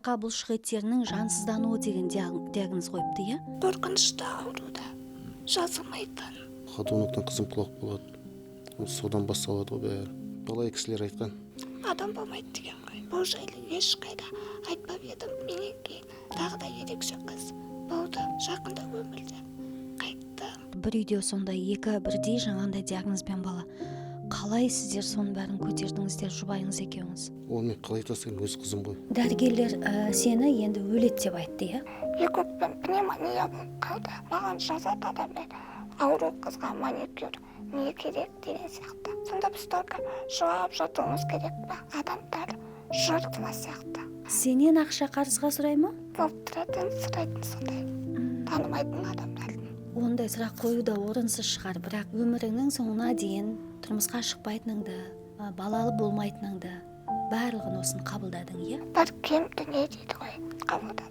арқа бұлшық еттерінің жансыздануы деген диагноз қойыпты, иә? Қорқынышты ауруда жазылмайтын. Ходуноктан қызым құлақ болады. Содан басталады ғой бәрі. Бала кісілер айтқан. Адам болмайды деген ғой. Бұл жайлы ешқайда айтпап едім. Менен кейін тағы да ерекше қыз болды. Жақында өмірден қайтты. Бір үйде сондай екі бірдей жаңағындай диагнозбен бала. Қалай сіздер соның бәрін көтердіңіздер, жұбайыңыз екеуіңіз? Ол мен қалай тастаймын, өз қызым ғой. Дәрігерлер сені енді өледі деп айтты, иә? Екі өкпем пневмония болып қалды. Маған жазады адамдар. Ауру қызға маникюр не керек деген сияқты. Сонда біз только жауап жатуымыз керек па? Адамдар жыртма сияқты. Сенен ақша қарызға сұрай ма? Болып тұратын сұрайтын сондай. Танымайтын адамдардың. Ондай сұрақ қою да орынсыз шығар, бірақ өміріңнің соңына дейін тұрмысқа шықпайтыныңды, балалы болмайтыныңды, барлығын осыны қабылдадың, иә? Бір кем дүние дейді ғой, қабылдадым.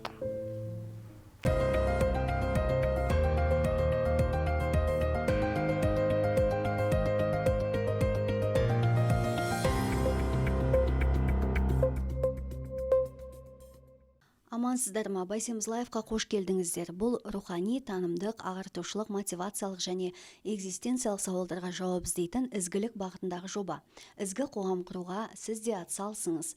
Амансыздар ма? Байсеміз лайфқа қош келдіңіздер. Бұл рухани, танымдық, ағартушылық, мотивациялық және экзистенциялық сауалдарға жауап іздейтін ізгілік бағытындағы жоба. Ізгі қоғам құруға сіз де атсалысыңыз.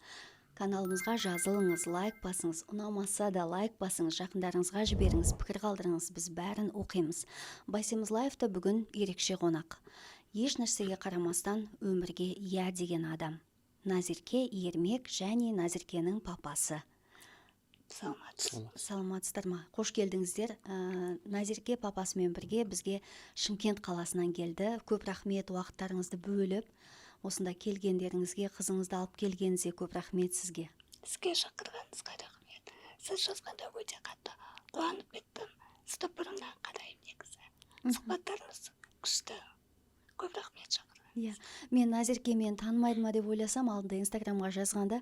Каналымызға жазылыңыз, лайк басыңыз, ұнамаса да лайк басыңыз, жақындарыңызға жіберіңіз, пікір қалдырыңыз, біз бәрін оқимыз. Байсеміз лайфта бүгін ерекше қонақ. Еш нәрсеге қарамастан өмірге иә деген адам. Назерке Ермек және Назеркенің папасы. Саламатсыздар ма? Қош келдіңіздер. Назерке папасымен бірге бізге Шымкент қаласынан келді. Көп рахмет уақыттарыңызды бөліп, осында келгендеріңізге, қызыңызды алып келгеніңізге көп рахмет сізге. Сізге шақырғаныңызға рахмет. Сіз жазғанда өте қатты қуанып кеттім. Сізді бұрыннан қараймын негізі. Сұхбаттарыңыз күшті. Көп рахмет шақырған. Иә, мен Назеркемен танымайды ма деп ойласам, алдында инстаграмға жазғанда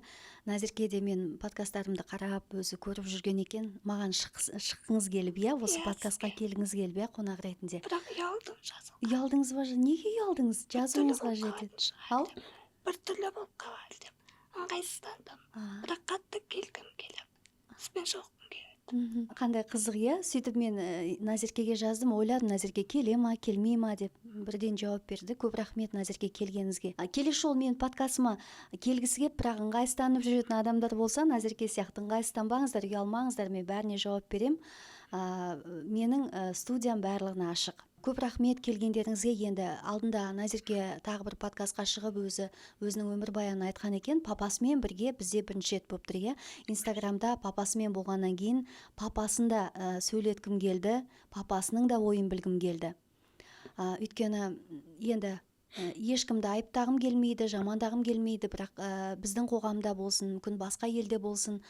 Назерке де мен подкасттарымды қарап өзі көріп жүрген екен, маған шыққыңыз келіп, иә, осы подкастқа келгіңіз келіп, иә, қонақ ретінде. Бірақ ұялдым жазуға. Ұялдыңыз ба? Неге ұялдыңыз? Жазуыңызға жетеді. Ал? Бір түрлі болып қалар деп ыңғайсыздандым. Бірақ қатты келгім келіп, сізбен жоққым келеді. Қандай қызық, иә? Сөйтіп мен Назеркеге жаздым, ойладым, Назерке келе ма, келмей ма деп. Бірден жауап берді. Көп рахмет Назерке келгеніңізге. Келесі жолы менің подкастыма келгісі кеп, бірақ ыңғайсызданып жүретін адамдар болса, Назерке сияқты ыңғайсызданбаңыздар, ұялмаңыздар, мен бәріне жауап берем. Менің студиям барлығына ашық. Көп рахмет келгендеріңізге. Енді алдында Назерке тағы бір подкастқа шығып өзінің өмірбаянын айтқан екен. Папасымен бірге бізде бірінші рет болып тұр, иә. Инстаграмда папасымен болғаннан кейін папасын да сөйлеткім келді, папасының да ойын білгім келді. Өйткені енді ешкімді айыптағым келмейді, жамандағым келмейді, бірақ біздің қоғамда болсын, мүмкін басқа елде болсын,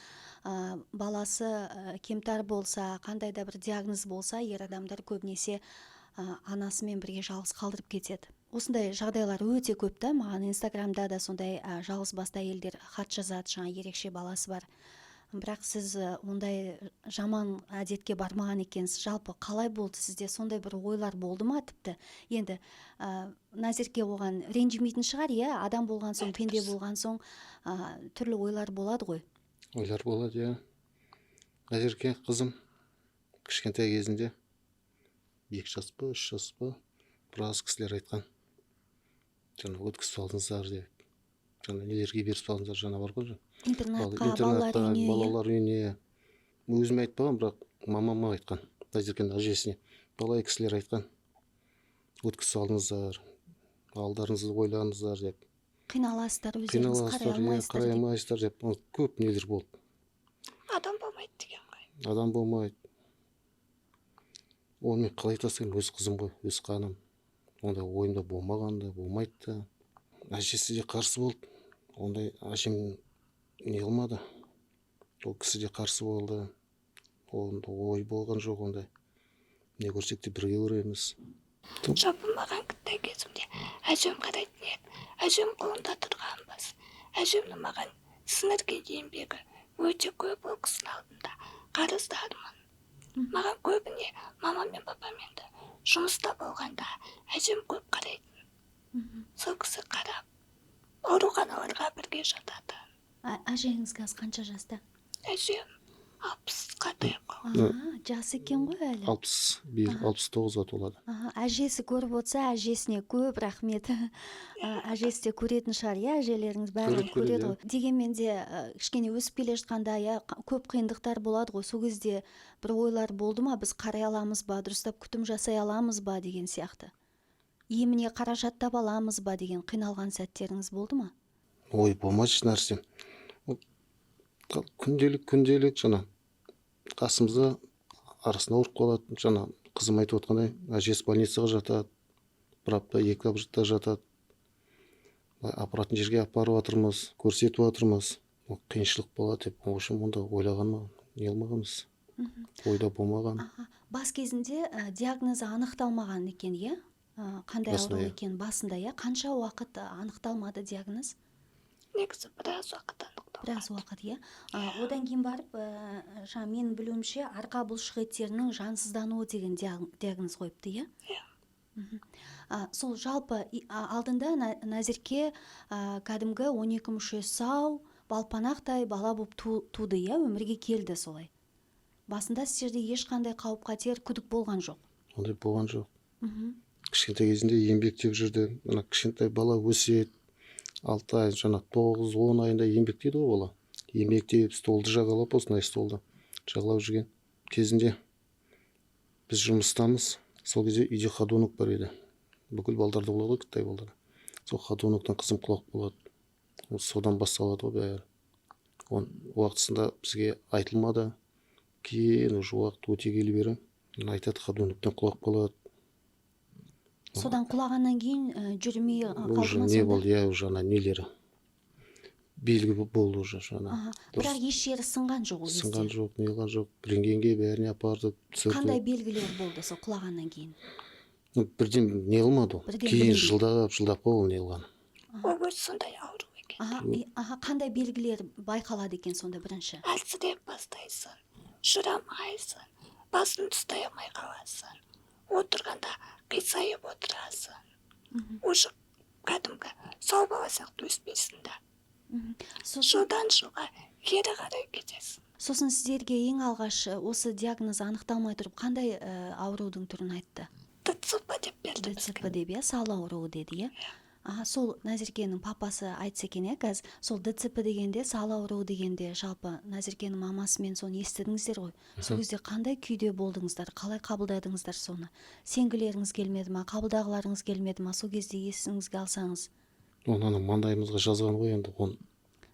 баласы кемтар болса, қандай да бір диагноз болса, ер адамдар көбінесе анасымен бірге жалғыз қалдырып кетеді. Осындай жағдайлар өте көп та, маған инстаграмда да сондай жалғыз басты әйелдер хат жазады, жаңа ерекше баласы бар. Бірақ сіз ондай жаман әдетке бармаған екенсіз. Жалпы қалай болды сізде? Сондай бір ойлар болды ма тіпті? Енді Назерке оған ренжімейтін шығар, иә? Адам болған соң, пенде болған соң түрлі ойлар болады ғой. Ойлар болады, иә. Назерке қызым кішкентай кезінде 2 жас па, 3 жас па, біраз кісілер айтқан. Жаңа өткізіп салдыңыздар деп. Жаңа нелерге беріп салдыңыздар, жаңа бар ғой. Интернатқа, балалар үйіне. Өзіме айтпаған, бірақ мамама айтқан. Назеркенің әжесіне. Бала кісілер айтқан. Өткізіп салдыңыздар, алдарыңызды ойлаңыздар деп. Қиналасыздар, өздеріңіз қарай алмайсыздар деп. Көп нелер болды. Адам болмайды деген ғой. Адам болмайды. Оны мен қалай тастаймын, өз қызым ғой, өз қаным. Онда ойымда болмағанда, болмайды да. Әжесі де қарсы болды. Ондай әжем не қылмады. Ол кісі де қарсы болды. Онда ой болған жоқ ондай. Не көрсек те бірге көреміз. Жабылмаған кіттай кезімде әжем қарайтын еді. Әжем қолында тұрғанбыз. Әжемнің маған сіңірген еңбегі өте көп, ол кісінің алдында қарыздармын. Маған көбіне мама мен папамен де жұмыста болғанда әжем көп қарайтын. Сол кісі қарап, ауруханаларға бірге жатады. Әжеңіз қазір қанша жаста? әжем 60-қа таяп жас екен ғой әлі. 69-ға толады. Әжесі көріп отырса, әжесіне көп рахмет. Әжесі де көретін шығар, иә, әжелеріңіз бәрін Көреді, көреді ғой. Дегенмен де кішкене өсіп келе жатқанда, иә, көп қиындықтар болады ғой. Сол кезде бір ойлар болды ма, біз қарай аламыз ба, дұрыстап күтім жасай аламыз ба деген сияқты. Еміне қаражат таба аламыз ба деген қиналған сәттеріңіз болды ма? Ой, болмайды еш нәрсе. Күнделік жаңа қасымызда арасында ауырып қалады. Жаңа қызым айтып отқандай, әжесі больницаға жатады, бір апта, 2 апта жатады. Апаратын жерге апарып жатырмыз, көрсетіп жатырмыз. Қиыншылық болады деп, в общем, онда ойлағаныма не қылмағанбыз. Ойда болмаған. Бас кезінде диагнозы анықталмаған екен, иә? Қандай Басында, ауру иә. екен басында, иә? Қанша уақыт анықталмады диагноз? негізі біраз уақыт анықталған. Біраз уақыт, иә. Одан кейін барып, жаңа менің білуімше, арқа бұлшық еттерінің жансыздануы деген диагноз қойыпты, иә? Сол жалпы алдында Назерке кәдімгі 12 мүшесі сау, балпанақтай бала болып туды, иә, өмірге келді солай. Басында сіздерде ешқандай қауіп қатер, күдік болған жоқ. Ондай болған жоқ. Кішкентай кезінде еңбектеп жүрді. Мына кішкентай бала өседі. 6 ай, жаңа 9-10 айында еңбектейді ғой бала. Еңбектеп, столды жағалап, осындай столды жағалап жүрген кезінде біз жұмыстамыз. Сол кезде үйде ходунок бар еді. Бүкіл балдарда болады ғой, кіттай балдар. Сол ходуноктан қызым құлап болады. Содан басталады ғой бәрі. Уақытысында бізге айтылмады. Кейін уже уақыт өте келе бері айтады, ходуноктан құлап қалады. Содан құлағаннан кейін жүрмей Уже қалды ма не сонда? болды, я уже ана нелері белгі болды уже жаңа. Бірақ еш жері сынған жоқ ол кезде. Сынған жоқ, неғылған жоқ. Рентгенге бәріне апарды, Қандай түсірді. белгілер болды сол құлағаннан кейін? Бірден не қылмады ол. Бірден Кейін білінбейді. жылдап қой ол не қылған. ол өзі сондай ауру екен. Қандай белгілер байқалады екен сонда бірінші? әлсіреп бастайсың, жүре алмайсың, басын ұстай алмай қаласың, отырғанда қисайып отырасың. Уже кәдімгі сау бала сияқты өспейсің да. Жылдан жылға кері қарай кетесің. Сосын сіздерге ең алғаш осы диагноз анықталмай тұрып қандай аурудың түрін айтты? ДЦП деп берді ДЦП бізге. деп, иә, сал ауруы деді, иә? Сол Назеркенің папасы айтса екен, иә, қазір сол ДЦП дегенде, сал ауруы дегенде, жалпы Назеркенің мамасымен соны естідіңіздер ғой. Сол кезде қандай күйде болдыңыздар, қалай қабылдадыңыздар соны? Сенгілеріңіз келмеді ма, қабылдағыларыңыз келмеді ма? Сол кезде есіңізге алсаңыз. Оны маңдайымызға жазған ғой енді.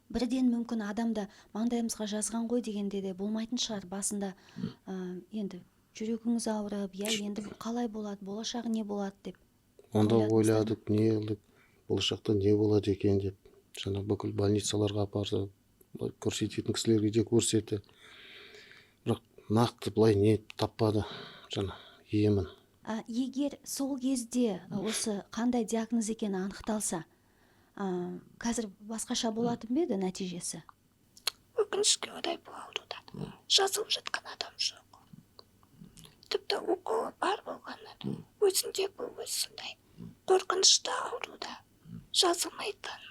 Бірден мүмкін адамда маңдайымызға жазған ғой дегенде де болмайтын шығар. Басында енді жүрегіңіз ауырып, иә, енді қалай болады, болашағы не болады деп. Онда ойладыңыздар ма? ойладық, не қылдық, болашақта не болады екен деп. Жаңа бүкіл больницаларға апарды, көрсететін кісілерге де көрсетті. Бірақ нақты былай не таппады жаңа емін. Егер сол кезде осы қандай диагноз екені анықталса, қазір басқаша болатын ба еді нәтижесі? Өкінішке орай бұл ауруда жазылып жатқан адам жоқ. Тіпті уколы бар болғаннан өзінде бұл сондай қорқынышты ауруда жазылмайтын.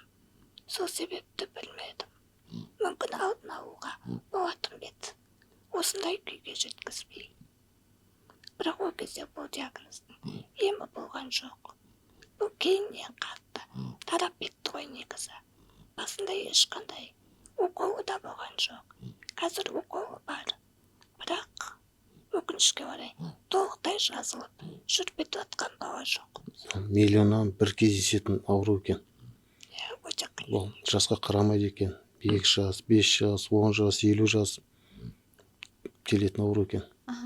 Сол себепті білмедім. Мүмкін алдын алуға болатын бет. Осындай күйге жеткізбей. Бірақ ол кезде бұл диагноздың емі болған жоқ. Бұл кейіннен қатты тарап кетті ғой негізі. Басында ешқандай уколы да болған жоқ. Қазір уколы бар. Бірақ өкінішке орай толықтай жазылып жүріп жатқан бала жоқ. Миллионнан бір кездесетін ауру екен. Өте қиын. Ол жасқа қарамайды екен. 2 жас, 5 жас, 10 жас, 50 жас келетін ауру екен.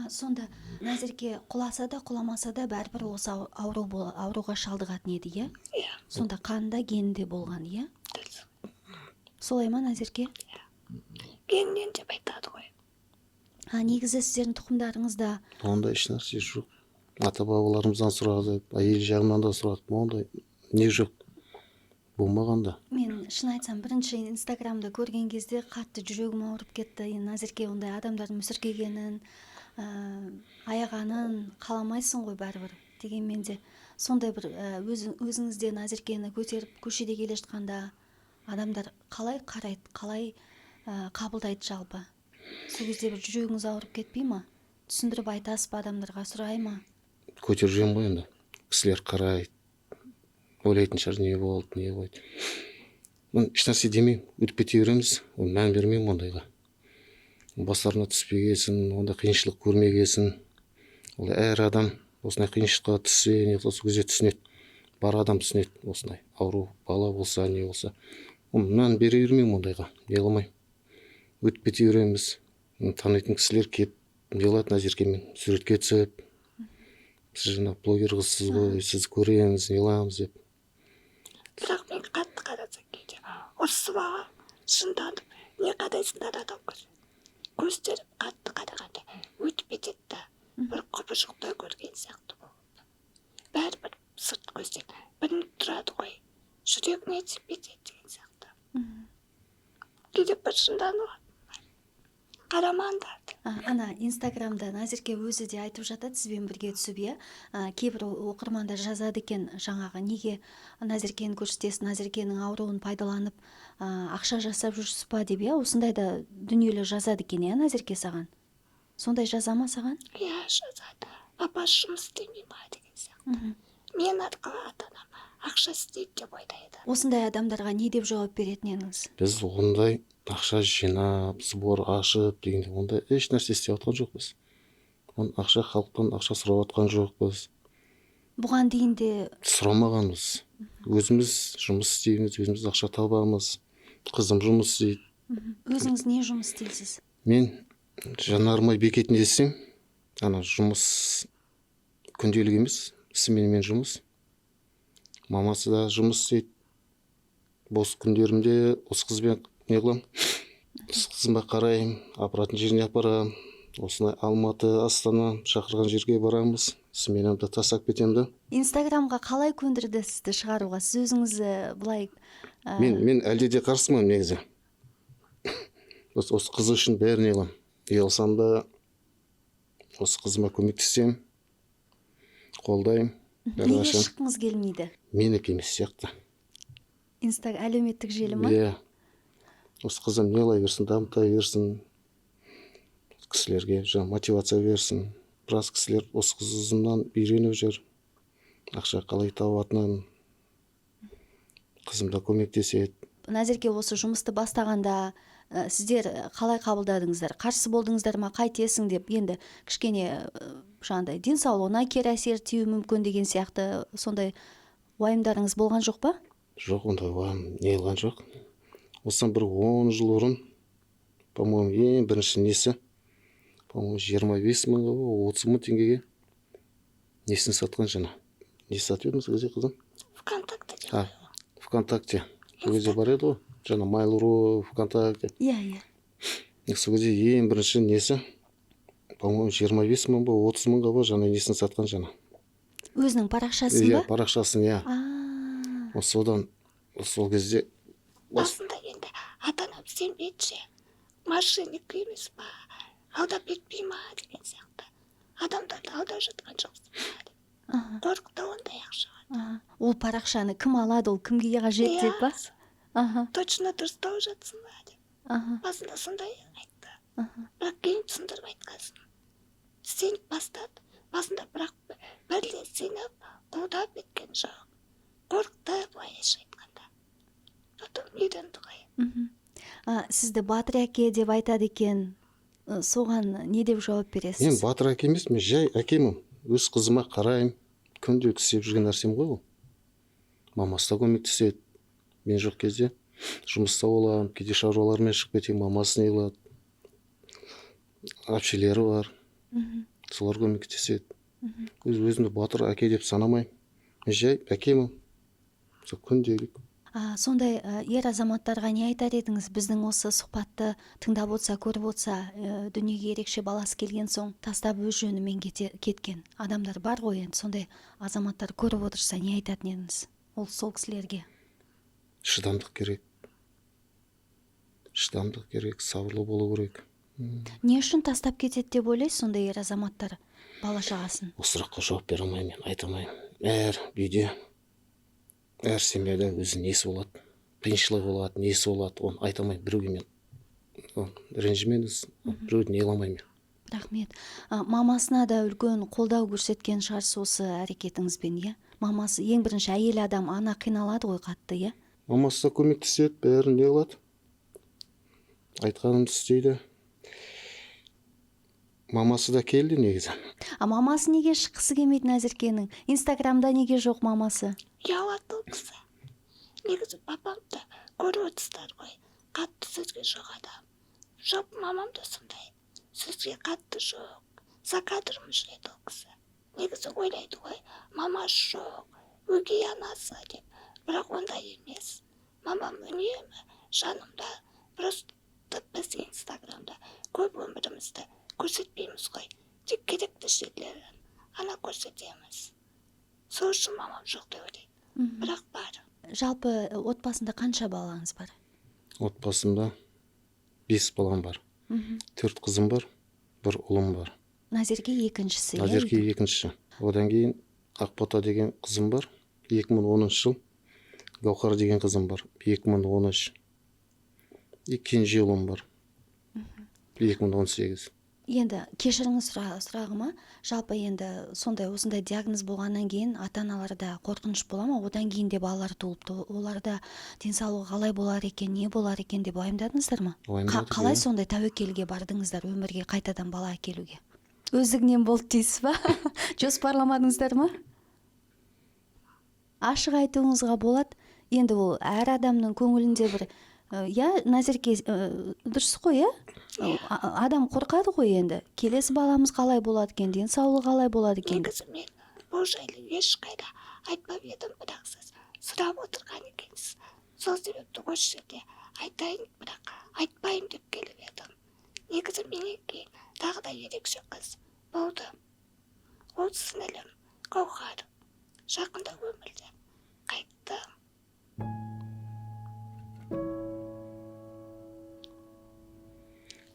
Сонда Назерке құласа да құламаса да бәрібір осы ауруға шалдығатын еді, иә? Сонда қанда генде болған, иә? Солай ма, Назерке? Геннен деп айтады ғой. Негізі сіздердің тұқымдарыңызда Онда еш нәрсе жоқ. Ата бабаларымыздан сұрады, әйел жағынан да сұрады. Ондай не жоқ. Болмағанда. мен шын айтсам бірінші инстаграмда көрген кезде қатты жүрегім ауырып кетті. Назерке ондай адамдардың мүсіркегенін, аяғанын қаламайсың ғой бәрібір. Дегенмен де сондай бір өзіңізде Назеркені көтеріп көшеде келе жатқанда адамдар қалай қарайды, қалай қабылдайды жалпы? сол кезде бір жүрегіңіз ауырып кетпей ма? Түсіндіріп айтасыз ба, адамдарға сұрай ма? көтеріп жүремін ғой енді. Кісілер қарайды, ойлайтын шығар, не болды, не қойды. Мен ешнәрсе демеймін, өтіп кете береміз, мән бермеймін ондайға. Бастарына түспегесін, ондай қиыншылық көрмегесін. Ол әр адам осындай қиыншылыққа түссе, не қылса, сол кезде түсінеді. Бар адам түсінеді, осындай ауру бала болса, не болса. Мән бере бермеймін ондайға, не қылмаймын. Өтіп кете береміз. Танитын кісілер келіп не қылады, Назеркемен суретке түсіп, сіз жаңа блогер қызсыз ғой, сіз көреміз, не қыламыз деп. бірақ мен қатты қарасам кейде ұрысып алам, шынданып не қарайсыңдар адам көздері қатты қарағанда өтіп кетеді да, бір құбыжықтай көрген сияқты болып. Бәрібір сырт көзден білініп тұрады ғой, жүрегіне тиіп кетеді деген сияқты. Кейде бір шынданып қарамаңдар. Ана инстаграмда Назерке өзі де айтып жатады, сізбен бірге түсіп, кейбір оқырмандар жазады екен, жаңағы неге Назеркені көрсетесіз, Назеркенің ауруын пайдаланып ақша жасап жүрсіз ба деп, осындай да дүниелер жазады екен, Назерке саған? Сондай жаза ма саған? Иә, жазады. Апасы жұмыс істемей ма деген сияқты. Мен арқылы ата-анам ақша істейді деп ойлайды. Осындай адамдарға не деп жауап беретін едіңіз? Біз ондай ақша жинап, сбор ашып дегенде ондай еш нәрсе істеп жатқан жоқпыз. Ақша халықтан ақша сұрап жатқан жоқпыз. Бұған дейін де сұрамағанбыз. Өзіміз жұмыс істейміз, өзіміз ақша табамыз. Қызым жұмыс істейді. Өзіңіз не жұмыс істейсіз? Мен Жанармай бекетінде істеймін. Ана жұмыс күнделік емес, сменмен жұмыс. Мамасы да жұмыс істейді. Бос күндерімде осы қызбен не қыламын? Қызыма қараймын, апаратын жеріне апарамын. Осындай Алматы, Астана шақырған жерге барамыз. Сменамды тастап кетемін да. Инстаграмға қалай көндірді сізді шығаруға? Сіз өзіңіз былай... Мен әлде де қарсымын негізі. Осы қыз үшін бәріне қыламын. Ұялсам да осы қызыма көмектесем, қолдаймын. Неге шыққыңыз келмейді? Менікі емес сияқты. Әлеуметтік желі ма? Иә. Осы қызым не қылай берсін, дамыта берсін. Кісілерге жаңа мотивация берсін. Біраз кісілер осы қызымнан үйреніп жүр. Ақша қалай табатынын. Қызым да көмектеседі. Назерке осы жұмысты бастағанда сіздер қалай қабылдадыңыздар? Қарсы болдыңыздар ма? Қайтесің деп, енді кішкене жаңағыдай денсаулығына кері әсер тиюі мүмкін деген сияқты сондай уайымдарыңыз болған жоқ па? Жоқ, ондай уайым не қылған жоқ. Осыдан бір 10 жыл бұрын, по-моему, ең бірінші несі, по-моему, 25 мың, 30 мың теңгеге несін сатқан жаңа. Не сатып едіңіз кезде қызым? ВКонтакте. ВКонтакте. Сол кезде бар еді ғой, жаңа Mail.ru, ВКонтакте. Иә. Сол кезде ең бірінші несі, по-моему, 25 мың ба, 30 мыңға ба жаңа несін сатқан жаңа. Өзінің парақшасын ба? Иә, парақшасын, иә. Содан сол кезде басында енді ата-анам сенбейді ше, мошенник емес па, алдап кетпей ма деген сияқты. Адамдарды алдап жатқан жоқсың ба деп. Қорықты ондай ақшаға. Ол парақшаны кім алады, ол кімге қажет деп па? Точно дұрыстау жатсың ба деп. Басында сондай айтты. Бірақ кейін түсіндіріп айтқасын. Сеніп бастады. Басында бірақ бірден сеніп қолдап кеткен жоқ. Қорықты былайша айтқанда. Потом үйренді ғой. Сізді Батыр әке деп айтады екен. Соған не деп жауап бересіз? Мен Батыр әке емес, мен жай әкемін. Өз қызыма қараймын. Күнде істеп жүрген нәрсем ғой ол. Мамасы да көмектеседі. Мен жоқ кезде жұмыста боламын, кейде шаруалармен шығып кетемін, мамасы не қылады. Әпшелері бар. Солар көмектеседі. Өзімді Батыр әке деп санамаймын. Мен жай әкемін. Күнделік. Сондай ер азаматтарға не айтар едіңіз? Біздің осы сұхбатты тыңдап отса, көріп отса, дүниеге ерекше баласы келген соң тастап өз жөнімен кеткен адамдар бар ғой, енді сондай азаматтар көріп отырса не айтатын едіңіз? Ол сол кісілерге. Шыдамдық керек. Шыдамдық керек, сабырлы болу керек. Не үшін тастап кетеді деп ойлайсыз сондай ер азаматтар бала шағасын? Осы сұраққа жауап бере алмаймын, мен айта алмаймын. Әр үйде, әр семьяда өзі несі болады, қиыншылығы болады, несі болады, оны айта алмаймын. Біреуге мен ренжімеңіз, біреуді неғыламаймын мен. Рахмет. Мамасына да үлкен қолдау көрсеткен шығарсыз осы әрекетіңізбен, иә? Мамасы ең бірінші әйел адам, ана қиналады ғой қатты, иә? Мамасы да көмектеседі, бәрін не қылады. Айтқанымды істейді. Мамасы да келді негізі. Мамасы неге шыққысы келмейді Назеркенің? Инстаграмда неге жоқ мамасы? Ұялады ол кісі. Негізі папамды көріп отырсыздар ғой, қатты сөзге жоқ адам. Жоқ, мамам да сондай. Сөзге қатты жоқ. За кадрым жүреді ол кісі. Негізі ойлайды ғой, мамасы жоқ, өгей анасы деп. Бірақ ондай емес. Мамам үнемі жанымда. Просто біз инстаграмда көп өмірімізді көрсетпейміз ғой. Тек керекті жерлерін ана көрсетеміз. Сол үшін мамам жоқ деп ойлайды. Бірақ бар. Жалпы отбасында қанша балаңыз бар? Отбасымда 5 балам бар. 4 қызым бар, 1 ұлым бар. Назерке екіншісі, иә? Назерке екінші. Одан кейін Ақбота деген қызым бар, 2010 жыл. Гаухар деген қызым бар, 2013. Кенже ұлым бар, 2018. Енді кешіріңіз сұрағыма, жалпы енді сондай осындай диагноз болғаннан кейін ата-аналарда қорқыныш бола ма? Одан кейін де балалар туылыпты. Оларда денсаулығы қалай болар екен, не болар екен деп уайымдадыңыздар ма? Қалай сондай тәуекелге бардыңыздар өмірге қайтадан бала әкелуге? Өздігінен болды дейсіз ба? Жоспарламадыңыздар ма? Ашық айтуыңызға болады. Енді ол әр адамның көңілінде бір Назерке дұрыс қой, адам қорқады ғой енді. Келесі баламыз қалай болады екен, денсаулығы қалай болады екен? Негізі мен бұл жайлы ешқайда айтпап едім, бірақ сіз сұрап отырған екенсіз. Сол себепті осы жерде айтайын, бірақ айтпайын деп келіп едім. Негізі менен кейін тағы да ерекше қыз болды. Ол сіңілім Гаухар. Жақында өмірден қайтты.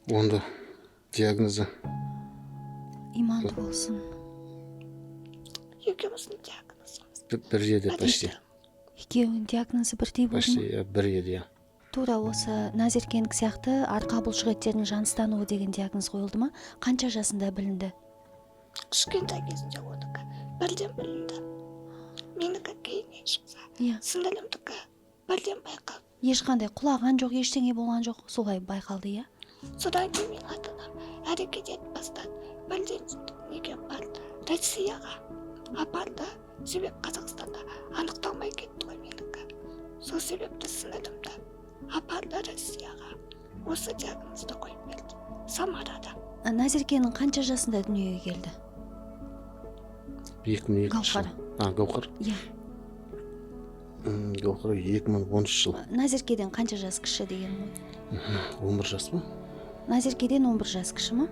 Онда диагнозы Иманды болсын. Екеуміздің диагнозымыз бір еді почти. Екеуінің диагнозы бірдей болды ма? Почти бір еді. Тура осы Назеркенің сияқты арқа бұлшық еттерінің жыныстануы деген диагноз қойылды ма? Қанша жасында білінді? Кішкентай кезінде одыкі бірден білінді. Менікі кейіннен шықса, сіңілімдікі бірден байқалды. Ешқандай құлаған жоқ, ештеңе болған жоқ, солай байқалды, иә? Содан кейін мен ата-анам әрекет етіп бастады. Бірден неге барды? Россияға апарды. Себеп Қазақстанда анықталмай кетті ғой менікі. Сол себепті сіңілімді апарды Россияға. Осы диагнозды қойып берді. Самарада. Назеркенің қанша жасында дүниеге келді? 2002 Гаухар. Гаухар. Иә. Гаухар 2013 жыл. Назеркеден қанша жас кіші деген ғой? 11 жас па? Назеркеден 11 жас кіші ма?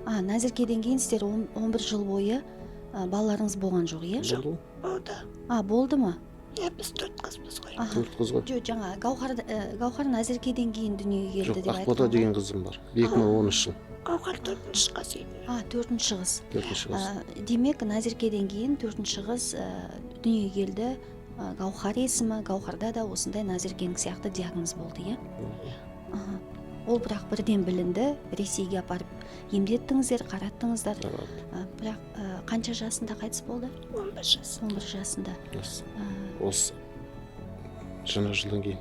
Назеркеден кейін сіздер 11 жыл бойы балаларыңыз болған жоқ, иә? Жоқ. Болды. Болды ма? Біз 4 қызбыз ғой. 4 қыз ғой. Жоқ, жаңа Гаухар Назеркеден кейін дүниеге келді деп айтқан. Ақбота деген қызым бар, 2013 жыл. Гаухар 4-ші қыз еді. 4-ші қыз. 4-ші қыз. Демек Назеркеден кейін 4-ші қыз дүниеге келді. Гаухар есімі, Гаухарда да осындай Назеркенің сияқты диагноз болды, иә? Ол бірақ бірден білінді, Ресейге апарып емдеттіңіздер, қараттыңыздар. Бірақ қанша жасында қайтыс болды? 11 жас. 11 жасында. Осы жаңа жылдан кейін.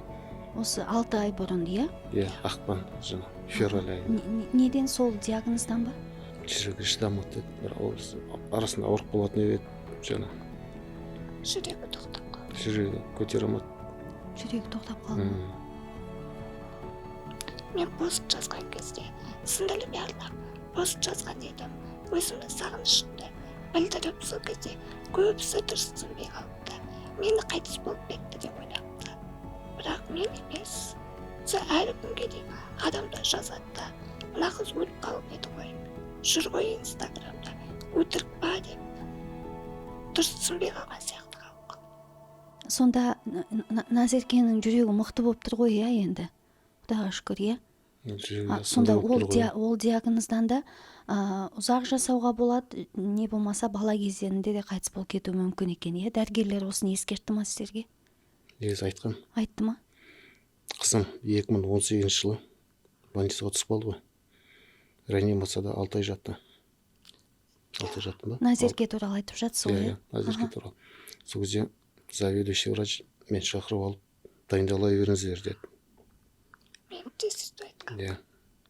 Осы 6 ай бұрын, иә? Иә, ақпан жаңа, февраль айы. Неден, сол диагноздан ба? Жүрегі шыдамады, арасында ауырып қалатын еді жаңа. Жүрегі тоқтап қалды. Жүрегі көтере алмады. Жүрегі тоқтап қалды. Мен пост жазған кезде сіңіліме арнап пост жазған едім. Өзімнің сағынышымды білдіріп, сол кезде көбісі дұрыс түсінбей қалыпты. Мені қайтыс болып кетті деп ойлапты. Бірақ мен емес. Сол әлі күнге дейін адамдар жазады да, мына қыз өліп қалып еді ғой. Жүр ғой инстаграмда, өтірік па деп. Дұрыс түсінбей қалған сияқты халық. Сонда Назеркенің жүрегі мықты болып тұр ғой, иә енді? Құдайға шүкір, иә? Сонда ол диагноздан да ұзақ жасауға болады, не болмаса бала кездерінде де қайтыс болып кетуі мүмкін екен, иә? Дәрігерлер осыны ескертті ма сіздерге? Негізі айтқан. Айтты ма? Қызым 2018 жылы больницаға түсіп қалды ғой. Реанимацияда 6 ай жатты. 6 ай жаттым ба? Назерке туралы айтып жатсыз ғой. Иә, Назерке туралы. Сол кезде заведующий врач мен шақырып алып, дайындала беріңіздер деді. Мен тесіп айтқан. Иә,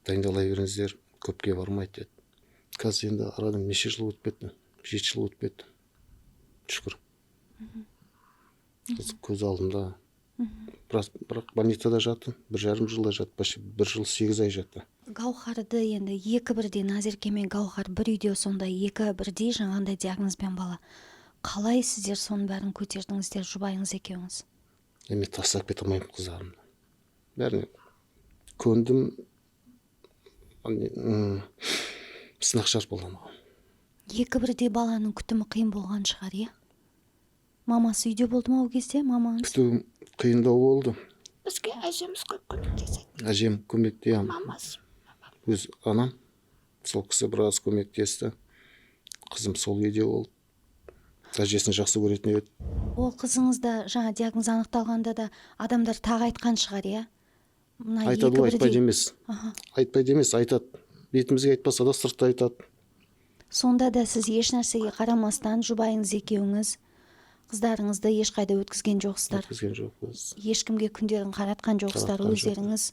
дайындала беріңіздер, көпке бармайды деді. Қазір енді арадан неше жыл өтіп кетті? 7 жыл өтіп кетті. Шүкір. Көз алдымда. Бірақ больницада жатты. 1,5 жылда жатты. Почти 1 жыл 8 ай жатты. Гаухарды енді екі бірдей, Назерке мен Гаухар бір үйде, сонда екі бірдей жаңағындай диагнозбен бала. Қалай сіздер соның бәрін көтердіңіздер, жұбайыңыз екеуіңіз? Мен тастап кете алмаймын қыздарымды. Бәріне көндім. Сынақ шарт болды маған. Екі бірдей баланың күтімі қиын болған шығар, иә? Мамасы үйде болды ма ол кезде, мамаңыз? Күту қиындау болды. Бізге әжеміз көп көмектеседі. Әжем көмекте, Мамасы. өз анам сол кісі біраз көмектесті. Қызым сол үйде болды. Әжесін жақсы көретін еді. Ол қызыңызда жаңа диагноз анықталғанда да адамдар тағы айтқан шығар, иә? Айтады ғой, айтпайды емес. Айтпайды емес, айтады. Бетімізге айтпаса да сыртта айтады. Сонда да сіз еш нәрсеге қарамастан жұбайыңыз екеуіңіз қыздарыңызды ешқайда өткізген жоқсыздар. Өткізген жоқпыз. Ешкімге күндерін қаратқан жоқсыздар Қаратқан өздеріңіз.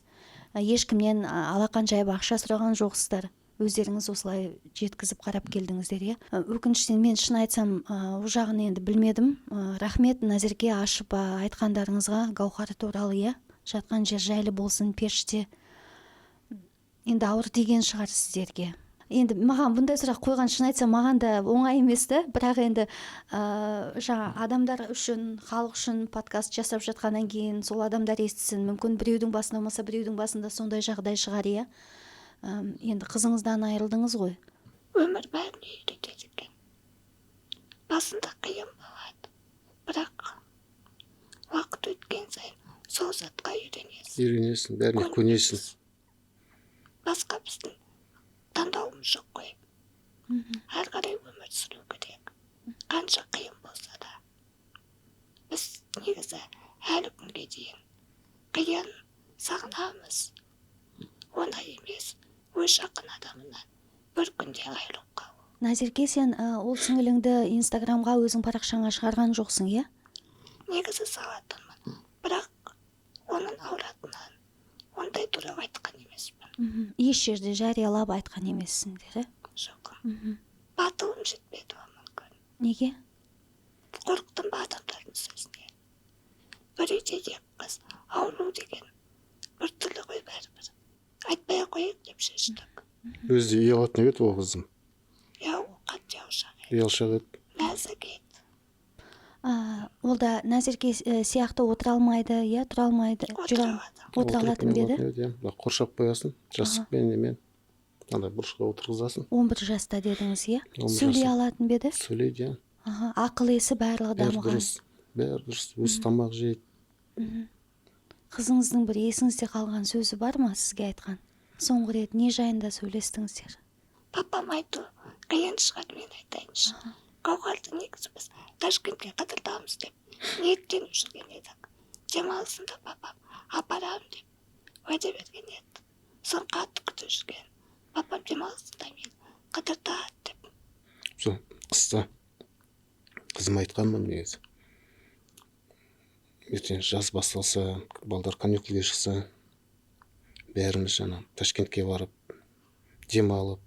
Ешкімнен алақан жайып ақша сұраған жоқсыздар. Өздеріңіз осылай жеткізіп қарап келдіңіздер, иә? Өкініштен мен шын айтсам, ол жағын енді білмедім. Рахмет Назерке ашып айтқандарыңызға, Гаухар туралы, иә? Жатқан жер жайлы болсын, періште. Енді ауыр тиген шығар сіздерге. Енді маған бұндай сұрақ қойған, шын айтсам, маған да оңай емес ті, бірақ енді жаңа адамдар үшін, халық үшін подкаст жасап жатқаннан кейін сол адамдар естісін. Мүмкін біреудің басында болмаса біреудің басында сондай жағдай шығар, иә? Енді қызыңыздан айырылдыңыз ғой. Өмір бәріне үйретеді екен. Басында қиын болады. Бірақ уақыт өткен сайын сол затқа үйренесің. Үйренесің, бәріне көнесің. Басқа біздің таңдауымыз жоқ қой. Ары қарай өмір сүру керек. Қанша қиын болса да. Біз негізі әлі күнге дейін қиын сағынамыз. Оңай емес. Өз жақын адамынан бір күнде айырылып қалу. Назерке, сен ол сіңіліңді Инстаграмға өзің парақшаңа шығарған жоқсың, иә? Негізі салатынмын. Бірақ оның ауратынан ондай туралы айтқан емеспін. Еш жерде жариялап айтқан емессіңдер, Жоқ. Батылым жетпеді ол мүмкін. Неге? Қорықтым ба адамдардың сөзіне. Бір үйде де қыз ауру деген бір түрлі ғой бәрібір. Айтпай қойып деп шештік. Өзі ұялатын еді ол қызым. Иә, ол қатты ұялшақ еді. Ұялшақ еді. Нәзік еді. Ол да Назерке сияқты отыра алмайды, иә, тұра алмайды, отыра алатын бе еді? Қоршап қоясың, жасықпен немен. Андай бұрышқа отырғызасың. 11 жаста дедіңіз, иә? 11 Сөйлей жаста. алатын бе еді? Сөйлейді, иә. Ақыл есі барлығы Бәрі дамыған. дұрыс. Бәрі дұрыс. Өз тамақ жейді. Қызыңыздың бір есіңізде қалған сөзі бар ма сізге айтқан? Соңғы рет не жайында сөйлестіңіздер? Папам айту қиын шығар, мен айтайыншы. Гаухарды негізі біз Ташкентке қыдыртамыз деп ниеттеніп жүрген едік. Демалысында папам апарамын деп уәде берген еді. Соны қатты күтіп жүрген. Папам демалысында мен қыдыртады деп. Сол қыста қызым айтқанмын негізі. Ертең жаз басталса, балдар каникулге шықса, бәріміз жаңа Ташкентке барып, демалып,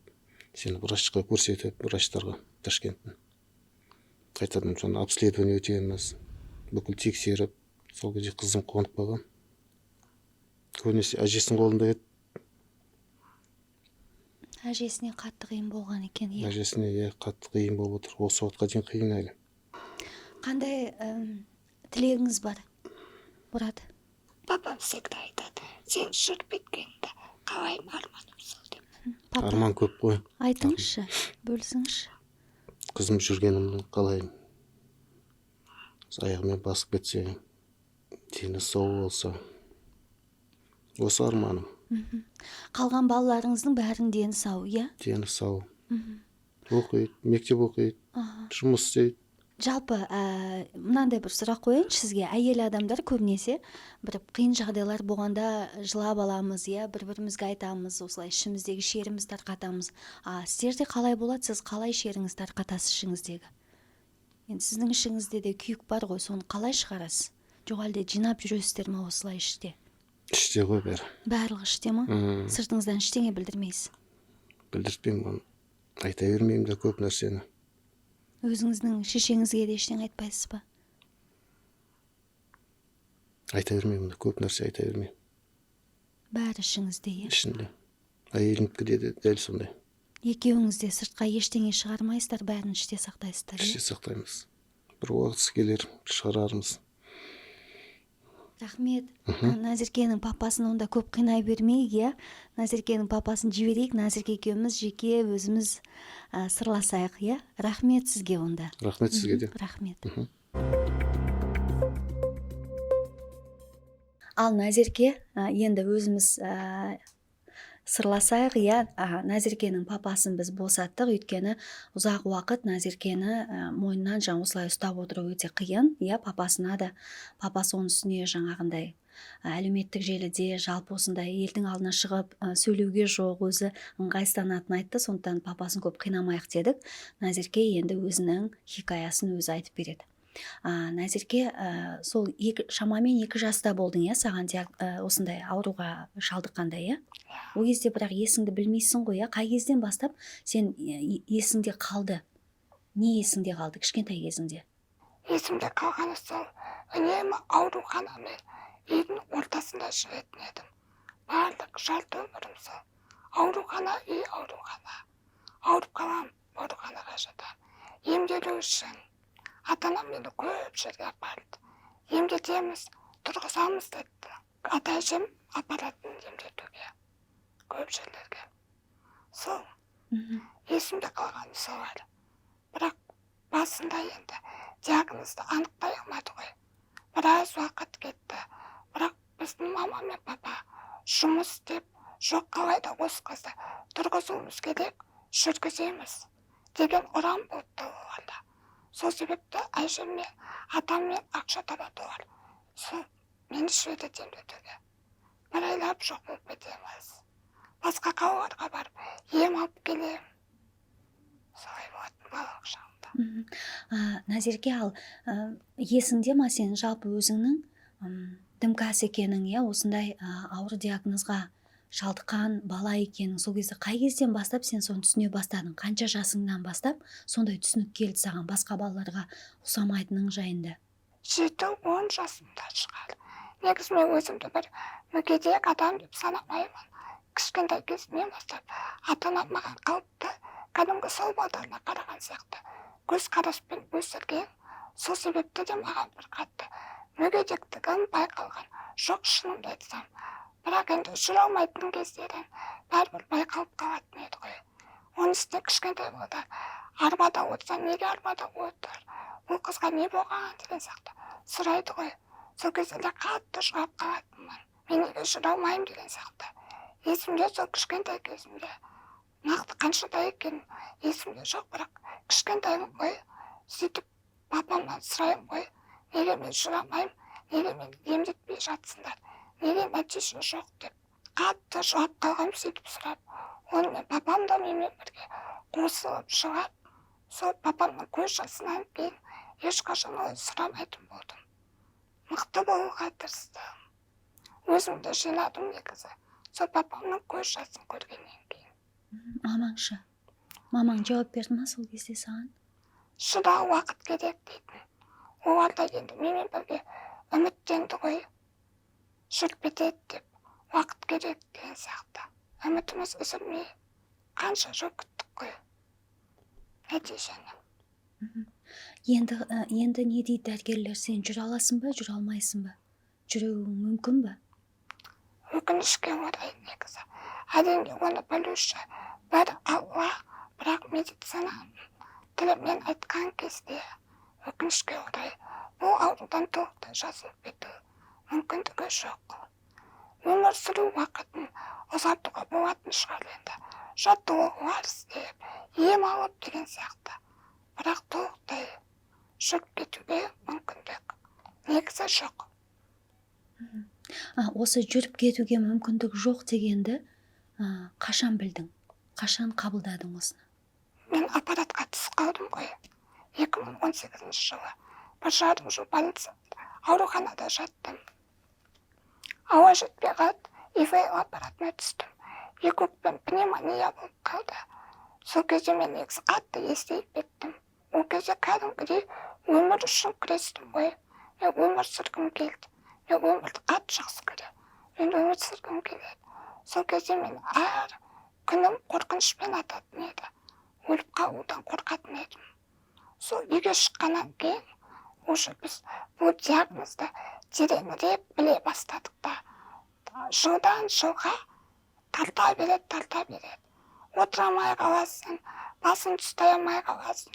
сені врачқа көрсетіп, врачтарға Ташкенттің. Қайтадан жаңа обследование өтеміз, бүкіл тексеріп, сол кезде қызым қуанып қалған. Көбінесе әжесінің қолында еді. Әжесіне қатты қиын болған екен, иә? Әжесіне қатты қиын болып отыр. Осы уақытқа дейін қиын әлі. Қандай тілегіңіз бар, Мұрат? Папам всегда айтады, сен жүріп кеткеніңді қалаймын, арманым сол деп. Арман көп қой. Айтыңызшы, бөлісіңізші. Қызым жүргенімді қалаймын. Аяғымен басып кетсе, дені сау болса. Осы арманым. Қалған балаларыңыздың бәрінің дені сау, иә? Дені сау. Оқиды, мектеп оқиды, жұмыс істейді. жалпы мынандай бір сұрақ қояйыншы сізге. Әйел адамдар көбінесе бір қиын жағдайлар болғанда жылап аламыз, иә, бір-бірімізге айтамыз, осылай ішіміздегі шерімізді тарқатамыз. Сіздерде қалай болады? Сіз қалай шеріңізді тарқатасыз ішіңіздегі? Енді сіздің ішіңізде де күйік бар ғой, соны қалай шығарасыз? Жоқ әлде жинап жүресіздер ме осылай іште? Іште ғой бәрі. Барлығы іште ма? Сыртыңыздан ештеңе білдірмейсіз? Білдіртпеймін, айта бермеймін де көп нәрсені. Өзіңіздің шешеңізге де ештеңе айтпайсыз ба? Айта бермеймін де, көп нәрсе айта бермеймін. Бәрі ішіңізде, иә? Ішінде. Әйелімдікі де дәл сондай. Екеуіңіз де сыртқа ештеңе шығармайсыздар, бәрін іште сақтайсыздар, Іште сақтаймыз. Бір уақыт келер, шығарармыз. Рахмет. Назеркенің папасын онда көп қинай бермейік, иә? Назеркенің папасын жіберейік, Назерке екеуміз жеке өзіміз сырласайық, иә? Рахмет сізге онда. Рахмет сізге де. Рахмет. Ал Назерке, енді өзіміз сырласайық, иә? Назеркенің папасын біз босаттық, өйткені ұзақ уақыт Назеркені мойнынан жаңа осылай ұстап отыру өте қиын, иә? Папасына да, папасы оның үстіне жаңағындай әлеуметтік желіде жалпы осындай елдің алдына шығып сөйлеуге жоқ, өзі ыңғайсызданатынын айтты, сондықтан папасын көп қинамайық дедік. Назерке енді өзінің хикаясын өзі айтып береді. Назерке, сол шамамен 2 жаста болдың, иә, саған осындай ауруға шалдыққанда, иә? Ол кезде бірақ есіңді білмейсің ғой, иә? Қай кезден бастап сен есіңде қалды? Не есіңде қалды кішкентай кезіңде? Есімде қалғаны сол, үнемі ауруханамен үйдің ортасында жүретін едім. Барлық жарты өмірім сол. Аурухана, үй аурухана. Ауырып қалам, ауруханаға жатам. Емделу үшін ата-анам мені көп жерге апарды. Емдетеміз, тұрғызамыз деді. Ата-әжем апаратын емдетуге. Көп жерлерге. Сол. Есімде қалғаны солар. Бірақ басында енді диагнозды анықтай алмады ғой. Біраз уақыт кетті. Бірақ біздің мама мен папа жұмыс істеп, жоқ қалайда осы қызды тұрғызуымыз керек, жүргіземіз деген ұран болыпты оларда. Сол себепті әжем мен атаммен ақша табады олар. Сол мені жіберді емдетуге. Бір айлап жоқ болып кетеміз. Басқа қалаларға барып ем алып келем. Солай болатын балалық шағымда. Назерке, ал есіңде ма сен жалпы өзіңнің дімкәс екенің, иә, осындай ауыр диагнозға шалдыққан бала екенің, сол кезде қай кезден бастап сен соны түсіне бастадың? Қанша жасыңнан бастап сондай түсінік келді саған басқа балаларға ұқсамайтының жайында? 7-10 жасымда шығар. Негізі мен өзімді бір мүгедек адам деп санамаймын. Кішкентай кезімнен бастап ата-анам маған қалыпты, кәдімгі сол балдарына қараған сияқты көз қараспен өсірген. Сол себепті де маған бір қатты мүгедектігім байқалған жоқ, шынымды айтсам. Бірақ енді жүре алмайтын кездерін бәрібір байқалып қалатын еді ғой. Оның үстіне кішкентай балдар арбада отырса, неге арбада отыр? Бұл қызға не болған деген сияқты сұрайды ғой. Сол кезінде қатты жылап қалатынмын. Мен неге жүре алмаймын деген сияқты. Есімде сол кішкентай кезімде. Нақты қаншада екенін есімде жоқ, бірақ кішкентаймын ғой. Сөйтіп папамнан сұраймын ғой. Неге мен жүре алмаймын? Неге мен емдетпей жатсыңдар? Неге нәтиже жоқ деп. Қатты жылап қалғам, сөйтіп сұрап. Онымен папам да менімен бірге қосылып жылап. Сол папамның көз жасынан кейін ешқашан олай сұрамайтын болдым. Мықты болуға тырыстым. Өзімді жинадым негізі. Сол папамның көз жасын көргеннен кейін. Мамаңшы. Мамаң жауап берді ма сол кезде саған? Шыда уақыт керек дейтін. Олар да енді менімен бірге үміттенді ғой. Жүріп кетеді деп, уақыт керек деген сияқты. Үмітіміз үзілмей, қанша жыл күттік қой. Нәтижені. Енді не дейді дәрігерлер, сен жүре аласың ба, жүре алмайсың ба? Жүруің мүмкін ба? Өкінішке орай негізі. Әрине оны білуші бір Алла, бірақ медицина тілімен айтқан кезде өкінішке орай бұл аурудан толықтай жазылып кету мүмкіндігі жоқ. Өмір сүру уақытын ұзартуға болатын шығар енді. Жаттығулар істеп, ем алып деген сияқты. Бірақ толықтай жүріп кетуге мүмкіндік негізі жоқ. Осы жүріп кетуге мүмкіндік жоқ дегенді қашан білдің? Қашан қабылдадың осыны? Мен аппаратқа түсіп қалдым ғой. 2018 жылы 1,5 жыл больницада ауруханада жаттым. Ауа жетпей қалды, ИВЛ аппаратына түстім. Өкпем пневмония болып қалды. Сол кезде мен негізі қатты естиіп кеттім. Ол кезде кәдімгідей өмір үшін күрестім ғой. Мен өмір сүргім келді. Мен өмірді қатты жақсы көремін. Мен өмір сүргім келеді. Сол кезде мен әр күнім қорқынышпен ататын еді. Өліп қалудан қорқатын едім. Сол үйге шыққаннан кейін уже біз бұл диагнозды тереңірек біле бастадық та. Жылдан жылға тарта береді. Отыра алмай қаласың, басын ұстай алмай қаласың,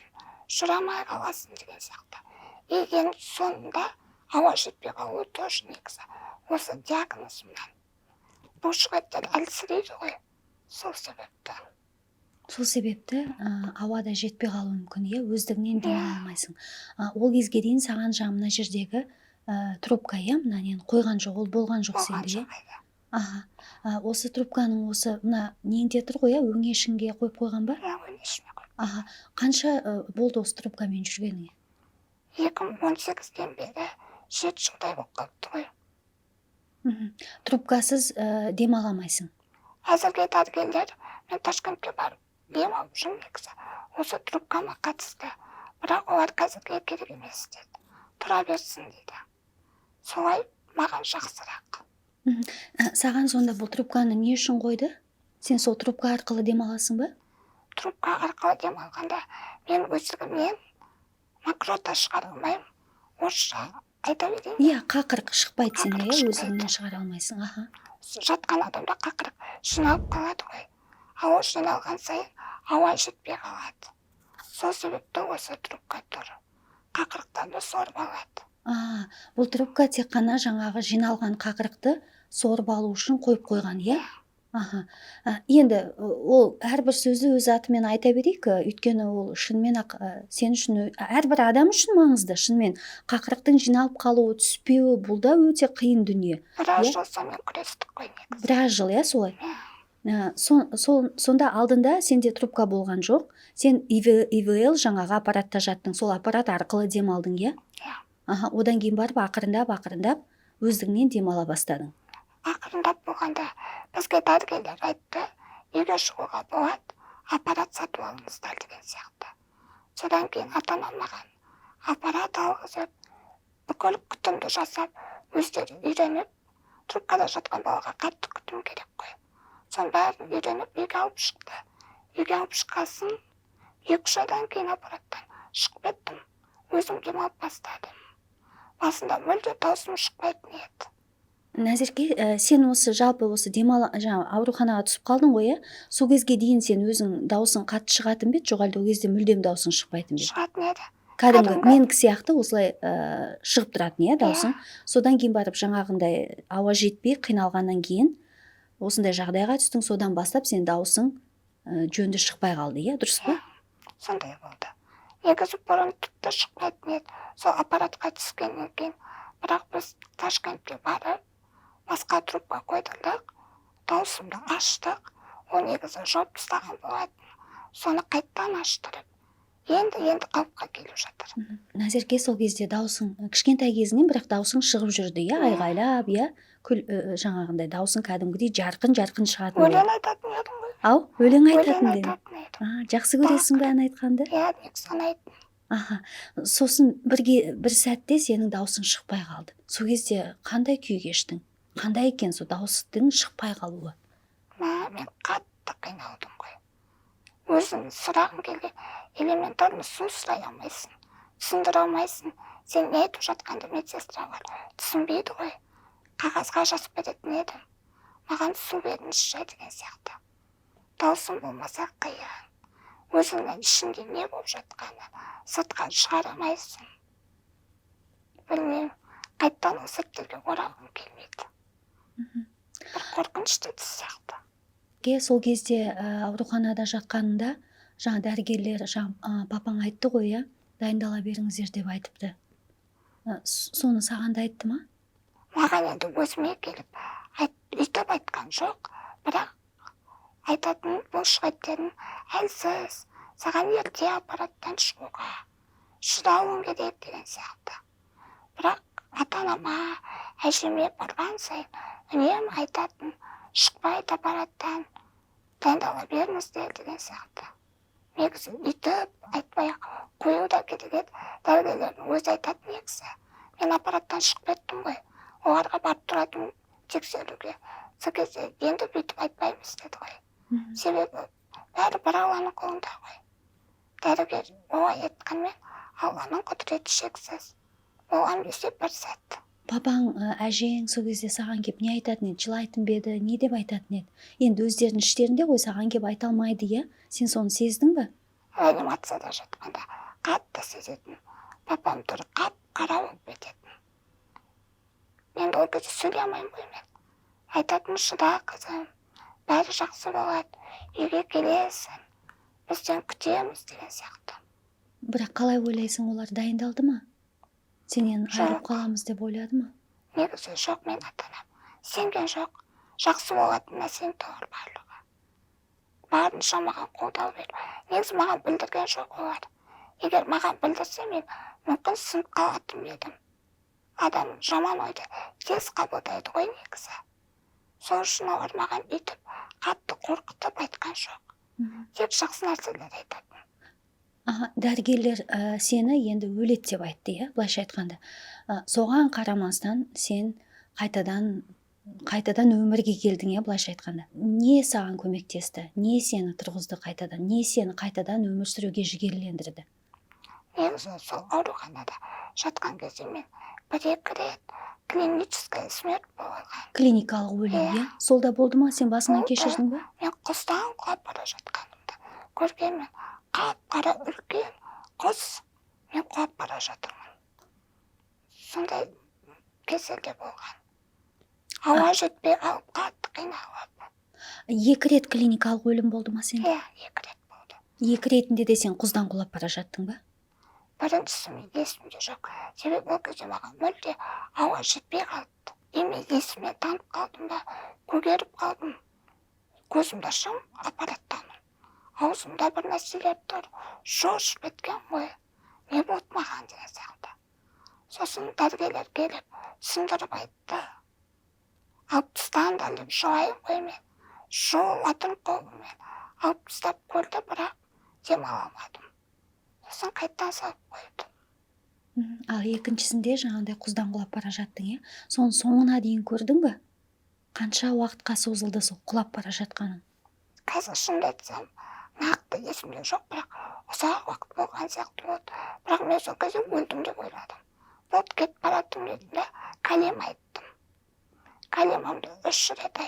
жүре алмай қаласың деген сияқты. Ең соңында ауа жетпей қалуы тоже негізі осы диагнозымнан. Бұл жігіттер әлсірейді ғой, сол себепті. Сол себепті ауада жетпей қалуы мүмкін, иә, өздігінен демала алмайсың. Ол кезге дейін саған жаңа мына жердегі трубка, иә, мына нені қойған жоқ, ол болған жоқ сенде, иә? Осы трубканың осы мына неңде тұр ғой, өңешіңге қойып қойған ба? Өңешіме қойып. Қанша болды осы трубкамен жүргеніңе? 2018-ден бері 7 жылдай болып қалыпты ғой. Трубкасыз демала алмайсың? Әзірге дәрігерлер мен Ташкентке барып ем алып жүрмін негізі. Осы трубкама қатысты. Бірақ олар қазірге керек емес деді. Тұра берсін дейді. Солай маған жақсырақ. Саған сонда бұл трубканы не үшін қойды? Сен сол трубка арқылы демаласың ба? Трубка арқылы демалғанда мен өздігімнен мокрота шығара алмаймын. Орысша айта берейін. Иә, қақырық шықпайды сенде, өзіңнен шығара алмайсың. Жатқан адамда қақырық жиналып қалады ғой. Ауа жиналған сайын ауа жетпей қалады. Сол себепті осы трубка тұр. Қақырықтарды сорып алады. Бұл трубка тек қана жаңағы жиналған қақырықты сорып алу үшін қойып қойған, иә? Енді ол әрбір сөзді өз атымен айта берейік, өйткені ол шынымен ақ сен үшін, әрбір адам үшін маңызды. Шынымен қақырықтың жиналып қалуы, түспеуі, бұл да өте қиын дүние. Біраз жыл сонымен күрестік қой негізі. Біраз жыл, иә, солай? Сонда алдында сенде трубка болған жоқ, сен ИВЛ жаңағы аппаратта жаттың, сол аппарат арқылы демалдың, иә? Одан кейін барып ақырындап өздігінен демала бастадың. Ақырындап болғанда бізге дәрігерлер айтты, үйге шығуға болады, аппарат сатып алыңыздар деген сияқты. Содан кейін ата-анам маған аппарат алғызып, бүкіл күтімді жасап, өздері үйреніп, трубкада жатқан балаға қатты күтім керек қой. Соның бәрін үйреніп үйге алып шықты. Үйге алып шыққасын 2-3 айдан кейін аппараттан шығып кеттім. Өзім демалып бастадым. Басында мүлде даусым шықпайтын еді. Назерке, сен осы жалпы осы ауруханаға түсіп қалдың ғой, иә? Сол кезге дейін сен өзің даусың қатты шығатын бе еді, жоқ әлде ол кезде мүлдем даусың шықпайтын бе еді? Шығатын еді. Кәдімгі менікі сияқты осылай шығып тұратын, иә, даусың? Содан кейін барып жаңағындай ауа жетпей қиналғаннан кейін осындай жағдайға түстің, содан бастап сен даусың жөнді шықпай қалды, иә, дұрыс па? Сондай болды. Негізі бұрын тіпті шықпайтын еді. Сол аппаратқа түскеннен кейін, бірақ біз Ташкентке барып, басқа трубка қойдырдық, даусымды аштық. Ол негізі жауып тастаған болатын. Соны қайттан аштырып, енді қалыпқа келіп жатыр. Назерке, сол кезде даусың кішкентай кезінен, бірақ даусың шығып жүрді, иә, айғайлап, иә, жаңағындай даусың кәдімгідей жарқын шығатын. Өлең айтатын едім ғой. Өлең айтатын едім. Жақсы көресің бе ән айтқанды? Иә, негізі айтын. Сосын бір сәтте сенің даусың шықпай қалды. Сол кезде қандай күй кештің? Қандай екен сол дауыстың шықпай қалуы? Мен қатты қиналдым ғой. Өзің сұрағың келген элементарный су сұрай алмайсың. Түсіндіре алмайсың. Сен не айтып жатқанды медсестралар түсінбейді ғой. Қағазға жазып беретін едім. Маған су беріңізші деген сияқты. Даусың болмаса қиын. Өзіңнің ішінде не болып жатқаны сыртқа шығара алмайсың. Білмеймін, қайттан осы сәттерге оралғым келмейді. Бір қорқынышты түс сияқты. Сол кезде ауруханада жатқанында жаңа дәрігерлер папаң айтты ғой, иә, дайындала беріңіздер деп айтыпты. Соны саған да айтты ма? Маған енді өзіме келіп өйтіп айтқан жоқ, бірақ айтатын бұлшықеттерін әлсіз, саған ерте аппараттан шығуға шыдауың керек деген сияқты. Бірақ ата-анама, әжеме барған сайын үнемі айтатын, шықпайды аппараттан, дайындала беріңіздер деген сияқты. Негізі үйтіп айтпай қою да керек еді, дәрігерлердің өзі айтатын негізі. Мен аппараттан шығып кеттім ғой, оларға барып тұратын тексеруге. Сол кезде енді бүйтіп айтпаймыз деді ғой. Себебі бәрі бір Алланың қолында ғой. Дәрігер олай айтқанмен Алланың құдіреті шексіз. Оған есеп бір сәт. Папаң, әжең сол кезде саған кеп не айтатын еді? Жылайтын ба еді? Не деп айтатын еді? Енді өздерінің іштерінде ғой, саған кеп айта алмайды, иә? Сен соны сездің бе? Реанимацияда жатқанда қатты сезетін. Папам тұр қап-қара болып кететін. Мен ол кезде сөйлей алмаймын ғой мен. Айтатын, шыда қызым, бәрі жақсы болады, үйге келесің, бізден күтеміз деген сияқты. Бірақ қалай ойлайсың, олар дайындалды ма? Сенен айырып қаламыз деп ойлады ма? Негізі жоқ, мен ата-анам сенген жоқ. Жақсы болатынына сен тұғыр барлығы. Барынша маған қолдау бер. Негізі маған білдірген жоқ олар. Егер маған білдірсе, мен мүмкін сынып қалатын едім. Адам жаман ойды тез қабылдайды ғой негізі. Сол үшін олар маған өйтіп қатты қорқытып айтқан жоқ. Тек жақсы нәрселер айтатын. Дәрігерлер сені енді өледі деп айтты, иә, былайша айтқанда. Соған қарамастан сен қайтадан өмірге келдің, иә, былайша айтқанда. Не саған көмектесті? Не сені тұрғызды қайтадан? Не сені қайтадан өмір сүруге жігерлендірді? Негізі сол ауруханада жатқан кезде мен бір-екі рет клиническая смерть болған. Клиникалық өлім, иә? Сол да болды ма? Сен басыңнан кешірдің бе? Мен құстан құлап бара жатқанымда көргенмін. Қап-қара үлкен құс, мен құлап бара жатырмын. Сондай кеселде болған. Ауа жетпей қалып, қатты қиналып. 2 рет клиникалық өлім болды ма сенде? Иә, 2 рет болды. 2 ретінде де сен құздан құлап бара жаттың ба? Біріншісі мен есімде жоқ. Себебі ол кезде маған мүлде ауа жетпей қалды. Мен есіме танып қалдым ба, көгеріп қалдым. Көзімді ашам, аппараттамын. Аузымда бір нәрселер тұр, шошып кеткен ғой. Не болды маған деген сияқты. Сосын дәрігерлер келіп, сындырып айтты. Алып тастаңдар деп жылайын ғой мен. Жолатым қолыммен. Алып тастап көрді, бірақ демала алмадым. Сосын қайттан салып қойды. Ал екіншісінде жаңағыдай құздан құлап бара жаттың, иә? Соны соңына дейін көрдің бе? Қанша уақытқа созылды сол құлап бара жатқаның? Қазір шынымды айтсам, нақты есімде жоқ, бірақ ұзақ уақыт болған сияқты болды. Бірақ мен сол кезде өлдім деп ойладым. Болды, кетіп бараттым дедім де, кәлем айттым. Кәлемімді 3 рет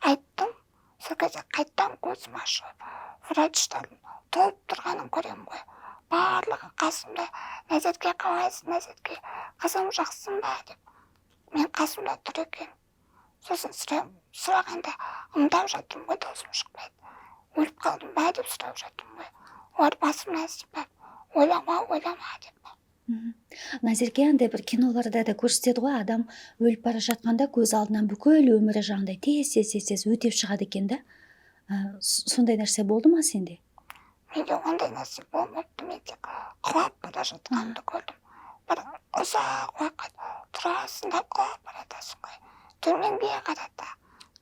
айттым. Сол кезде қайттан көзім ашып, врачтардың толып тұрғанын көрем ғой. Барлығы қасымда, Назерке қалайсың, Назерке, қызым жақсың ба деп. Мен қасымда тұр екен. Сосын сұрағанда ымдап жаттым ғой, даусым шықпайды. Өліп қалдым ба деп сұрап жаттым ғой. Олар басымнан сипап, ойлама деп. Назерке андай бір киноларда да көрсетеді ғой, адам өліп бара жатқанда көз алдынан бүкіл өмірі жаңағыдай тез өтеп шығады екен да. Сондай нәрсе болды ма сенде? Менде ондай нәрсе болмапты, мен тек құлап бара жатқанымды көрдім. Бір ұзақ уақыт тұрасың да құлап баратасың ғой. Төменге қарата,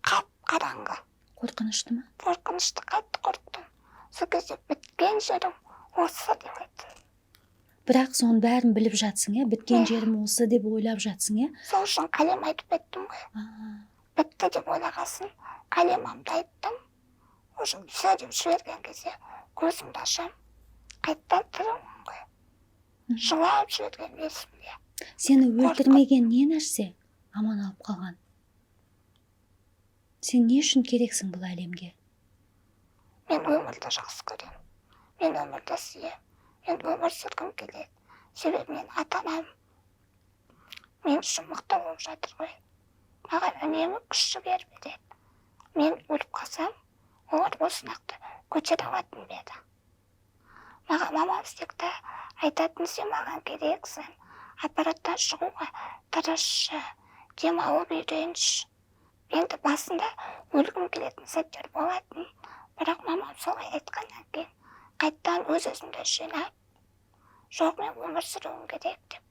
қап-қараңғы. Қорқынышты ма? Қорқынышты, қатты қорықтым. Сол кезде біткен жерім осы деп айтты. Бірақ соның бәрін біліп жатсың, иә? Біткен жерім осы деп ойлап жатсың, иә? Сол үшін кәлем айтып кеттім ғой. Бітті деп ойлағасын, кәлемімді айттым. Уже все деп жіберген кезде көзімді ашам, қайттан тірімін ғой. Жылап жіберген есімде. Сені өлтірмеген не нәрсе аман алып қалған? Сен не үшін керексің бұл әлемге? Мен өмірді жақсы көрем. Мен өмірді сүйем. Мен өмір сүргім келеді. Себебі мен ата-анам мен үшін мықты болып жатыр ғой. Маған үнемі күш жігер береді. Мен өліп қалсам, олар осынақты көтере алатын беді. Маған мамам секті айтатын сен маған керексің, аппараттан шығуға тырысшы, демалып үйренші. Енді басында өлгім келетін сәттер болатын, бірақ мамам солай айтқаннан кейін қайттан өз-өзімді жинап, жоқ, мен өмір сүруім керек деп.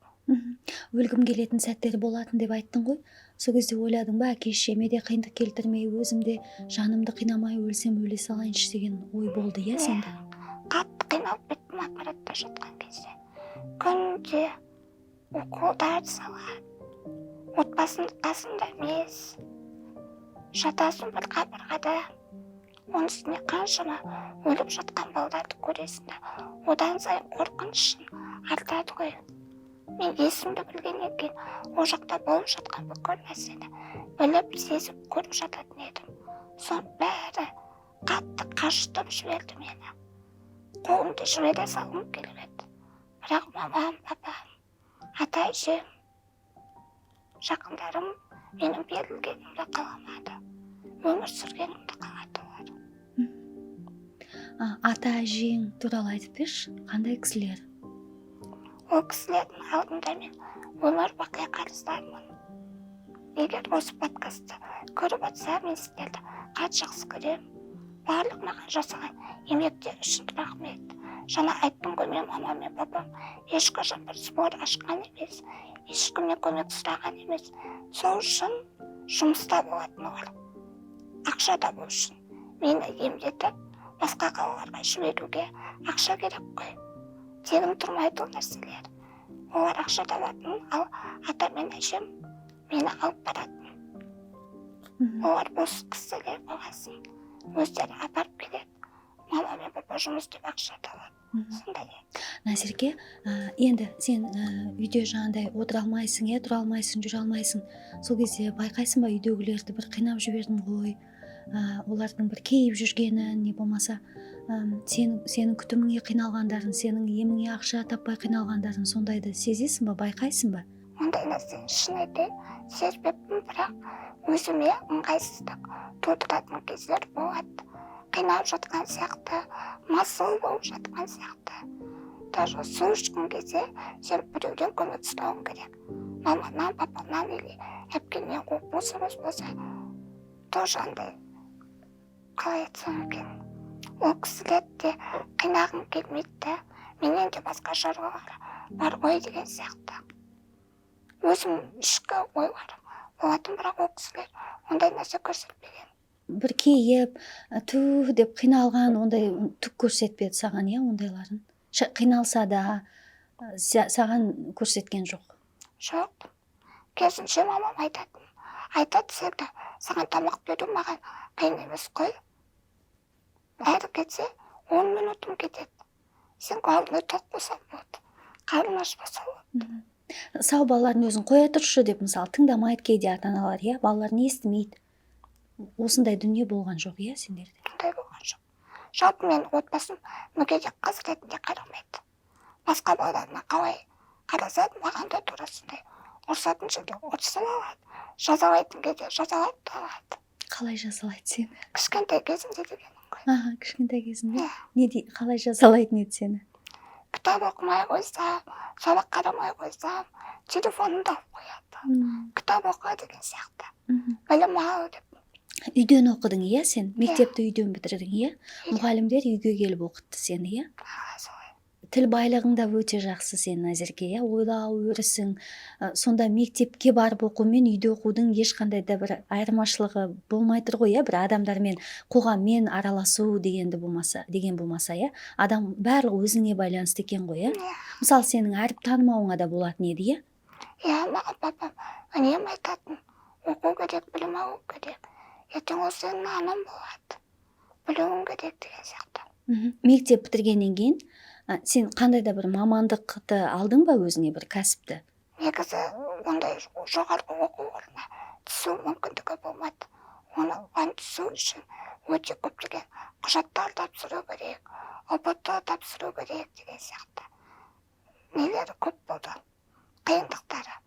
Өлгім келетін сәттер болатын деп айттың ғой. Сол кезде ойладың ба, әке-шешеме де қиындық келтірмей, өзімде жанымды қинамай өлсем өле салайыншы деген ой болды, иә сенде? Қатты қиналып кеттім аппаратта жатқан кезде. Күнде уколдар салады, отбасының қасында емес, жатасың бір қабырғада, оның үстіне қаншама өліп жатқан балаларды көресің де, одан сайын қорқынышың артады ғой. Мен есімді білгеннен кейін ол жақта болып жатқан бүкіл нәрсені біліп, сезіп, көріп жататын едім. Соның бәрі қатты қажытып жіберді мені. Қолымды жібере салғым келіп еді. Бірақ мамам, папам, ата-әжем, жақындарым менің берілгенімді қаламады. Өмір сүргенімді қалады олар. Ата-әжең туралы айтып берші, қандай кісілер? Ол кісілердің алдында мен өмір бақи қарыздармын. Егер осы подкастты көріп жатса, мен сіздерді қатты жақсы көремін. Барлық маған жасаған еңбектер үшін рахмет. Жаңа айттым ғой, мен мамам мен папам ешқашан бір сбор ашқан емес, ешкімнен көмек сұраған емес. Сол үшін жұмыста болатын олар. Ақша табу үшін мені емдетіп, басқа қалаларға жіберуге ақша керек қой. Тегін тұрмайды ол нәрселер. Олар ақша табатын, ал ата мен әжем мені алып баратын. Олар бос кісілер болғасын, өздері апарып келеді. Мама мен папа жұмыс істеп ақша табады. Сондай. Назерке, енді сен үйде жаңағыдай отыра алмайсың, тұра алмайсың, жүре алмайсың. Сол кезде байқайсың ба, үйдегілерді бір қинап жібердің ғой, олардың бір кейіп жүргенін, не болмаса сенің күтіміңе қиналғандарын, сенің еміңе ақша таппай қиналғандарын, сондайды сезесің ба, байқайсың ба? Ондай нәрсені шын айтайын, сезбеппін, бірақ өзіме ыңғайсыздық тудыратын кездер болады. Қиналып жатқан сияқты, масыл болып жатқан сияқты. Даже су ішкен кезде сен біреуден көмек сұрауың керек. Маманнан, папаннан или әпкеңнен болса, тоже андай, қалай айтсам екен. Ол кісілерді қинағым келмейді, менен де басқа шаруалар бар ғой деген сияқты. Өзім ішкі ойларым болатын, бірақ ол кісілер ондай нәрсе көрсетпеген. Бір кейіп, тү деп қиналған, ондай түк көрсетпеді саған, иә, ондайларын? Қиналса да саған көрсеткен жоқ? Жоқ. Керісінше мамам айтады сені, саған тамақ беру маған қиын емес қой. Әрі кетсе 10 минутым кетеді. Сен алдына тоқ болсаң болады, қарның ашпаса болады. Сау балалардың өзін қоя тұршы деп, мысалы, тыңдамайды кейде ата-аналар, иә, балаларын естімейді. Осындай дүние болған жоқ, иә, сендерде? Ондай болған жоқ. Жалпы мен отбасым мүгедек қыз ретінде қарамайды. Басқа балаларына қалай қараса, маған да тура сондай. Ұрсатын жерде ұрсып алады, жазалайтын кезде жазалап алады. Қалай жазалайды сені? Кішкентай кезімде дегенім ғой. Кішкентай кезінде? Қалай жазалайтын еді сені? Кітап оқымай қойсам, сабақ қарамай қойсам, телефонымды алып қояды. Кітап оқы деген сияқты. Білім ал деп. Үйден оқыдың, иә, сен? Мектепті үйден бітірдің, иә? Мұғалімдер үйге келіп оқытты сені, иә? Тіл байлығың да өте жақсы сен, Назерке, иә? Ойлау, өрісің. Сонда мектепке барып оқу мен үйде оқудың ешқандай да бір айырмашылығы болмай тұр ғой, иә? Бір адамдармен, қоғаммен араласу деген болмаса, иә? Адам барлығы өзіңе байланысты екен ғой, иә? Мысалы, сенің әріп танымауыңа да болатын еді, иә? Иә, маған папам үнемі айтатын, оқу керек, білім алу керек. Ертең ол сенің наның болады, білуің керек деген сияқты. Мектеп бітіргеннен кейін сен қандай да бір мамандықты алдың ба өзіңе, бір кәсіпті? Негізі ондай жоғарғы оқу орнына түсу мүмкіндігі болмады. Оған түсу үшін өте көптеген құжаттар тапсыру керек, ұбт тапсыру керек деген сияқты. Нелері көп болды, қиындықтары.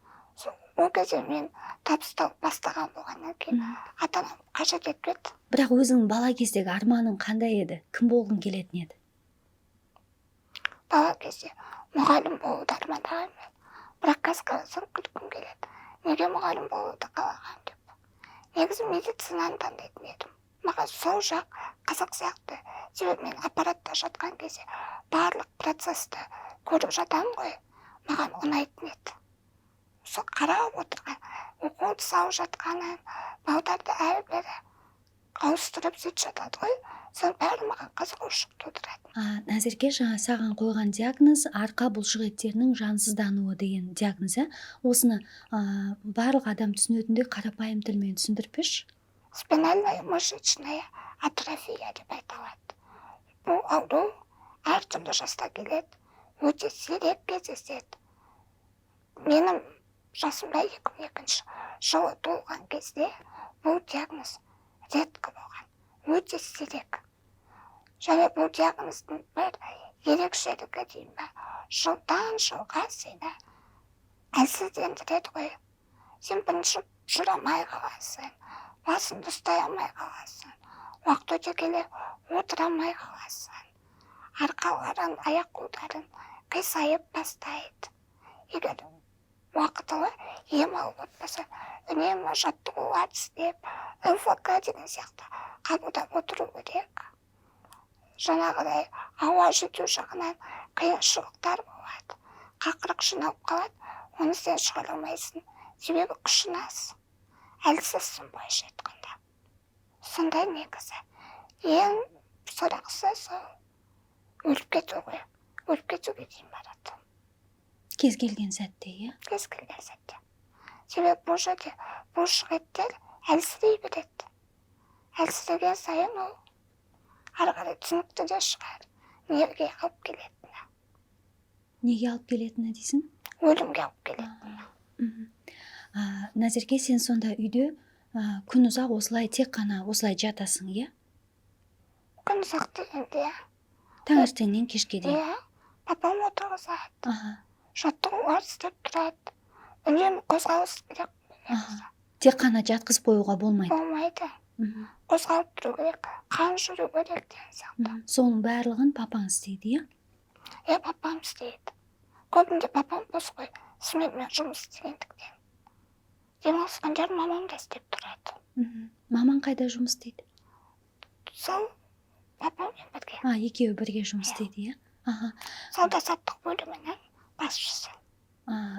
Ол кезде мен табыстау бастаған болғаннан кейін ата-анам қажет етпеді. Бірақ өзің бала кездегі арманың қандай еді? Кім болғың келетін еді? Бала кезде мұғалім болуды армандаған мен. Бірақ қазір қарасам күлкім келеді. Неге мұғалім болуды қалаған деп. Негізі медицинаны таңдайтын едім. Маған сол жақ қызық сияқты. Себебі мен аппаратта жатқан кезде барлық процесті көріп жатамын ғой. Маған ұнайтын еді. Сол қарап отырған, оқуды салып жатқанын, балдарды әрі-бері ауыстырып сөйтіп жатады ғой. Сол бәрі маған қызығушылық тудырады. Назерке, жаңа саған қойған диагноз арқа бұлшық еттерінің жансыздануы деген диагноз. Осыны барлық адам түсінетіндей қарапайым тілмен түсіндіріп берші. Спинальная мышечная атрофия деп айтылады. Бұл ауру әртүрлі жаста келеді, өте сирек кездеседі. Менің жасымда 2002 жылы туылған кезде бұл диагноз редкі болған, өте сирек. Және бұл диагноздың бір ерекшелігі деймін бе, жылдан жылға сені әлсіздендіреді ғой. Сен бірінші жүре алмай қаласың, басыңды ұстай алмай қаласың, уақыт өте келе отыра алмай қаласың. Арқаларың, аяқ-қолдарың қисайып бастайды. Егер уақытылы ем алып отпаса, үнемі жаттығулар істеп, МФК деген сияқты қабылдап отыру керек. Жаңағыдай ауа жету жағынан қиыншылықтар болады. Қақырық жиналып қалады, оны сен шығара алмайсың, себебі күшің аз. Әлсізсің былайша айтқанда. Сондай негізі. Ең сорақысы сол өліп кету ғой. Өліп кетуге дейін барады. Кез келген сәтте, иә? Кез келген сәтте. Себебі бұл жерде бұлшық еттер әлсірей береді. Әлсіреген сайын ол ары қарай түсінікті де шығар. Неге алып келетіні. Неге алып келетіні дейсің? Өлімге алып келетіні. Назерке, сен сонда үйде күн ұзақ осылай тек қана осылай жатасың, иә? Күн ұзақ дегенде, Таңертеңнен кешке дейін. иә, папам отырғызады. Аха. Жаттығулар істеп тұрады. Үнемі қозғалыс керек. Тек қана жатқызып қоюға болмайды. Болмайды. Қозғалып тұру керек, қан жүру керек деген сияқты. Соның барлығын папаң істейді, иә? Папам істейді. Көбінде папам бос қой, сменмен жұмыс істегендіктен. Демалыс күндері мамам да істеп тұрады. Мамаң қайда жұмыс істейді? Сол папаммен бірге. Екеуі бірге жұмыс істейді, иә? Сауда-саттық бөлімінің басшысы.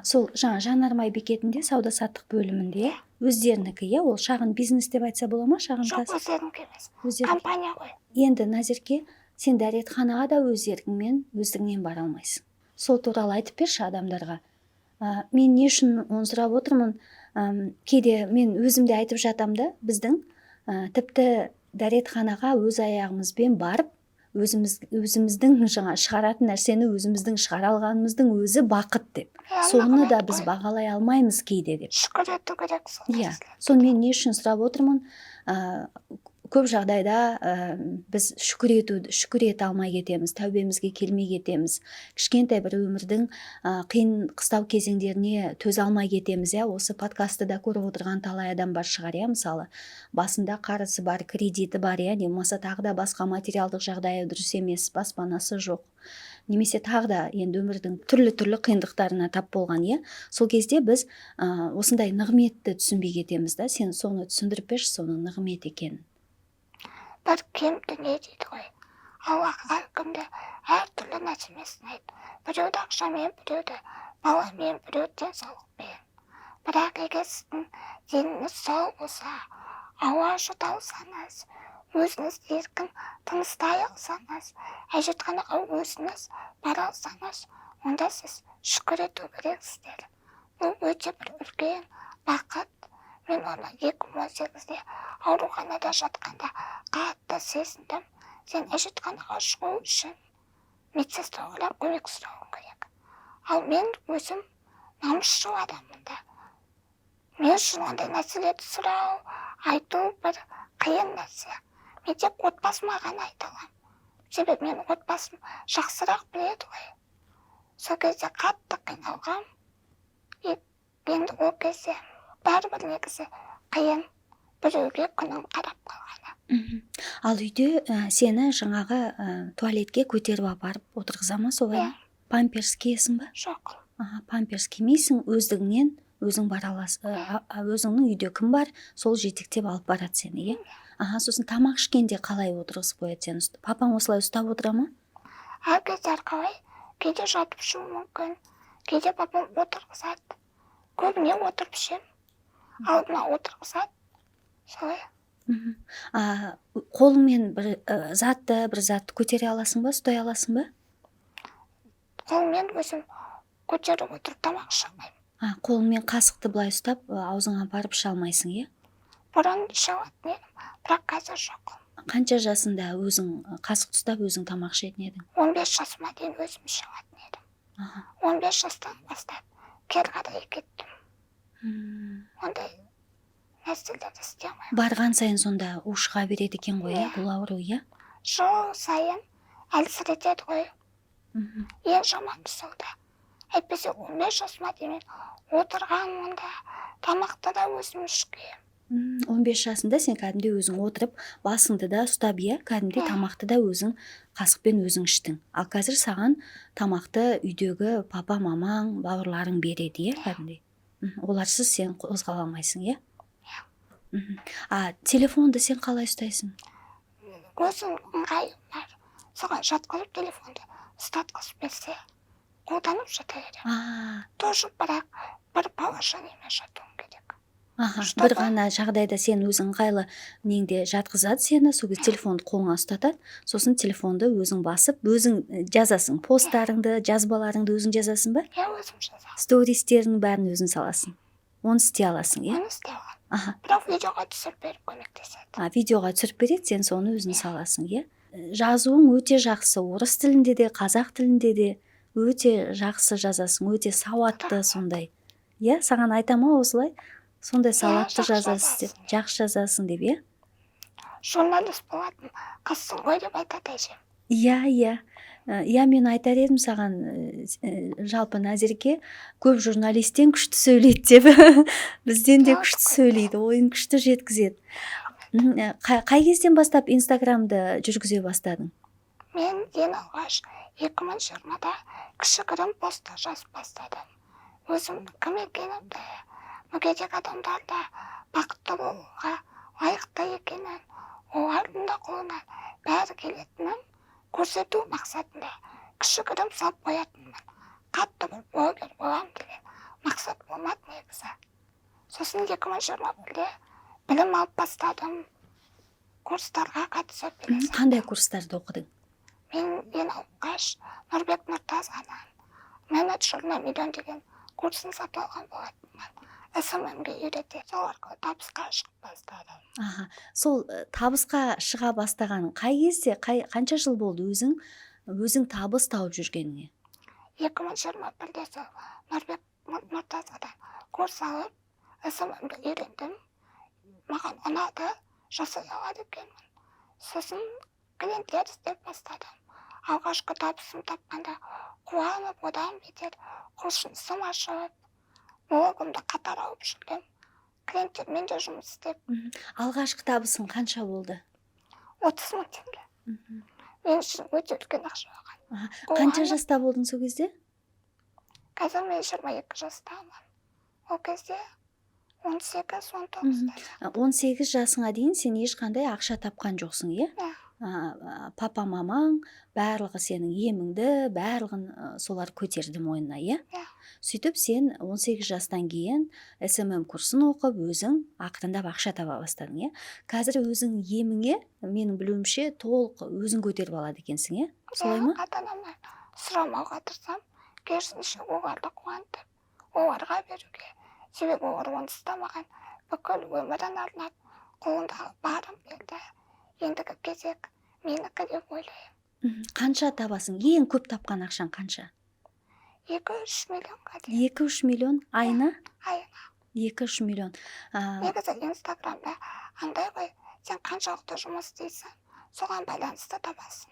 Сол жаңа жанармай бекетінде сауда-саттық бөлімінде, өздерінікі, иә? Ол шағын бизнес деп айтса бола ма? Шағын Жоқ, кәсіп? өздерінікі емес. Өздерінікі. Компания ғой. Енді Назерке, сен дәретханаға да өздігіңнен бара алмайсың. Сол туралы айтып берші адамдарға. Мен не үшін оны сұрап отырмын? Кейде мен өзімде айтып жатам да, біздің тіпті дәретханаға өз аяғымызбен барып, өзіміздің жаңа шығаратын нәрсені өзіміздің шығара алғанымыздың өзі бақыт деп. Соны да біз бағалай алмаймыз кейде деп. Шүкір ету керек сол Иә, нәрселерге. соны мен не үшін сұрап отырмын? Көп жағдайда біз шүкір ете алмай кетеміз, тәубемізге келмей кетеміз. Кішкентай бір өмірдің қиын қыстау кезеңдеріне төзе алмай кетеміз, иә? Осы подкастты да көріп отырған талай адам бар шығар, иә? Мысалы, басында қарызы бар, кредиті бар, иә? Не болмаса тағы да басқа материалдық жағдайы дұрыс емес, баспанасы жоқ. Немесе тағы да енді өмірдің түрлі қиындықтарына тап болған, иә? Сол кезде біз осындай нығметті түсінбей кетеміз да. Сен соны түсіндіріп берші, соның нығмет екенін. Бір кем дүние дейді ғой. Аллах әркімді әртүрлі нәсімесін айт. Біреуді ақшамен, біреуді баламен, біреуді денсаулықпен. Бірақ егер сіздің деніңіз сау болса, ауа жұта алсаңыз, өзіңіз еркін тыныстай алсаңыз, әжетханаға өзіңіз бара алсаңыз, онда сіз шүкір ету керексіздер. Бұл өте бір үлкен бақыт. Мен оны 2018-де ауруханада жатқанда қатты сезіндім. Сен әжетханаға шығу үшін медсестралар көмек сұрауың керек. Ал мен өзім намысшыл адаммын да. Мен үшін ондай нәрселерді сұрау, айту бір қиын нәрсе. Мен тек отбасыма ғана айта аламын. Себебі мен отбасым жақсырақ біледі ғой. Сол кезде қатты қиналғам. Енді ол кезде бәрібір негізі қиын, біреуге күнін қарап қалғаны. Ал үйде сені жаңағы туалетке көтеріп апарып отырғыза ма солай? Памперс киесің ба? жоқ. Памперс кимейсің, өздігіңнен өзің бара аласың. Өзіңнің үйде кім бар, сол жетектеп алып барады сені, иә? Сосын тамақ ішкенде қалай отырғызып қояды сені? Папаң осылай ұстап отыра ма? Әр кездер қалай, кейде жатып ішуі мүмкін, кейде папам отырғызады. Көбіне отырып ішемін, алдына отырғызады, солай. Қолыңмен бір затты көтере аласың ба, ұстай аласың ба? Қолмен өзім көтеріп отырып тамақ іше алмаймын. Қолыңмен қасықты былай ұстап, аузыңа барып іше алмайсың, иә? Бұрын іше алатын едім, бірақ қазір жоқ. Қанша жасында өзің қасықты ұстап өзің тамақ ішетін едің? 15 жасыма дейін өзім іше алатын едім. 15 жастан бастап кері қарай кеттім. Ондай нәрселерді істей алмаймын. Барған сайын сонда у шыға береді екен ғой, иә, бұл ауру, иә? Жыл сайын әлсіретеді ғой. Ең жаманы солда. Әйтпесе 15 жасыма дейін отырған онда, тамақты да өзім ішкем. 15 жасында сен кәдімде өзің отырып, басыңды да ұстап, иә, кәдімде тамақты да өзің қасықпен өзің іштің. Ал қазір саған тамақты үйдегі папа, мамаң, бауырларың береді, иә, кәдімде. Оларсыз сен қозғала алмайсың, иә? Телефонды сен қалай ұстайсың? Өзім ыңғайым бар. Соған жатқызып телефонды ұстатқызып берсе, қолданып жата беремін. Тоже бірақ бір положениемен жатуым керек. Бір ғана жағдайда сен өзің ыңғайлы неңде жатқызады сені, сол кезде телефонды қолыңа ұстатады, сосын телефонды өзің басып, өзің жазасың, посттарыңды, жазбаларыңды өзің жазасың ба? Иә, өзім жазамын. Стористердің бәрін өзің саласың. Оны істей аласың, иә? Оны істей аламын. Бірақ видеоға түсіріп беріп көмектеседі. Видеоға түсіріп береді, сен соны өзің саласың, иә? Жазуың өте жақсы, орыс тілінде де, қазақ тілінде де өте жақсы жазасың, өте сауатты сондай. Иә, саған айтама осылай? Сондай сауатты жазасың деп, жақсы жазасың деп, иә? Журналист болатын қызсың ғой деп айтады әжем. Иә, мен айтар едім саған, жалпы Назерке көп журналистен күшті сөйлейді деп. Бізден де күшті сөйлейді, ойын күшті жеткізеді. Қай кезден бастап Инстаграмды жүргізе бастадың? Мен ең алғаш 2020-да кішігірім постта жазып бастадым. Өзім кім екенімді, мүгедек адамдарда бақытты болуға лайықты екенін, олардың да қолынан бәрі келетінін көрсету мақсатында кішігірім салып қоятынмын. Қатты бір блогер болам деген мақсат болмады негізі. Сосын 2021-де білім алып бастадым. Курстарға қатысып келесің. Қандай курстарды оқыдың? Мен ең алғаш Нұрбек Нұртазғаннан менеджер на миллион деген курсын сатып алған болатынмын. СММ-ге үйретеді. Сол арқылы табысқа шығып бастадым. Сол табысқа шыға бастаған қай кезде, қанша жыл болды өзің табыс тауып жүргеніңе? 2021-де сол Нұрбек Нұртазғадан курс алып, СММ-ге үйрендім. Маған ұнады, жасай алады екенмін. Сосын клиенттер іздеп бастадым. Алғашқы табысым тапқанда қуанып, одан бетер құлшынысым ашып, блогымды қатар алып жүрдім. Клиенттермен де жұмыс істеп. Алғашқы табысың қанша болды? 30 мың теңге. Мен үшін өте үлкен ақша болған. Қанша жаста болдың сол кезде? Қазір мен 22 жастамын. Ол кезде 18-19. 18 жасыңа дейін сен ешқандай ақша тапқан жоқсың, иә? Папа, мамаң, барлығы сенің еміңді, барлығын солар көтерді мойнына, иә? Сөйтіп сен 18 жастан кейін СММ курсын оқып, өзің ақырындап ақша таба бастадың, иә? Қазір өзің еміңе, менің білуімше, толық өзің көтеріп алады екенсің, иә? Солай ма? Ата-анама сұрамауға тырысам, керісінше оларды қуантып, оларға беруге. Себебі олар онсыз да маған бүкіл өмірін арнап, қолындағы барын берді. Ендігі кезек менікі деп ойлаймын. Қанша табасың? Ең көп тапқан ақшаң қанша? 2-3 миллионға дейін. 2-3 миллион айына? Айына. 2-3 миллион. Негізі Инстаграмда андай ғой, сен қаншалықты жұмыс істейсің, соған байланысты табасың.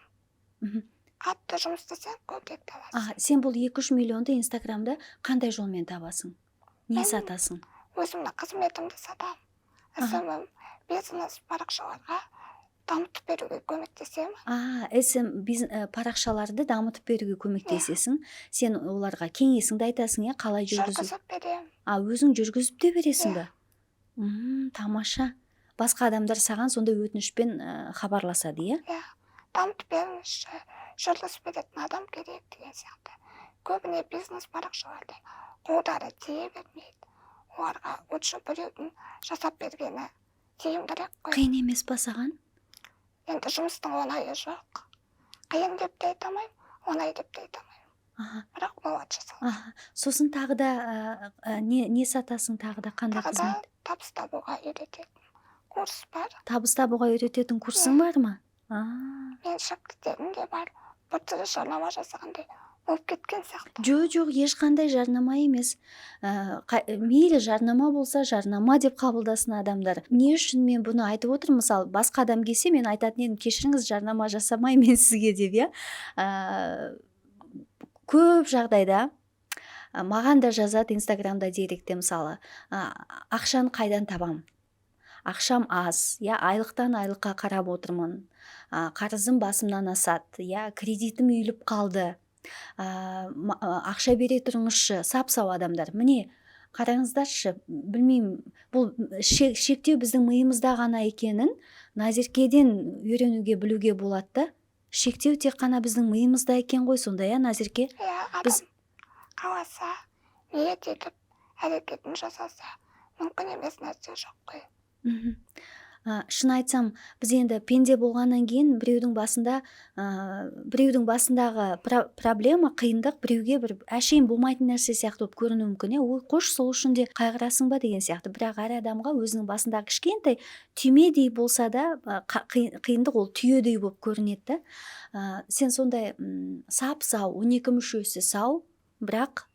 Қатты жұмыс істесең, көбірек табасың. Сен бұл 2-3 миллионды Инстаграмда қандай жолмен табасың? Не сатасың? Өзімнің қызметімді сатамын. СММ бизнес парақшаларға дамытып беруге көмектесемін. парақшаларды дамытып беруге көмектесесің. Сен оларға кеңесіңді айтасың, иә, қалай жүргізу. Жүргізіп беремін. Өзің жүргізіп те бересің бе? Тамаша. Басқа адамдар саған сонда өтінішпен хабарласады, иә? Иә, дамытып беріңізші, жүргізіп беретін адам керек деген сияқты. Көбіне бизнес парақшаларда қолдары тие бермейді. Оларға лучше біреудің жасап бергені тиімдірек қой. Қиын емес па саған? Енді жұмыстың оңайы жоқ. Қиын деп те айта алмаймын, оңай деп те айта алмаймын. Бірақ болады жасалады. Сосын тағы да не сатасың, тағы да қандай Тағы да қызмет? табыс табуға үйрететін курс бар. Табыс табуға үйрететін курсың бар ма? Мен шәкірттерім де бар. Бір түрлі жарнама жасағандай болып кеткен сияқты. Жоқ, ешқандай жарнама емес. Мейлі жарнама болса, жарнама деп қабылдасын адамдар. Не үшін мен бұны айтып отырмын? Мысалы, басқа адам келсе, мен айтатын едім, кешіріңіз, жарнама жасамаймын мен сізге деп, иә. Көп жағдайда маған да жазады Инстаграмда, директте, мысалы, ақшаны қайдан табам? Ақшам аз, иә, айлықтан айлыққа қарап отырмын. Қарызым басымнан асады, иә, кредитім үйіліп қалды. Ақша бере тұрыңызшы, сап-сау адамдар. Міне, қараңыздаршы, білмеймін, бұл шектеу біздің миымызда ғана екенін Назеркеден үйренуге, білуге болады да. Шектеу тек қана біздің миымызда екен ғой сонда, иә, Назерке? Иә, адам қаласа, ниет етіп, әрекетін жасаса, мүмкін емес нәрсе жоқ қой. Шын айтсам, біз енді пенде болғаннан кейін біреудің басындағы проблема, қиындық біреуге бір әшейін болмайтын нәрсе сияқты болып көрінуі мүмкін, иә. Ой, қош, сол үшін де қайғырасың ба деген сияқты. Бірақ әр адамға өзінің басындағы кішкентай түймедей болса да қиындық ол түйедей болып көрінеді. Сен сондай сап-сау, 12 мүшесі сау, бірақ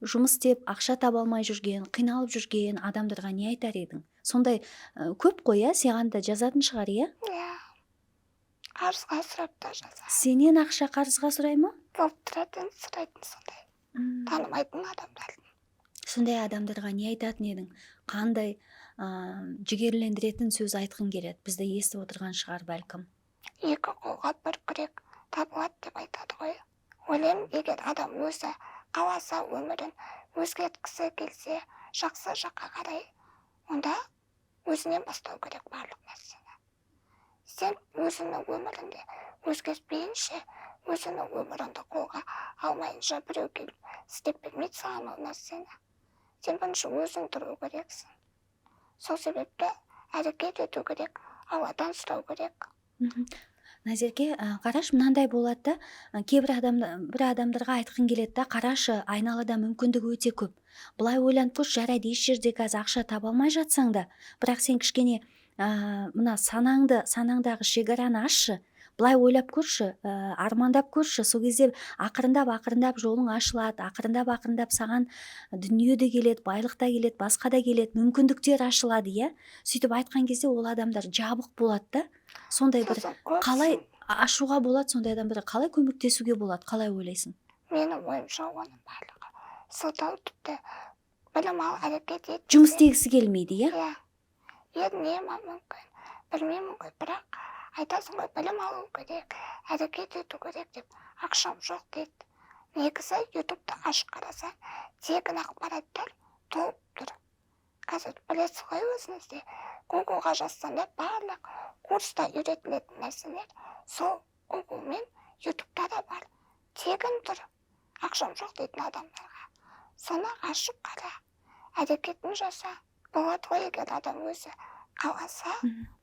жұмыс істеп, ақша таба алмай жүрген, қиналып жүрген адамдарға не айтар едің? Сондай көп қой, иә, саған да жазатын шығар, иә? Иә, қарызға сұрап та жазады. Сенен ақша қарызға сұрай ма? Болып тұратын сұрайтын сондай. Танымайтын адамдардың. Сондай адамдарға не айтатын едің? Қандай жігерлендіретін сөз айтқың келеді? Бізді естіп отырған шығар бәлкім. Екі қолға бір күрек табылады деп айтады ғой. Ойлаймын, егер адам өзі қаласа өмірін өзгерткісі келсе, жақсы жаққа қарай, онда өзінен бастау керек барлық нәрсені. Сен өзіңнің өмірінде өзгертпейінше, өзіңнің өміріңді қолға алмайынша біреу келіп істеп бермейді саған ол нәрсені. Сен бірінші өзің тұру керексің. Сол себепті әрекет ету керек, Алладан сұрау керек. Назерке, қараш, мынандай болады да, кейбір адамдарға айтқың келеді да, қарашы, айналада мүмкіндігі өте көп. Бұлай ойланып көрші, жарайды, еш жерде қазір ақша таба алмай жатсаң да, бірақ сен кішкене мына санаңдағы шекараны ашшы. Бұлай ойлап көрші, армандап көрші, сол кезде ақырындап жолың ашылады, ақырындап саған дүние де келеді, байлық та келеді, басқа да келеді, мүмкіндіктер ашылады, иә. Сөйтіп айтқан кезде ол адамдар жабық болады да. Сондай бір қалай ашуға болады, сондай адамдарға қалай көмектесуге болады, қалай ойлайсың? Менің ойымша оның барлығы сылтау, тіпті білім ал, әрекет ет. Жұмыс істегісі келмейді, иә? Иә, ерінемін мүмкін, білмеймін ғой, бірақ айтасың ғой, білім алу керек, әрекет ету керек деп, ақшам жоқ дейді. Негізі ютубты ашып қараса, тегін ақпараттар толып тұр. Қазір білесіз ғой өзіңізде, Google-ға жазсаңдар барлық курста үйретілетін нәрселер сол Google мен ютубта да бар. Тегін тұр, ақшам жоқ дейтін адамдарға. Соны ашып қара, әрекетін жаса, болады ғой, егер адам өзі қаласа,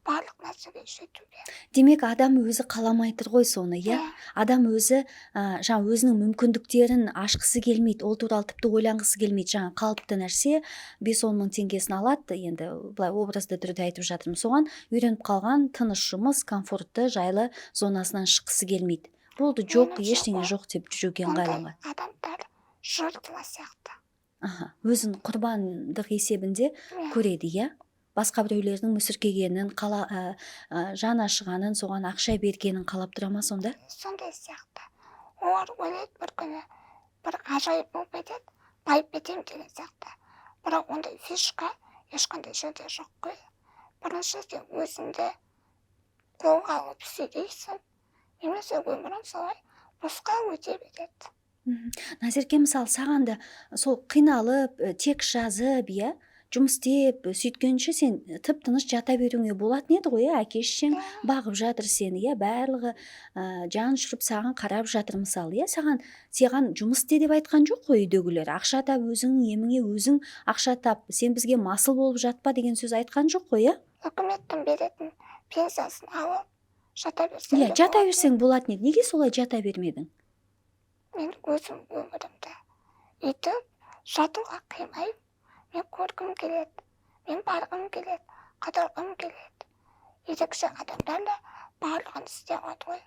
барлық нәрсеге жетуге. Демек, адам өзі қаламай тұр ғой соны, иә? Адам өзі өзінің мүмкіндіктерін ашқысы келмейді, ол туралы тіпті ойланғысы келмейді. Жаңа қалыпты нәрсе 5-10 мың теңгесін алады, енді былай образды түрде айтып жатырмын. Соған үйреніп қалған тыныш жұмыс, комфортты, жайлы зонасынан шыққысы келмейді. Болды, жоқ, ештеңе жоқ деп жүруге ыңғайланған. Адамдар жыртыла сияқты. Өзін құрбандық есебінде көреді, иә? Басқа біреулердің мүсіркегенін, жан ашығанын, соған ақша бергенін қалап тұра ма сонда? Сондай сияқты. Олар ойлайды бір күні, бір ғажайып болып кетеді, байып кетемін деген сияқты. Бірақ ондай фишка ешқандай жерде жоқ қой. бірінші сен өзіңді қолға алып сүйрейсің, немесе өмірің солай босқа өте береді. Назерке, мысалы саған да сол қиналып тек жазып, иә, жұмыс істеп сөйткенше сен тып-тыныш жата беруіңе болатын еді ғой, әке шешең бағып жатыр сені, иә, барлығы жан ұшырып саған қарап жатыр мысалы, иә, саған жұмыс істе деп айтқан жоқ қой үйдегілер, ақша тап, өзің еміңе өзің ақша тап, сен бізге масыл болып жатпа деген сөз айтқан жоқ қой, иә? Үкіметтің беретін пенсиясын алып жата берсең Иә, де жата болады. берсең болатын еді, неге солай жата бермедің? Мен өзім өмірімді өйтіп жатуға қимаймын. Мен көргім келеді, мен барғым келеді, қыдырғым келеді. Ерекше адамдар да барлығын істей алады ғой.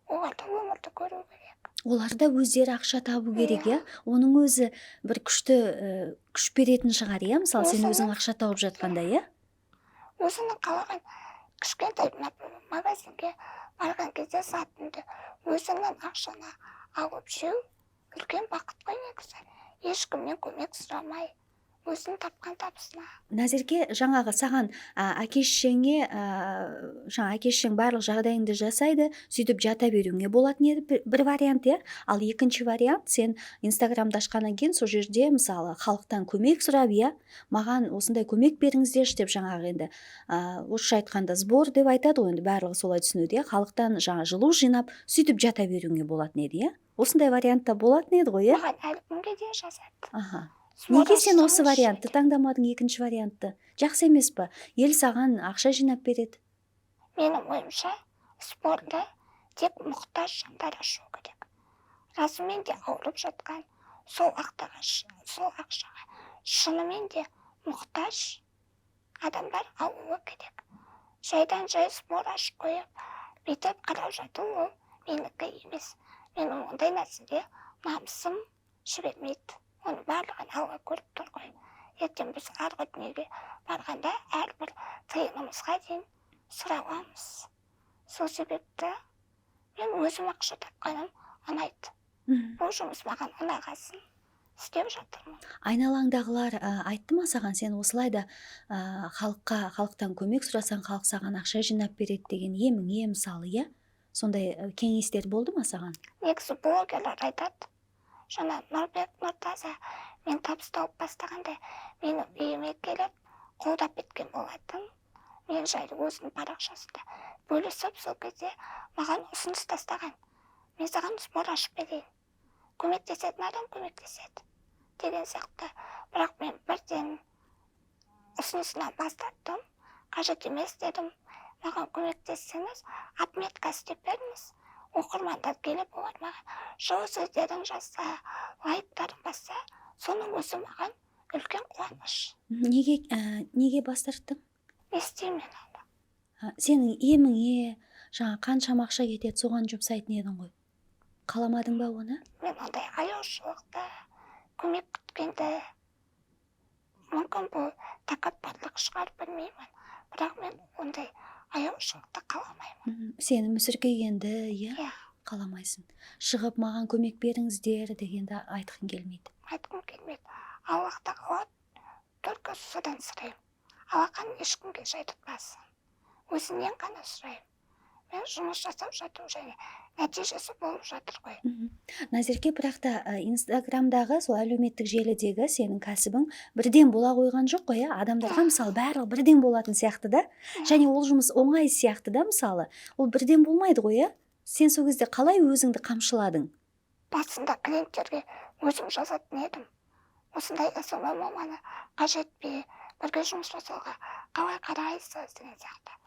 Олар да өмірді көру керек. Олар да өздері ақша табу керек, иә. Оның өзі бір күш беретін шығар, иә. Мысалы сен өзің ақша тауып жатқанда, иә. Өзінің қалаған кішкентай магазинге барған кезде затыңды өзіңнен ақшаны алып жеу үлкен бақыт қой негізі. Ешкімнен көмек сұрамай, өзің тапқан табысына. Назерке, жаңағы саған әке шешеңе жаңа әке шешең барлық жағдайыңды жасайды, сөйтіп жата беруіңе болатын еді бір вариант, иә. Ал екінші вариант, сен Инстаграмды ашқаннан кейін сол жерде мысалы халықтан көмек сұрап, иә, маған осындай көмек беріңіздерші деп, жаңағы енді орысша айтқанда сбор деп айтады ғой, енді барлығы солай түсінеді, иә. Халықтан жаңа жылу жинап, сөйтіп жата беруіңе болатын еді, иә. Осындай вариантта болатын еді ғой, иә. Маған әлі күнге дейін жазады. Аха. Неге сен осы вариантты таңдамадың, екінші вариантты? Жақсы емес па? Ел саған ақша жинап береді. Менің ойымша, спорды тек мұқтаж жандар ашу керек. Расымен де ауырып жатқан, сол ақшаға шынымен де мұқтаж адамдар алуы керек. Жайдан жай спор ашып қойып, бүйтіп қарап жату ол менікі емес. Менің ондай нәрсеге намысым жібермейді. Оны барлығын алға көріп тұр ғой. Ертең біз арғы дүниеге барғанда әрбір тиынымызға дейін сұрауамыз. Сол себепті мен өзім ақша тапқаным ұнайды. Бұл жұмыс маған ұнағасын істеп жатырмын. Айналаңдағылар айтты ма саған, сен осылай да халықтан көмек сұрасаң, халық саған ақша жинап береді деген еміңе мысалы, иә? Сондай кеңестер болды ма саған? Негізі блогерлер айтады. Жаңа Нұрбек Нұртаза мен табыс тауып бастағанда мені үйіме келіп қолдап кеткен болатын. Мен жайлы өзінің парақшасында бөлісіп, сол кезде маған ұсыныс тастаған. Мен саған спор ашып берейін. Көмектесетін адам көмектеседі деген сияқты. Бірақ мен бірден ұсынысынан бас тарттым. Қажет емес дедім. Маған көмектессеңіз, отметка істеп беріңіз. Оқырмандар келіп олар маған жылы сөздерін жазса, лайктарын басса, соның өзі маған үлкен қуаныш. Неге бас тарттың? Не істеймін мен оны? Сенің еміңе жаңа қаншама ақша кетеді, соған жұмсайтын едің ғой. Қаламадың ба оны? Мен ондай аяушылықты, көмек күткенді, мүмкін бұл тәкаппарлық шығар, білмеймін. Бірақ мен ондай аяушылықты қаламаймын. Сені мүсіркегенді, иә, қаламайсың. Шығып маған көмек беріңіздер дегенді айтқың келмейді. Айтқым келмейді. Аллах тағала только содан сұраймын. Алақан ешкімге жай тұтпасын. Өзінен ғана сұраймын. Мен жұмыс жасап жатырмын және нәтижесі болып жатыр ғой. Назерке, бірақ та Инстаграмдағы сол әлеуметтік желідегі сенің кәсібің бірден бола қойған жоқ қой, адамдарға мысалы барлығы бірден болатын сияқты да, және ол жұмыс оңай сияқты да, мысалы ол бірден болмайды ғой, сен сол кезде қалай өзіңді қамшыладың? Басында клиенттерге өзім жазатын едім. Осындай СММ маманы қажет пе, бірге жұмыс жасауға қалай қарайсыз деген сияқты.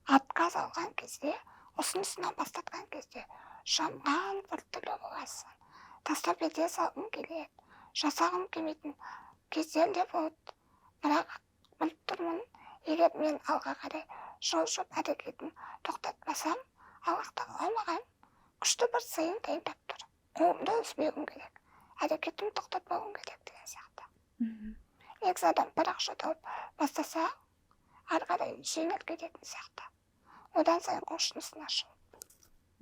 Отказ алған кезде, ұсынысынан бастатқан кезде жанған бір түрлі боласың. Тастап ете салғым келеді, жасағым келмейтін кездер де болды. Бірақ біліп тұрмын, егер мен алға қарай жылжып әрекетін тоқтатпасам, Аллах тағала маған күшті бір сыйын дайындап тұр. Қолымды үзбеуім керек, әрекетім тоқтатпауым керек деген сияқты. Негізі адам бір ақша тауып бастаса, ары қарай жеңіл кететін сияқты. Одан сайын құлшынысын ашу.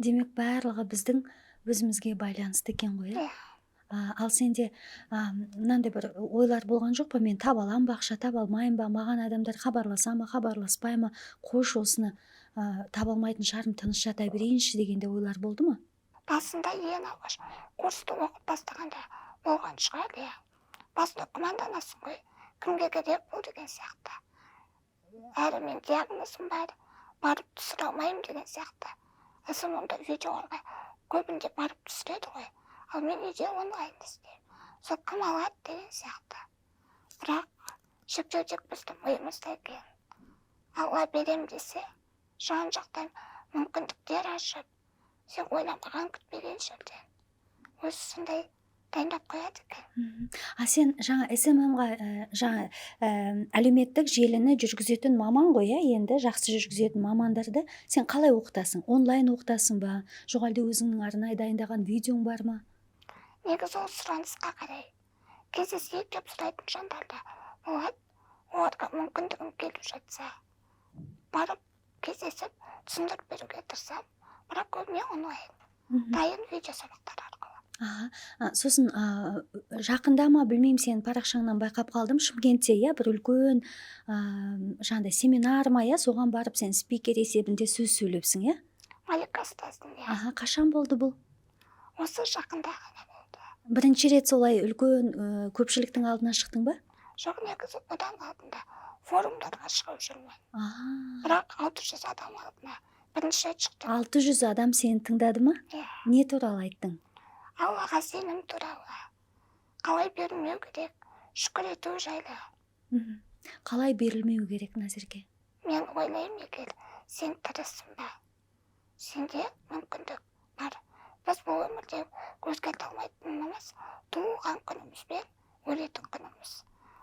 Демек барлығы біздің өзімізге байланысты екен ғой. Ал сенде мынандай бір ойлар болған жоқ па, мен таба аламын ба, ақша таба алмаймын ба, маған адамдар хабарласа ма, хабарласпай ма, қойшы осыны таба алмайтын шығармын, тыныш жата берейінші дегенде ойлар болды ма? Басында ең алғаш курсты оқып бастағанда болған шығар, иә. Басында күмәнданасың ғой, кімге керек бұл деген сияқты. Әрі мен диагнозым бар, барып түсіре алмаймын деген сияқты. Сонда видеоларға көбінде барып түсіреді ғой. Ал мен үйде онлайн істеймін. Сол кім алады деген сияқты. Бірақ шектеу тек біздің миымызда екен. Алла берем десе, жан жақтан мүмкіндіктер ашып, сен ойламаған күтпеген жерден өзі сондай дайындап қояды екен. Сен жаңа СММ-ға жаңа әлеуметтік желіні жүргізетін маман ғой, енді жақсы жүргізетін мамандарды сен қалай оқытасың? Онлайн оқытасың ба? Жоқ әлде өзіңнің арнайы дайындаған видеоң бар ма? Негізі ол сұранысқа қарай. Кездесейік деп сұрайтын жандарда болады. Оларға мүмкіндігім келіп жатса, барып кездесіп түсіндіріп беруге тырысамын. Бірақ көбіне онлайн. Дайын видео сабақтар арқылы. Сосын жақында ма білмеймін, сен парақшаңнан байқап қалдым, Шымкентте бір үлкен жаңағыдай семинар ма, соған барып сен спикер есебінде сөз сөйлепсің, Малика ұстаздың, Қашан болды бұл? Осы жақында ғана болды. Бірінші рет солай үлкен көпшіліктің алдына шықтың ба? Жоқ, негізі одан алдында форумдарға шығып жүрмін. Бірақ 600 адам алдына бірінші рет шықтым. 600 адам сені тыңдады ма? Не туралы айттың? Аллаға сенім туралы. Қалай берілмеу керек, шүкір ету жайлы. Қалай берілмеу керек, Назерке? Мен ойлаймын, егер сен тырыссың ба, сенде мүмкіндік бар. Біз бұл өмірде өзгерте алмайтынымыз туылған күнімізбен өлетін күніміз.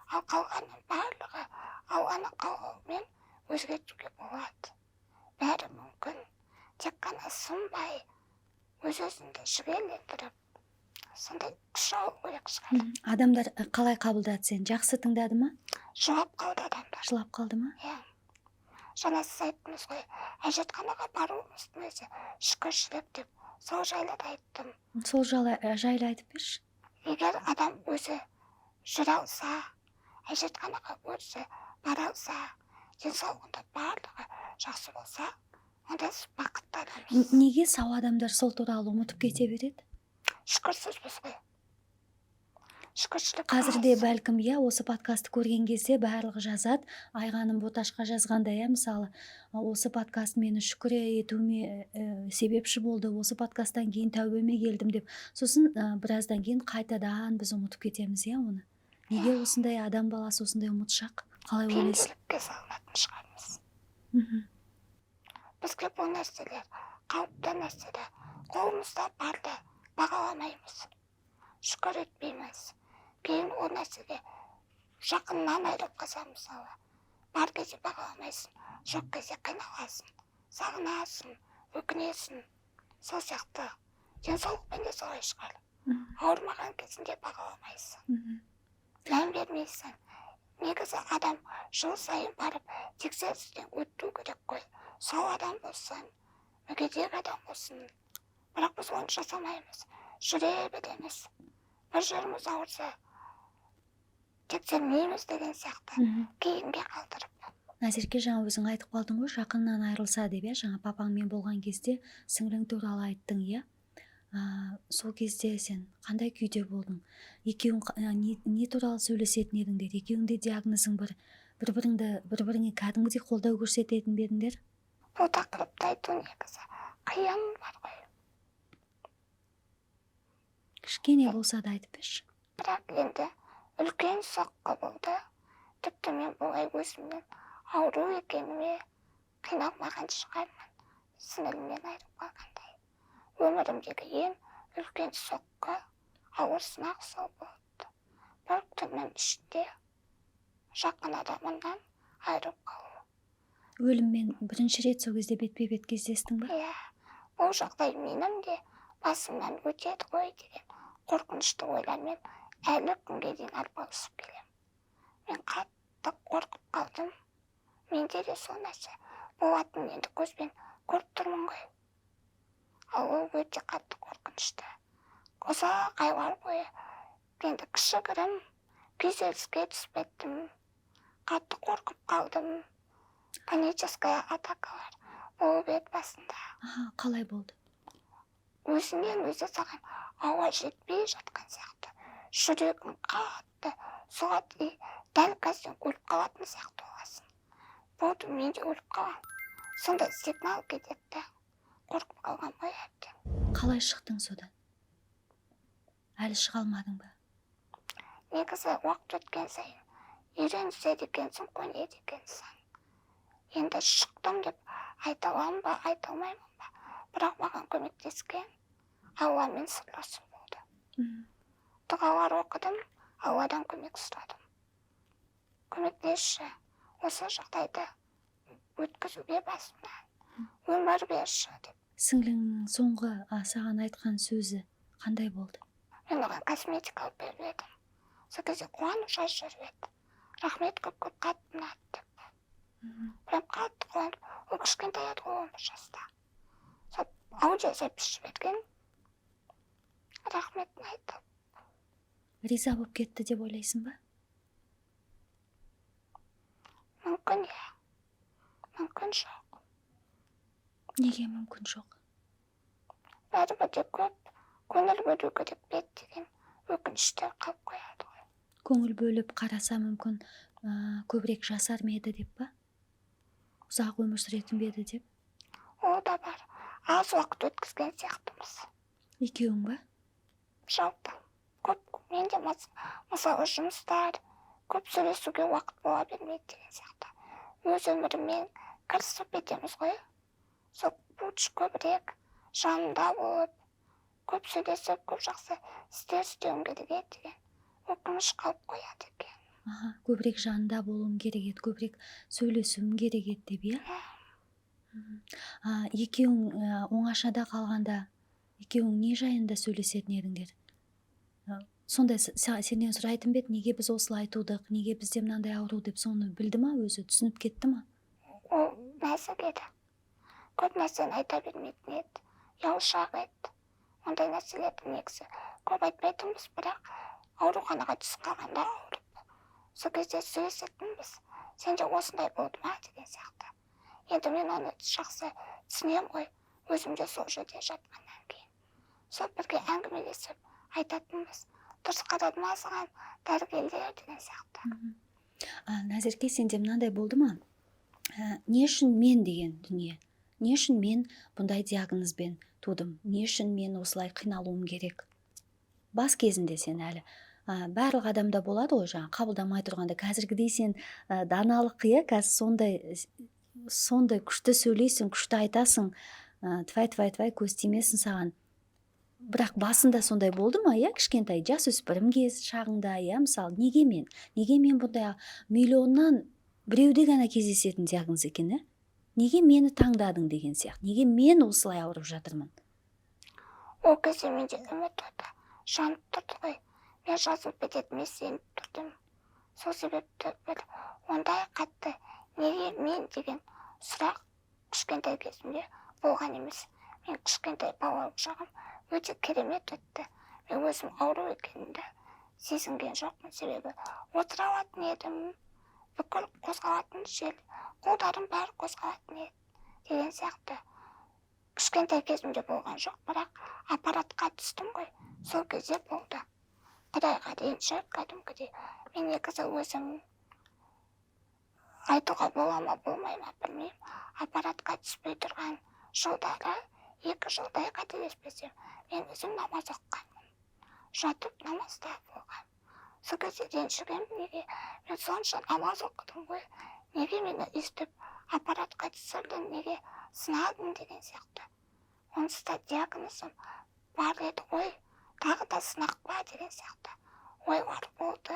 Ал қалғанның барлығы Алланың қалауымен өзгертуге болады. Бәрі мүмкін. Тек қана сынбай, өз-өзіңді жігерлендіріп, сондай күш алу керек шығар. Адамдар қалай қабылдады сені? Жақсы тыңдады ма? Жылап қалды адамдар. Жылап қалды ма? Жаңа сіз айттыңыз ғой, әжетханаға баруымыздың өзі шүкіршілік деп, сол жайлы да айттым. Сол жайлы айтып берші. Егер адам өзі жүре алса, әжетханаға өзі бара алса, денсаулығында барлығы жақсы болса, онда сіз бақытты адамсыз. Неге сау адамдар сол туралы ұмытып кете береді? Шүкірсізбіз ғой. Шүкіршілік. Қазірде бәлкім осы подкастты көрген кезде барлығы жазады. Айғаным Боташқа жазғанда мысалы, осы подкаст мені шүкір етуіме себепші болды, осы подкасттан кейін тәубеме келдім деп. Сосын біраздан кейін қайтадан біз ұмытып кетеміз, оны. Неге осындай адам баласы осындай ұмытшақ? Қалай ойлайсың? Пенделікке салынатын шығармыз. Бізге бұл нәрселер, қауіпті нәрселер, қолымызда барды бағаламаймыз, шүкір етпейміз. Кейін ол нәрсеге жақыннан айырып қалсам, мысалы, бар кезде бағаламайсың, жоқ кезде қиналасың, сағынасың, өкінесің. Сол сияқты денсаулықпен де солай шығар. Ауырмаған кезінде бағаламайсың, мән бермейсің. Негізі адам жыл сайын барып тексерістен өту керек қой. Сау адам болсын, мүгедек адам болсын. Бірақ біз оны жасамаймыз, жүре береміз. Бір жеріміз ауырса, тексермейміз деген сияқты, кейінге қалдырып. Назерке, жаңа өзің айтып қалдың ғой, жақыннан айырылса деп, жаңа папаңмен болған кезде сіңлің туралы айттың, сол кезде сен қандай күйде болдың? Екеуің не туралы сөйлесетін едіңдер? Екеуіңде диагнозың бар, бір-біріңе кәдімгідей қолдау көрсететін бедіңдер? Бұл тақырыпты айту негізі қиын бар ғой. Кішкене болса да айтып берші. Бірақ енді үлкен соққы болды. Тіпті мен бұлай өзімнен ауру екеніме қиналмаған шығармын. Сіңілімнен айырып қалғандай. Өмірімдегі ең үлкен соққы, ауыр сынақ сол болды. Бір түннің ішінде жақын адамынан айырып қалу. Өліммен бірінші рет сол кезде бетпе-бет кездестің ба? Бұл жағдай менің де басымнан өтеді ғой деген қорқынышты ойлармен әлі күнге дейін арпалысып келем. Мен қатты қорқып қалдым. Менде де сол нәрсе болатын енді көзбен көріп тұрмын ғой. Ал ол өте қатты қорқынышты. ұзақ айлар бойы енді кішігірім күйзеліске түсіп кеттім, қатты қорқып қалдым, паническая атакалар болып еді басында. Қалай болды? Өзінен өзі саған ауа жетпей жатқан сияқты. Жүрегім қатты соғады, дәл қазір өліп қалатын сияқты боласың. Болды, мен де өліп қалам. Сонда сигнал кетеді. Қорқып қалған ғой әбден. Қалай шықтың содан? Әлі шыға алмадың ба? Негізі уақыт өткен сайын үйреніседі екенсің, көнеді екенсің. Енді шықтым деп айта аламын ба, айта алмаймын ба. Бірақ маған көмектескен Алламен сырласу болды. Дұғалар оқыдым, Алладан көмек сұрадым. Көмектесші, осы жағдайды өткізуге басымнан өмір берші деп. Сіңліңнің соңғы саған айтқан сөзі қандай болды? Мен оған косметика алып беріп едім. Сол кезде қуанып шашып жүріп еді. Рахмет, көп қатты ұнады деп. Прям қатты қуанып, ол кішкентай еді ғой 11 жаста. Сол аудиозапись жіберген. Рахметін айтып. Риза болып кетті деп ойлайсың ба? Мүмкін, иә. Мүмкін жоқ. Неге мүмкін жоқ? Бәрібір де көп көңіл бөлу керек бет деген өкініштер қалып қояды ғой. Көңіл бөліп қараса мүмкін көбірек жасар ма еді деп па? Ұзақ өмір сүретін бе еді деп? Ол да бар. Аз уақыт өткізген сияқтымыз. Екеуің ба? Жалпы. Көп менде мысалы жұмыстар, көп сөйлесуге уақыт бола бермейді деген сияқты. Өз өміріммен кірісіп кетеміз ғой. Сол лучше көбірек жанымда болып, көп сөйлесіп, көп жақсы істер істеуім керек еді деген өкініш қалып қояды екен. Көбірек жанында болуым керек еді, көбірек сөйлесуім керек еді деп, иә? Екеуің оңашада қалғанда, екеуің не жайында сөйлесетін едіңдер? Сонда сенен сұрайтын бет, неге біз осылай айтудық, неге бізде мынандай ауру деп соны білді ма өзі, түсініп кетті ма? Ол нәзік еді. Көп нәрсені айта бермейтін еді. Ұялшақ еді. Ондай нәрселерді негізі көп айтпайтынбыз, бірақ ауруханаға түсіп қалғанда ауырып. Сол кезде сөйлесетінбіз. Сенде осындай болды ма деген сияқты. Енді мен оны жақсы түсінем ғой, өзімде сол жерде жатқаннан кейін. Сол бірге әңгімелесіп айтатынбыз. Дұрыс қарады ма саған дәрігерлер деген сияқты. Назерке, сенде мынандай болды ма? Не үшін мен деген дүние? Не үшін мен бұндай диагнозбен тудым? Не үшін мен осылай қиналуым керек? Бас кезінде сен әлі барлық адамда болады ғой, жаңа қабылдамай тұрғанда. Қазіргідей сен даналық, иә, қазір сондай күшті сөйлейсің, күшті айтасың, твай көз тимесін саған. Бірақ басында сондай болды ма, иә, кішкентай жасөспірім кез шағыңда, иә, мысалы, неге мен бұндай миллионнан біреуде ғана кездесетін диагноз екен, иә? Неге мені таңдадың деген сияқты? Неге мен осылай ауырып жатырмын? Ол кезде менде үміт оты жанып тұрды ғой. Мен жазылып кететін сеніп тұрдым. Сол себепті бір ондай қатты неге мен деген сұрақ кішкентай кезімде болған емес. Мен кішкентай балалық шағым өте керемет өтті. Мен өзім ауру екенімді сезінген жоқпын, себебі отыра алатын едім. Бүкіл қозғалатын жел, қолдарым бәрі қозғалатын еді деген сияқты. Кішкентай кезімде болған жоқ, бірақ аппаратқа түстім ғой. Сол кезде болды. Құдайға ренжіп, кәдімгідей. Мен негізі өзім айтуға бола ма, болмай ма білмеймін. Аппаратқа түспей тұрған жылдары, 2 жылдай қателеспесем, мен өзім намаз оқығанмын. Жатып намазда болған. Сол кезде ренжіген, неге мен сонша намаз оқыдым ғой, неге мені естіп аппаратқа түсірдің, неге сынадың деген сияқты. Онсыз да диагнозым бар еді ғой, тағы да сынақ па деген сияқты. Ойлар болды.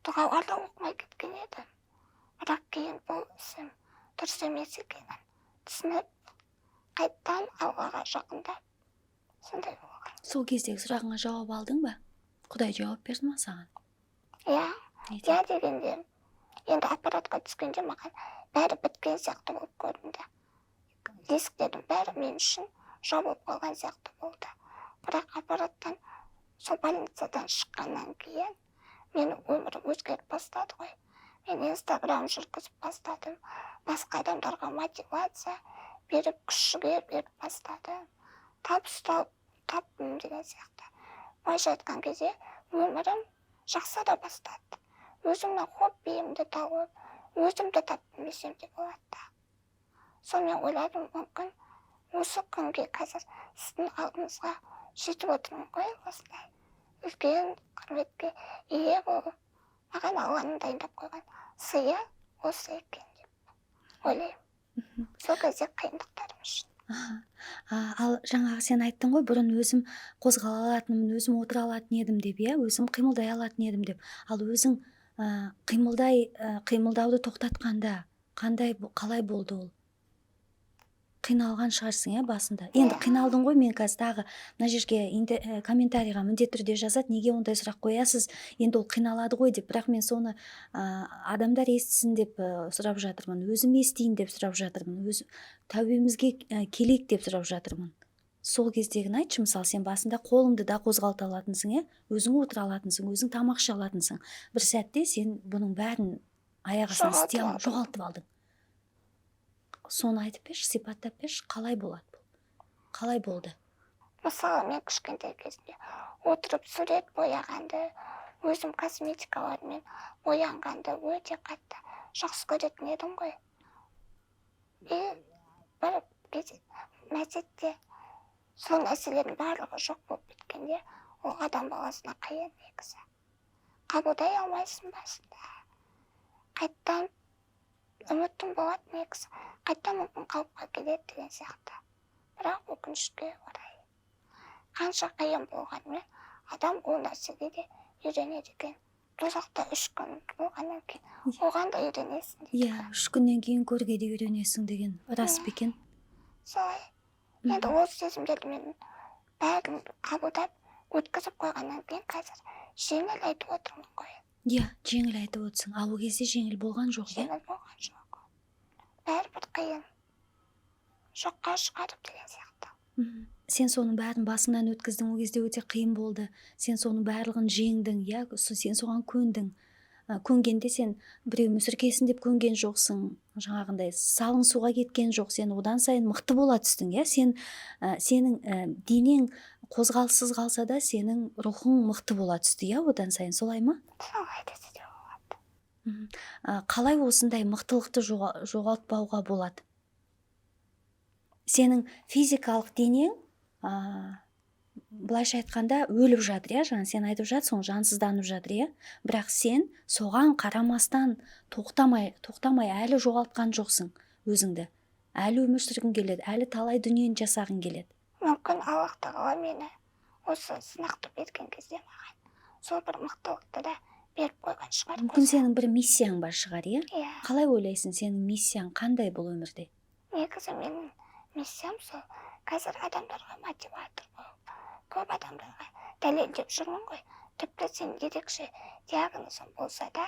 Дұғаларды оқымай кеткен едім. Бірақ кейін бұл ісім дұрыс емес екенін түсініп, қайттан Аллаға жақындап, сондай болған. Сол кездегі сұрағыңа жауап алдың ба? Құдай жауап берді ма саған? Иә дегенде, енді аппаратқа түскенде маған бәрі біткен сияқты болып көрінді. Есіктердің бәрі мен үшін жабылып қалған сияқты болды. Бірақ аппараттан сол больницадан шыққаннан кейін менің өмірім өзгеріп бастады ғой. Мен инстаграм жүргізіп бастадым. Басқа адамдарға мотивация беріп, күш-жігер беріп бастадым. Табыс таптым деген сияқты. Былайша айтқан кезде өмірім жақсара бастады. Өзімнің хоббиімді тауып, өзімді таптым десем де болады да. Сонымен ойладым, мүмкін осы күнге қазір сіздің алдыңызға жетіп отырмын ғой, осылай. Үлкен құрметке ие болып, маған Алланың дайындап қойған сыйы осы екен деп ойлаймын. Сол кезде қиындықтарым үшін. Ал жаңағы сен айттың ғой, бұрын өзім қозғала алатынмын, өзім отыра алатын едім деп, иә, өзім қимылдай алатын едім деп. Ал өзің қимылдауды тоқтатқанда қалай болды ол? Қиналған шығарсың, иә, басында. Енді қиналдың ғой, мен қазір тағы мына жерге комментарийға міндетті түрде жазады, неге ондай сұрақ қоясыз, енді ол қиналады ғой деп. Бірақ мен соны адамдар естісін деп сұрап жатырмын, өзім естейін деп сұрап жатырмын, тәубемізге келейік деп сұрап жатырмын. Сол кездегін айтшы, мысалы, сен басында қолыңды да қозғалта алатынсың, иә, өзің отыра алатынсың, өзің тамақ іше алатынсың. Бір сәтте сен бұның бәрін аяқ астынан істей алмай жоғалтып алдың. Соны айтып берші, сипаттап берші, қалай болады? Қалай болды? Мысалы, мен кішкентай кезінде отырып сурет бояғанды, өзім косметикалармен боянғанды өте қатты жақсы көретін едім ғой. Бір мезетте сол нәрселердің барлығы жоқ болып біткенде, ол адам баласына қиын негізі. Қабылдай алмайсың басында. Қайттан үмітің болады негізі. Қайттан мүмкін қалыпқа келеді деген сияқты. Бірақ өкінішке орай. Қанша қиын болғанмен, адам ол нәрсеге де үйренеді екен. Тозақта 3 күн болғаннан кейін, оған да үйренесің. Иә, 3 күннен кейін көрге де үйренесің деген рас па екен? Солай. Енді ол сезімдерді мен бәрін қабылдап, өткізіп қойғаннан кейін қазір жеңіл айтып отырмын ғой. Иә, жеңіл айтып отырсың. Ал ол кезде жеңіл болған жоқ, иә? Жеңіл болған жоқ. Бәрібір қиын. Жоққа шығарып деген сияқты. Сен соның бәрін басыңнан өткіздің, ол кезде өте қиын болды. Сен соның барлығын жеңдің, иә, сен соған көндің. Көнгенде сен біреу мүсіркесін деп көнген жоқсың, жаңағындай салың суға кеткен жоқ, сен одан сайын мықты бола түстің, иә? Сенің денең қозғалыссыз қалса да, сенің рухың мықты бола түсті, иә, одан сайын, солай ма? Солай десе де болады. Қалай осындай мықтылықты жоғалтпауға болады? Сенің физикалық денең былайша айтқанда өліп жатыр, иә, жаңа сен айтып жатсың, жансызданып жатыр, иә. Бірақ сен соған қарамастан тоқтамай әлі жоғалтқан жоқсың өзіңді. Әлі өмір сүргің келеді, әлі талай дүниені жасағың келеді. Мүмкін Аллах тағала мені осы сынақты берген кезде маған сол бір мықтылықты да беріп қойған шығар. Мүмкін сенің бір миссияң бар шығар, иә? Иә. Қалай ойлайсың, сенің миссияң қандай бұл өмірде? Негізі менің миссиям сол қазір адамдарға мотиватор болып, көп адамдарға дәлелдеп жүрмін ғой. Тіпті сен ерекше диагнозың болса да,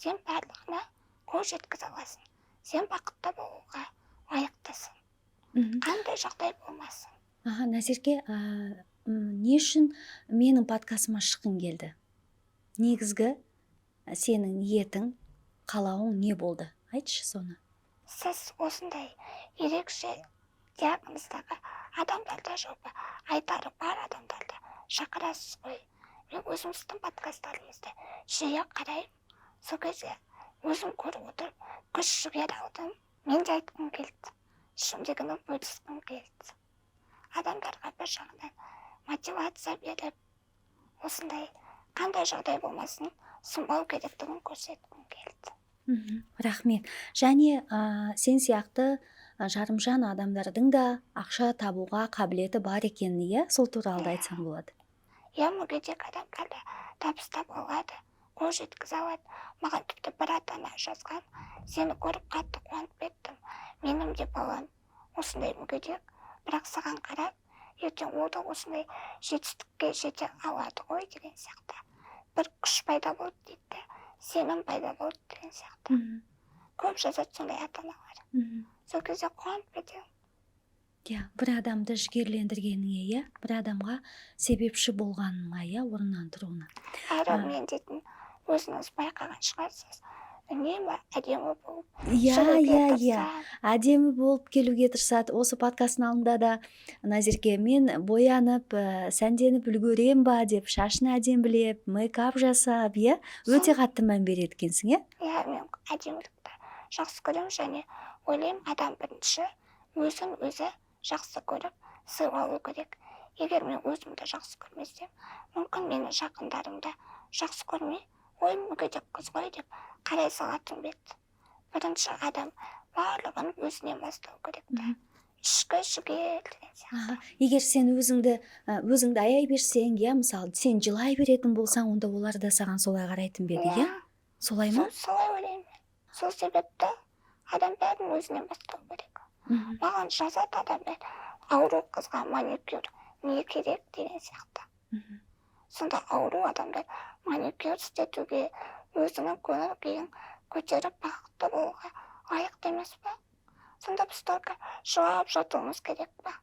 сен барлығына қол жеткізе аласың. Сен бақытты болуға лайықтысың. Қандай жағдай болмасын. Назерке, не үшін менің подкастыма шыққың келді? Негізгі сенің ниетің, қалауың не болды? Айтшы соны. Сіз осындай ерекше диагноздағы адамдарды жоба айтары бар адамдарды шақырасыз ғой. Мен өзіміздің подкасттарымызды жиі қараймын. Сол кезде өзім көріп отырып, күш-жігер алдым. Мен де айтқым келді. Ішімдегіні бөліскім келді. Адамдарға бір жағынан мотивация беріп, осындай қандай жағдай болмасын, сынбау керектігін көрсеткім келді. Рахмет. Және сен сияқты жарымжан адамдардың да ақша табуға қабілеті бар екенін, иә, сол туралы айтсаң болады. Иә, мүгедек адамдар да табыстап алады, қол жеткізе алады. Маған тіпті бір ата-ана жазған, сені көріп қатты қуанып кеттім. Менің де балам осындай мүгедек, бірақ саған қарап, ертең ол да осындай жетістікке жете алады ғой деген сияқты. Бір күш пайда болды дейді, сенім пайда болды деген сияқты. Көп жазады сондай ата-аналар. Сол кезде қуанып кетемін. Иә, бір адамды жігерлендіргеніңе, иә, бір адамға себепші болғаныңа, иә, орнынан тұруына. әрі мен дейтін өзіңіз байқаған шығарсыз, үнемі әдемі болып Иә, жүруге иә, иә. тырысамын. Әдемі болып келуге тырысады. Осы подкасттың алдында да Назерке, мен боянып, сәнденіп үлгерем ба деп, шашын әдемілеп, мейкап жасап, иә, өте қатты мән береді екенсің, иә? Иә, мен әдемілікті жақсы көремін және ойлаймын, адам бірінші өзін өзі жақсы көріп сыйлауы керек. Егер мен өзімді жақсы көрмесем, мүмкін мені жақындарымды жақсы көрмей, ой, мүгедек қыз ғой деп қарай салатын бет. Бірінші адам барлығын өзінен бастау керек та. Ішкі жігер деген сияқты. Егер сен өзіңді аяй берсең, иә, мысалы, сен жылай беретін болсаң, онда олар да саған солай қарайтын беді, иә? Солай ма? Солай ойлаймын. Сол себепті адам бәрін өзінен бастау керек. Маған жазады адамдар, ауру қызға маникюр не керек деген сияқты. Сонда ауру адамдар маникюр істетуге, өзінің көңіл күйін көтеріп бақытты болуға лайықты емес па? Сонда біз только жылап жатуымыз керек па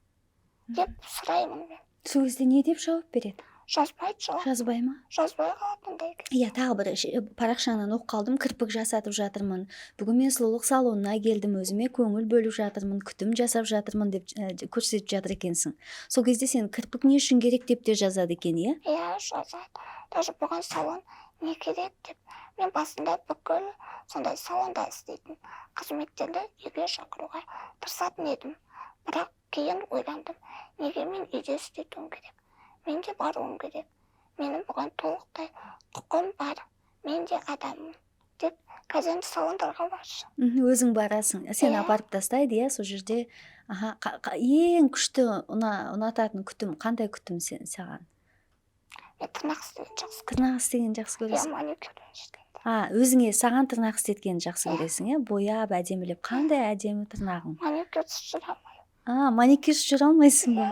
деп сұраймын мен. Сол кезде не деп жауап береді? Жазбайды жауап. Жазбай ма? Жазбай қалатындай. Иә, тағы бір парақшаңнан оқып қалдым, кірпік жасатып жатырмын. Бүгін мен сұлулық салонына келдім, өзіме көңіл бөліп жатырмын, күтім жасап жатырмын деп көрсетіп жатыр екенсің. Сол кезде сен кірпік не үшін керек деп те жазады екен, иә? Иә, жазады. Даже бұған салон не керек деп. Мен басында бүкіл сондай салонда істейтін қызметтерді үйге шақыруға тырысатын едім. Бірақ кейін ойландым, неге мен үйде істетуім керек? Мен де баруым керек. Менің бұған толықтай құқым бар. Мен де адаммын деп қазір салондарға баршы. Өзің барасың. Сен апарып тастайды, иә, сол жерде. Ең күшті ұнататын күтім, қандай күтім саған? Мен тырнақ істеген жақсы көремін. Тырнақ істеген жақсы көресің? Маникюрмен істеген. Өзіңе саған тырнақ істеткенді жақсы көресің, иә? Бояп, әдемілеп. Қандай әдемі тырнағың? Маникюрсыз жүре алмаймын. Маникюрсіз жүре алмайсың ба?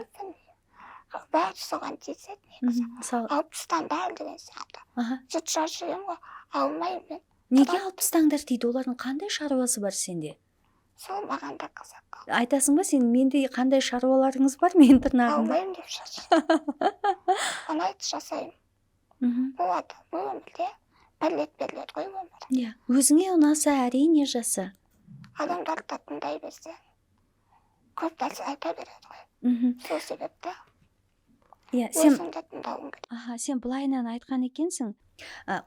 Бәрі соған тиіседі негізі. Алып тастаңдар деген сияқты. Сөйтіп шаршаймын ғой, алмаймын. Неге алып тастаңдар дейді? Олардың қандай шаруасы бар сенде? Сол маған да қызық. Айтасың ба, сен менде қандай шаруаларыңыз бар, мен тырнағымда? Алмаймын деп шаршаймын. Ұнайды жасаймын. Болады, бұл өмірде бір рет беріледі ғой өмір. Иә, өзіңе ұнаса әрине жаса. Адамдар да тыңдай берсе, көп нәрсе айта береді ғой. Сол себепті өзіңді тыңдауың керек. Сен былайынан айтқан екенсің,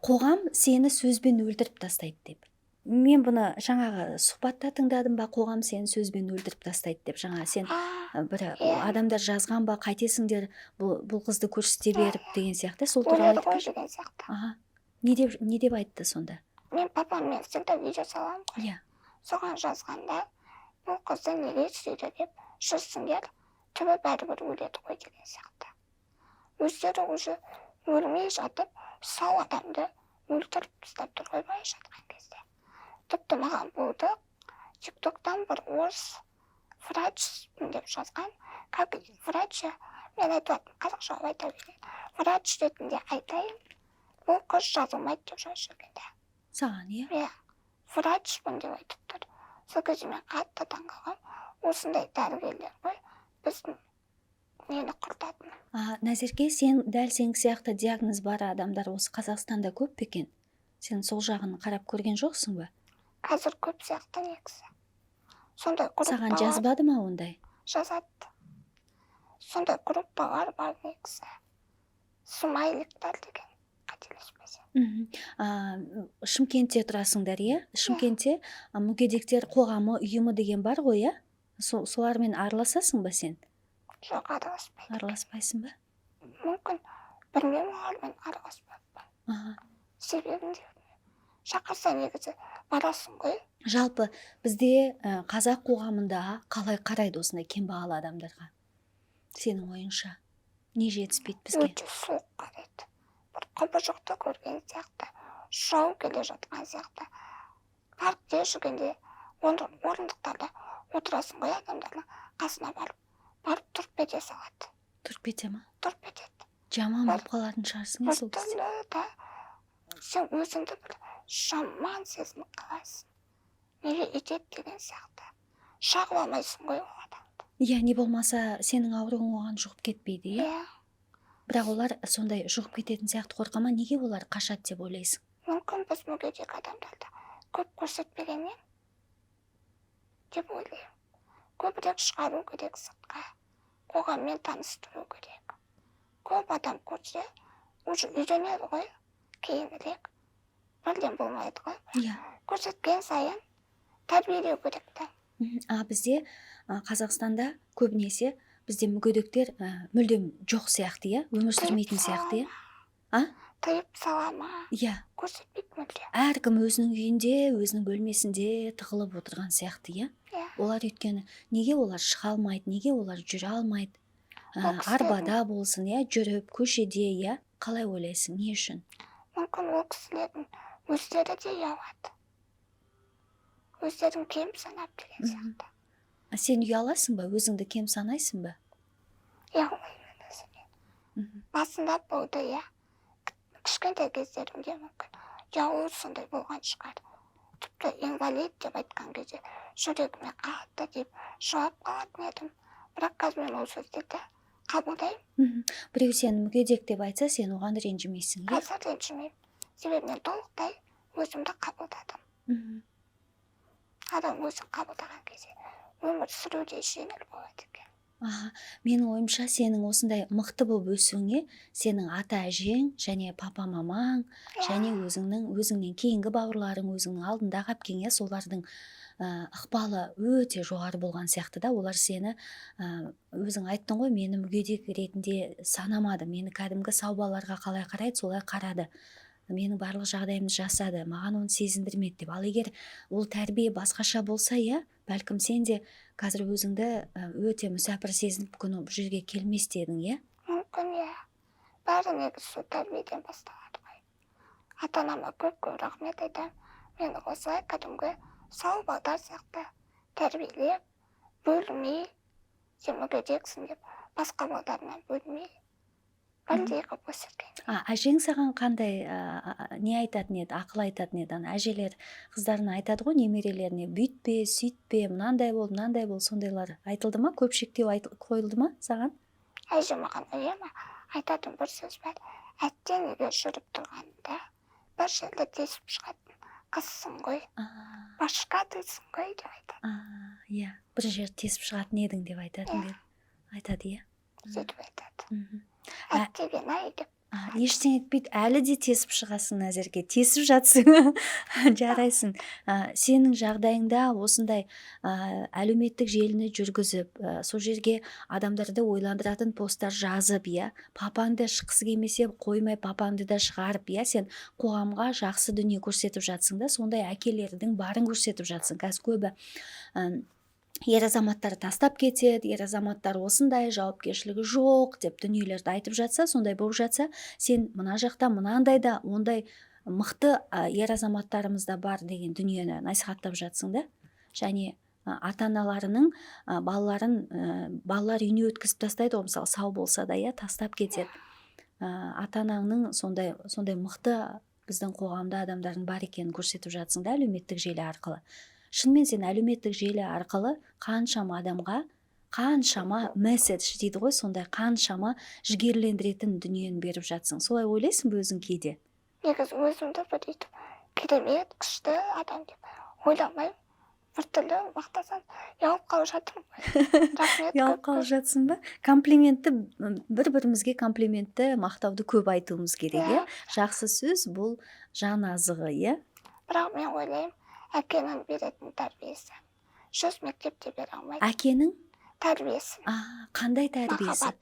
қоғам сені сөзбен өлтіріп тастайды деп. Мен бұны жаңағы сұхбатта тыңдадым ба, қоғам сені сөзбен өлтіріп тастайды деп. Жаңа сен бір адамдар жазған ба, қайтесіңдер бұл қызды көрсете беріп деген сияқты, сол туралы айтып қой деген сияқты. Не деп айтты сонда? Мен папаммен всегда видео саламын ғой. Иә. Соған жазғанда, бұл қызды неге сөйді деп жүрсіңдер, түбі бәрібір өледі ғой деген сияқты. Өздері уже өлмей жатып, сау адамды өлтіріп тастап тұр ғой былай жатқан кезде. Тіпті маған болды, тиктоктан бір орыс врачпын деп жазған. Как врача, мен айтыватым, қазақша айта берейін. Врач ретінде айтайын, бұл қыз жазылмайды деп жазып жүргенде. Саған, иә? Иә, врачпын деп айтып тұр. Сол кезде мен қатты таңғалғам, осындай дәрігерлер ғой, біздің нені құртатын. Назерке, дәл сен сияқты диагноз бар адамдар осы Қазақстанда көп пе екен? Сен сол жағын қарап көрген жоқсың ба? Қазір көп сияқты негізі. Сондай группалар. Саған жазбады ма ондай? Жазады. Сондай группалар бар негізі. Смайликтар деген, қателеспесем. Шымкентте тұрасыңдар, иә? Шымкентте мүгедектер қоғамы ұйымы деген бар ғой, иә? Солармен араласасың ба сен? Жоқ, араласпайды. Араласпайсың ба? Мүмкін білмеймін, олармен араласпайды. Себебінде шақырса негізі барасың ғой. Жалпы бізде қазақ қоғамында қалай қарайды осындай кембағал адамдарға? Сенің ойыңша не жетіспейді бізге? Өте суық қарайды. Бір құбыжықты көрген сияқты, жау келе жатқан сияқты. Паркте жүргенде орындықтарда отырасың ғой, адамдардың қасына барып тұрып ете салады. Тұрып ете ма? Тұрып етеді. Жаман болып қалатын шығарсың, сол кезде. Сен өзіңді бір жаман сезініп қаласың. Неге етеді деген сияқты. Шағыламайсың ғой ол адамды. Иә, не болмаса сенің ауруың оған жұғып кетпейді, иә? Иә, Бірақ олар сондай жұғып кететін сияқты қорқа ма? Неге олар қашады деп ойлайсың? мүмкін біз мүгедек адамдарды көп көрсетпегеннен деп ойлаймын. Көбірек шығару керек сыртқа, қоғаммен таныстыру керек. Көп адам көрсе, уже үйренеді ғой, кейінірек. Бірден болмайды ғой. Иә. Көрсеткен сайын тәрбиелеу керек та. Бізде Қазақстанда көбінесе бізде мүгедектер мүлдем жоқ сияқты, иә? Өмір сүрмейтін сияқты, иә? Тыйып сала ма? Иә. Көрсетпейді мүлде. Әркім өзінің үйінде, өзінің бөлмесінде тығылып отырған сияқты, иә? Иә. Олар өйткені неге олар шыға алмайды, неге олар жүре алмайды? Ол кісілердің- Арбада болсын, иә, жүріп, көшеде, иә? Қалай ойлайсың, не үшін? Мүмкін ол кісілердің өздері де ұялады. Өздерін кем санап деген сияқты. Сен ұяласың ба? Өзіңді кем санайсың ба? Ұялмаймын өзіме. Басында болды, иә. Кішкентай кездерімде мүмкін ұялу сондай болған шығар. Тіпті инвалид деп айтқан кезде жүрегіме қатты деп жылап қалатын едім. Бірақ қазір мен ол сөздерді қабылдаймын. Біреу сені мүгедек деп айтса, сен оған ренжімейсің, иә? Қазір ренжімеймін. Себебі мен толықтай өзімді қабылдадым. Адам өзін қабылдаған кезде өмір сүруде жеңіл болады екен. Менің ойымша сенің осындай мықты болып өсуіңе сенің ата әжең және папа мамаң және өзіңнен кейінгі бауырларың, өзіңнің алдындағы әпкең, иә, солардың ықпалы өте жоғары болған сияқты да. Олар сені өзің айттың ғой, мені мүгедек ретінде санамады, мені кәдімгі сау балаларға қалай қарайды, солай қарады, менің барлық жағдайымды жасады, маған оны сезіндірмеді деп. Ал егер ол тәрбие басқаша болса, иә, бәлкім сен де қазір өзіңді өте мүсәпір сезініп бұл жерге келмес едің, иә? Мүмкін, иә. Бәрі негізі сол тәрбиеден басталады ғой. Ата-анама көп рахмет айтамын. Мені осылай кәдімгі сау балдар сияқты тәрбиелеп, бөлмей, сен мүгедексің деп, басқа балдарынан бөлмей, бірдей қылып өсірген. Әжең саған қандай не айтатын еді, ақыл айтатын еді? Әжелер қыздарына айтады ғой, немерелеріне бүйтпе, сөйтпе, мынандай бол, сондайлар айтылды ма? Көпшіктеу қойылды ма саған? Әже маған үнемі айтатын бір сөз бар. Әттең егер жүріп тұрғанда бір жерде тесіп шығатын қызсың ғой, башқа дейсің ғой деп айтады. Иә, бір жер тесіп шығатын едің деп айтады, иә? Сөйтіп айтады. Әттеген-ай деп. Ештеңе етпейді, әлі де тесіп шығасың, Назерке, тесіп жатсың, жарайсың. Сенің жағдайыңда осындай әлеуметтік желіні жүргізіп, сол жерге адамдарды ойландыратын посттар жазып, иә, папаңды шыққысы келмесе қоймай папаңды да шығарып, иә, сен қоғамға жақсы дүние көрсетіп жатсың да, сондай әкелердің барын көрсетіп жатсың. Қазір көбі ер азаматтар тастап кетеді, ер азаматтар осындай, жауапкершілігі жоқ деп дүниелерді айтып жатса, сондай болып жатса, сен мына жақта мынандай да ондай мықты ер азаматтарымыз да бар деген дүниені насихаттап жатсың да. Және ата-аналарының балалар үйіне өткізіп тастайды ғой, мысалы сау болса да, иә, тастап кетеді. Ата-анаңның сондай мықты біздің қоғамда адамдардың бар екенін көрсетіп жатсың да, әлеуметтік желі арқылы. Шынымен сен әлеуметтік желі арқылы қаншама адамға, қаншама месседж дейді ғой, сондай қаншама жігерлендіретін дүниені беріп жатсың. Солай ойлайсың ба өзің кейде? Негізі өзімді бір өйтіп керемет, күшті адам деп ойламаймын. Біртүрлі мақтасам, ұялып қалып жатырмын. Рахмет. Ұялып қалып жатсың ба? Комплиментті, бір-бірімізге комплиментті, мақтауды көп айтуымыз керек, иә? Жақсы сөз бұл жан азығы, иә? Бірақ мен ойлаймын, әкенің беретін тәрбиесі 100 мектепте бере алмайды. Әкенің тәрбиесі. Қандай тәрбиесі?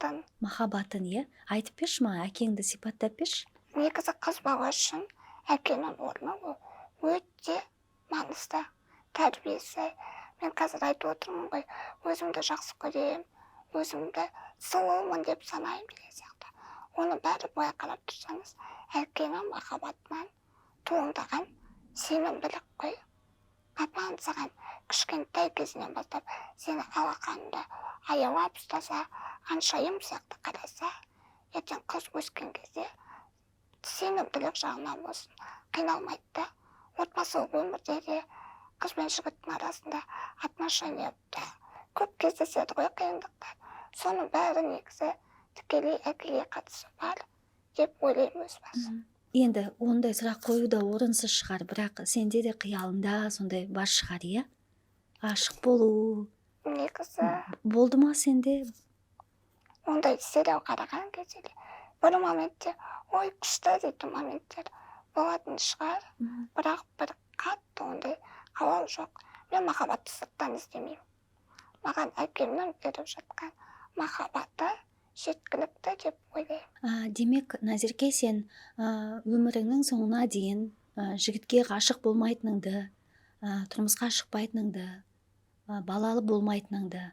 Махаббатын, иә? Айтып берші маған, әкеңді сипаттап берші. Негізі қыз бала үшін әкенің орны өте маңызды. Тәрбиесі. Мен қазір айтып отырмын ғой, өзімді жақсы көремін, өзімді сұлумын деп санаймын деген сияқты. Оны бәрі былай қарап тұрсаңыз, әкенің махаббатынан туындаған сенімділік қой. Папаң саған кішкентай кезінен бастап сені алақанында аялап ұстаса, аншайым сияқты қараса, ертең қыз өскен кезде сенімділік жағынан болсын қиналмайды да. Отбасылық өмірде де қыз бен жігіттің арасында отношения көп кездеседі ғой қиындықтар. Соның бәрі негізі тікелей әкеге қатысы бар деп ойлаймын өз басым. Енді ондай сұрақ қою да орынсыз шығар, бірақ сенде де қиялыңда сондай бар шығар, иә? Ғашық болу Негізі болды ма сенде? ондай сериал қараған кезде бір моментте ой күшті дейтін моменттер болатын шығар, бірақ бір қатты ондай қалау жоқ. Мен махаббатты сырттан іздемеймін. Маған әкемнің беріп жатқан махаббаты жеткілікті деп ойлаймын. Демек, Назерке, сен өміріңнің соңына дейін жігітке ғашық болмайтыныңды, тұрмысқа шықпайтыныңды, балалы болмайтыныңды,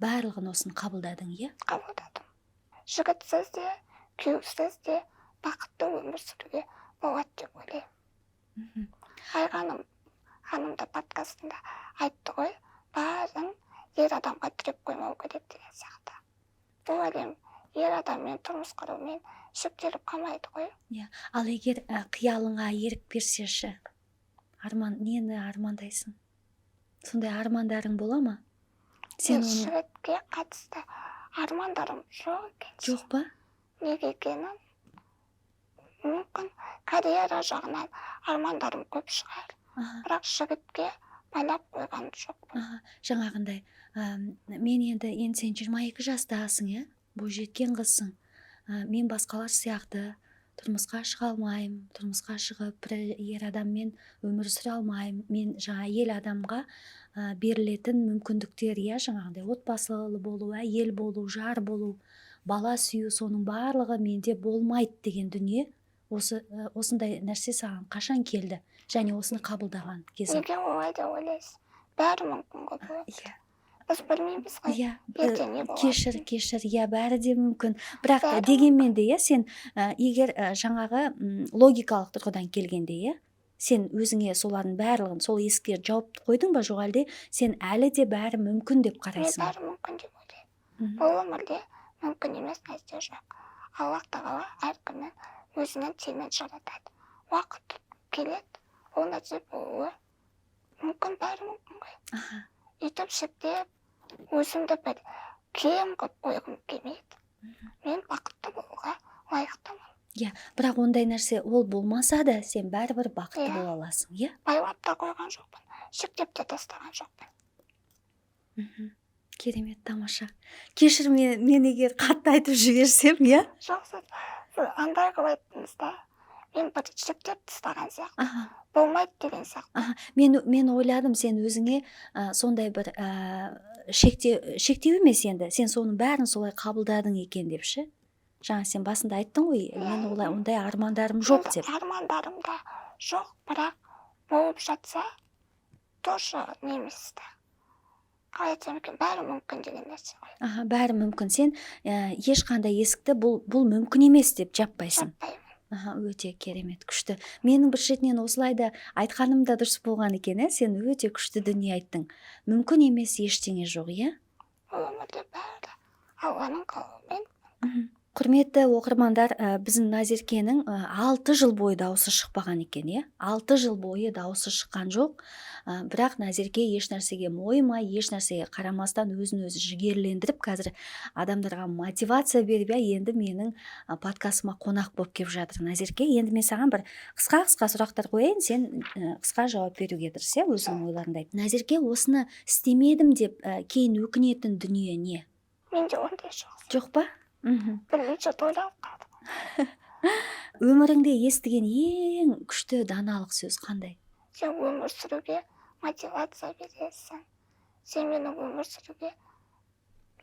барлығын осыны қабылдадың, иә? Қабылдадым. Жігітсіз де, күйеусіз де бақытты өмір сүруге болады деп ойлаймын. Айғаным ханым да подкастында айтты ғой, бәрін ер адамға тіреп қоймау керек деген сияқты. Бұл әлем ер адаммен тұрмыс құрумен шектеліп қалмайды ғой. Ал егер қиялыңа ерік берсеші, нені армандайсың? Сондай армандарың бола ма? Мен жігітке қатысты армандарым жоқ екен. Жоқ па? Неге екенін мүмкін карьера жағынан армандарым көп шығар. Бірақ жігітке байлап қойған жоқ. Жаңағындай, мен енді сен 22 жастасың, иә? Бойжеткен қызсың. Мен басқалар сияқты тұрмысқа шыға алмаймын, тұрмысқа шығып бір ер адаммен өмір сүре алмаймын. Мен жаңа әйел адамға берілетін мүмкіндіктер, иә, жаңағындай отбасылы болу, әйел болу, жар болу, бала сүю, соның барлығы менде болмайды деген дүние. Осындай нәрсе саған қашан келді? Және осыны қабылдаған кезің? Неге олай деп ойлайсың? Бәрі мүмкін ғой болады. Біз білмейміз ғой. Ертең не болады? Кешір, бәрі де мүмкін. Бірақ дегенмен де, сен егер жаңағы логикалық тұрғыдан келгенде, сен өзіңе солардың барлығын, сол есікке жауып қойдың ба, жоқ әлде сен әлі де бәрі мүмкін деп қарайсың? Мен бәрі мүмкін деп ойлаймын. Бұл өмірде мүмкін емес нәрсе жоқ. Аллах тағала әркімнің өзінің теңін жаратады. Уақыт келеді, ол нәрсе болуы мүмкін, бәрі мүмкін ғой. Үйтіп шектеп өзімді бір кем қылып қойғым келмейді. Мен бақытты болуға лайықтымын. Бірақ ондай нәрсе ол болмаса да сен бәрібір бақытты бола аласың, иә? Байлап та қойған жоқпын, шектеп те тастаған жоқпын. Керемет, тамаша. Кешір, мен егер қатты айтып жіберсем, иә? Жақсы, андай қылып айттыңыз да. Мен бір шектеп тастаған сияқты. Болмайды деген сияқты. Мен ойладым, сен өзіңе сондай бір шектеу емес енді. Сен соның бәрін солай қабылдадың екен деп ше. Жаңа сен басында айттың ғой, мен ондай армандарым жоқ деп. Армандарым да жоқ, бірақ болып жатса тоже немес та. Қалай айтсам екен, бәрі мүмкін деген нәрсе ғой. Бәрі мүмкін. Сен ешқандай есікті бұл мүмкін емес деп жаппайсың. Жаппаймын. Өте керемет, күшті. Менің бір шетінен осылайда айтқаным да дұрыс болған екен, сен өте күшті дүние айттың. Мүмкін емес ештеңе жоқ, иә? Бұл өмірде бәрі Алланың қалауымен. Құрметті оқырмандар, біздің Назеркенің 6 жыл бойы дауысы шықпаған екен, иә? 6 жыл бойы дауысы шыққан жоқ. Бірақ Назерке еш нәрсеге мойымай, еш нәрсеге қарамастан өзін өзі жігерлендіріп, қазір адамдарға мотивация беріп, енді менің подкастыма қонақ болып келіп жатыр. Назерке, енді мен саған бір қысқа сұрақтар қояйын, сен қысқа жауап беруге тырыс, өзіңнің ойларыңды айт. Назерке, осыны істемедім деп кейін өкінетін дүние не? Менде ондай жоқ. Жоқ па? Бірінші ойлап қалдым. Өміріңде естіген ең күшті даналық сөз қандай? Сен өмір сүруге мотивация бересің. Сен менің өмір сүруге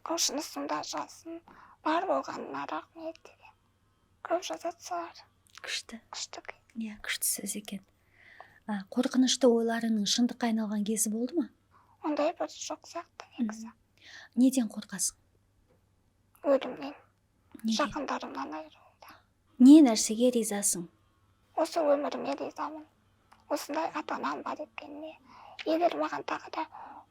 құлшынысымда жасын бар болғанына рахмет деген. Көп жазатсылар. Күшті. Күшті сөз екен. Қорқынышты ойларының шындыққа айналған кезі болды ма? Ондай бір жоқ сияқты негізі. Неден қорқасың? Өлімнен. Жақындарымнан айырылуда. Не нәрсеге ризасың? Осы өміріме ризамын. Осындай ата-анам бар екеніне. Егер маған тағы да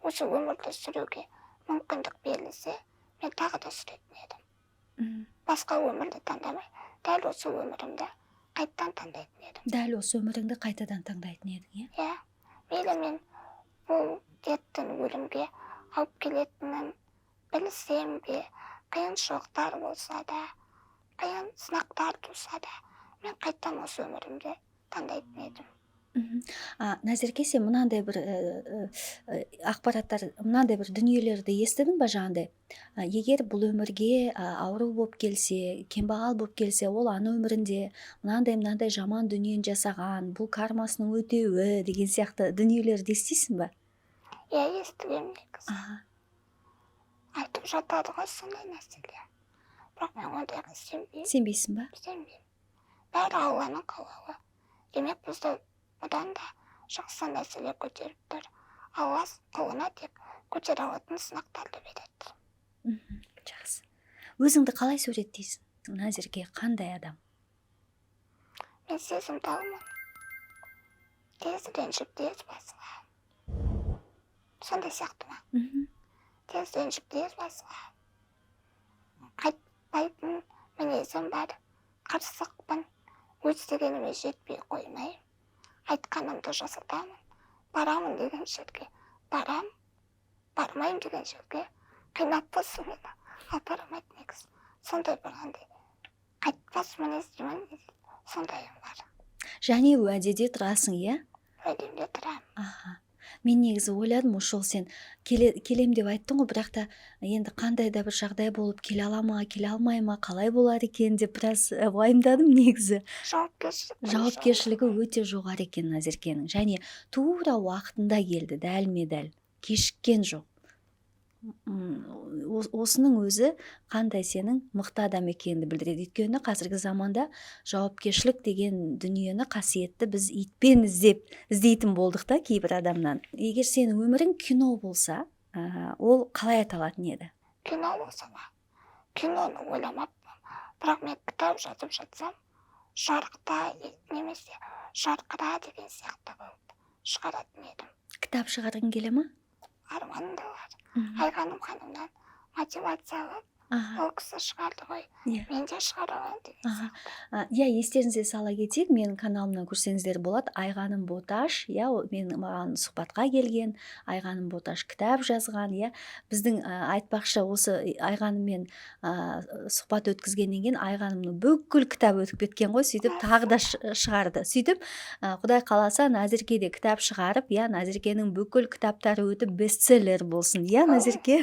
осы өмірді сүруге мүмкіндік берілсе, мен тағы да сүретін едім. Басқа өмірді таңдамай, дәл осы өмірімді қайтадан таңдайтын едім. Дәл осы өміріңді қайтадан таңдайтын едің, иә? Мейлі мен бұл дерттің өлімге алып келетінін білсем бе, қиыншылықтар болса да, қиын сынақтар туса да, мен қайтадан осы өмірімді таңдайтын едім. Назерке, сен мынандай бір ақпараттар, мынандай бір дүниелерді естідің ба жаңағыдай? Егер бұл өмірге ауру болып келсе, кембағал болып келсе, ол ана өмірінде мынандай жаман дүниені жасаған, бұл кармасының өтеуі деген сияқты дүниелерді естисің ба? Иә, естігемін негізі. Айтып жатады ғой сондай нәрселер. Бірақ мен ондайға сенбеймін. Сенбейсің ба? Сенбеймін. Бәрі Алланың қалауы. Демек бізді одан да жақсы нәрселер көтеріп тұр. Алла құлына тек көтере алатын сынақтарды береді. Жақсы. Өзіңді қалай суреттейсің? Назерке қандай адам? Мен сезімталмын. Тез ренжіп, тез басылам. Сондай сияқты ма? Тез ренжіп, тез басылам. Қайтпайтын мінезім бар. Қырсықпын. Өз дегеніме жетпей қоймай. Айтқанымды жасатамын. Барамын деген жерге барам. Бармайым деген жерге қинап болсын мені. Ал барамайды негізі. Сондай бір андай қайтпас мінездімін. Сондайым бар. Және уәдеде тұрасың, иә? Уәдемде тұрамын. Мен негізі ойладым, ошол сен келем деп айттың ғой, бірақ та енді қандай да бір жағдай болып келе ала ма, келе алмай ма, қалай болар екен деп біраз уайымдадым негізі. Жауапкершілігі өте жоғары екен Назеркенің. Және тура уақытында келді, дәлме-дәл. Кешіккен жоқ. Осының өзі қандай сенің мықты адам екеніңді білдіреді. Өйткені қазіргі заманда жауапкершілік деген дүниені қасиетті біз итпен іздейтін болдық та кейбір адамнан. Егер сенің өмірің кино болса, ол қалай аталатын еді? Кино болса ма? Киноны ойламаппын. Бірақ мен кітап жазып жатсам, жарықта немесе жарқыра деген сияқты болып шығаратын едім. Кітап шығарғың келе ма? Арманым да бар. Айғаным ханымнан мотивация алып, ол кісі шығарды ғой. Мен де шығарам деген сияқты. Иә, естеріңізге сала кетейік, менің каналымнан көрсеңіздер болады. Айғаным Боташ, иә, маған сұхбатқа келген. Айғаным Боташ кітап жазған, иә. Біздің айтпақшы осы Айғаныммен сұхбат өткізгеннен кейін Айғанымның бүкіл кітап өтіп кеткен ғой, сөйтіп тағы да шығарды. Сөйтіп Құдай қаласа Назерке де кітап шығарып, иә, Назеркенің бүкіл кітаптары өтіп бестселлер болсын, иә, Назерке?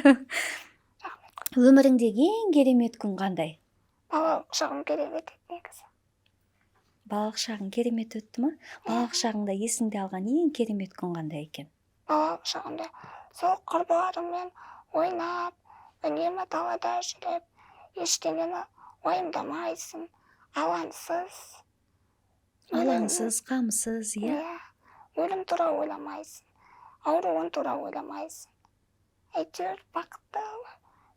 Өміріңдегі ең керемет күн қандай? Балалық шағым керемет өтті негізі. Балалық шағың керемет өтті ма? Балалық шағыңда есіңде алған ең керемет күн қандай екен? Балалық шағымда сол құрбыларыммен ойнап, үнемі далада жүріп, ештеңені уайымдамайсың, алаңсыз, қамсыз, иә? Өлім туралы ойламайсың, ауруын туралы ойламайсың. Әйтеуір бақытты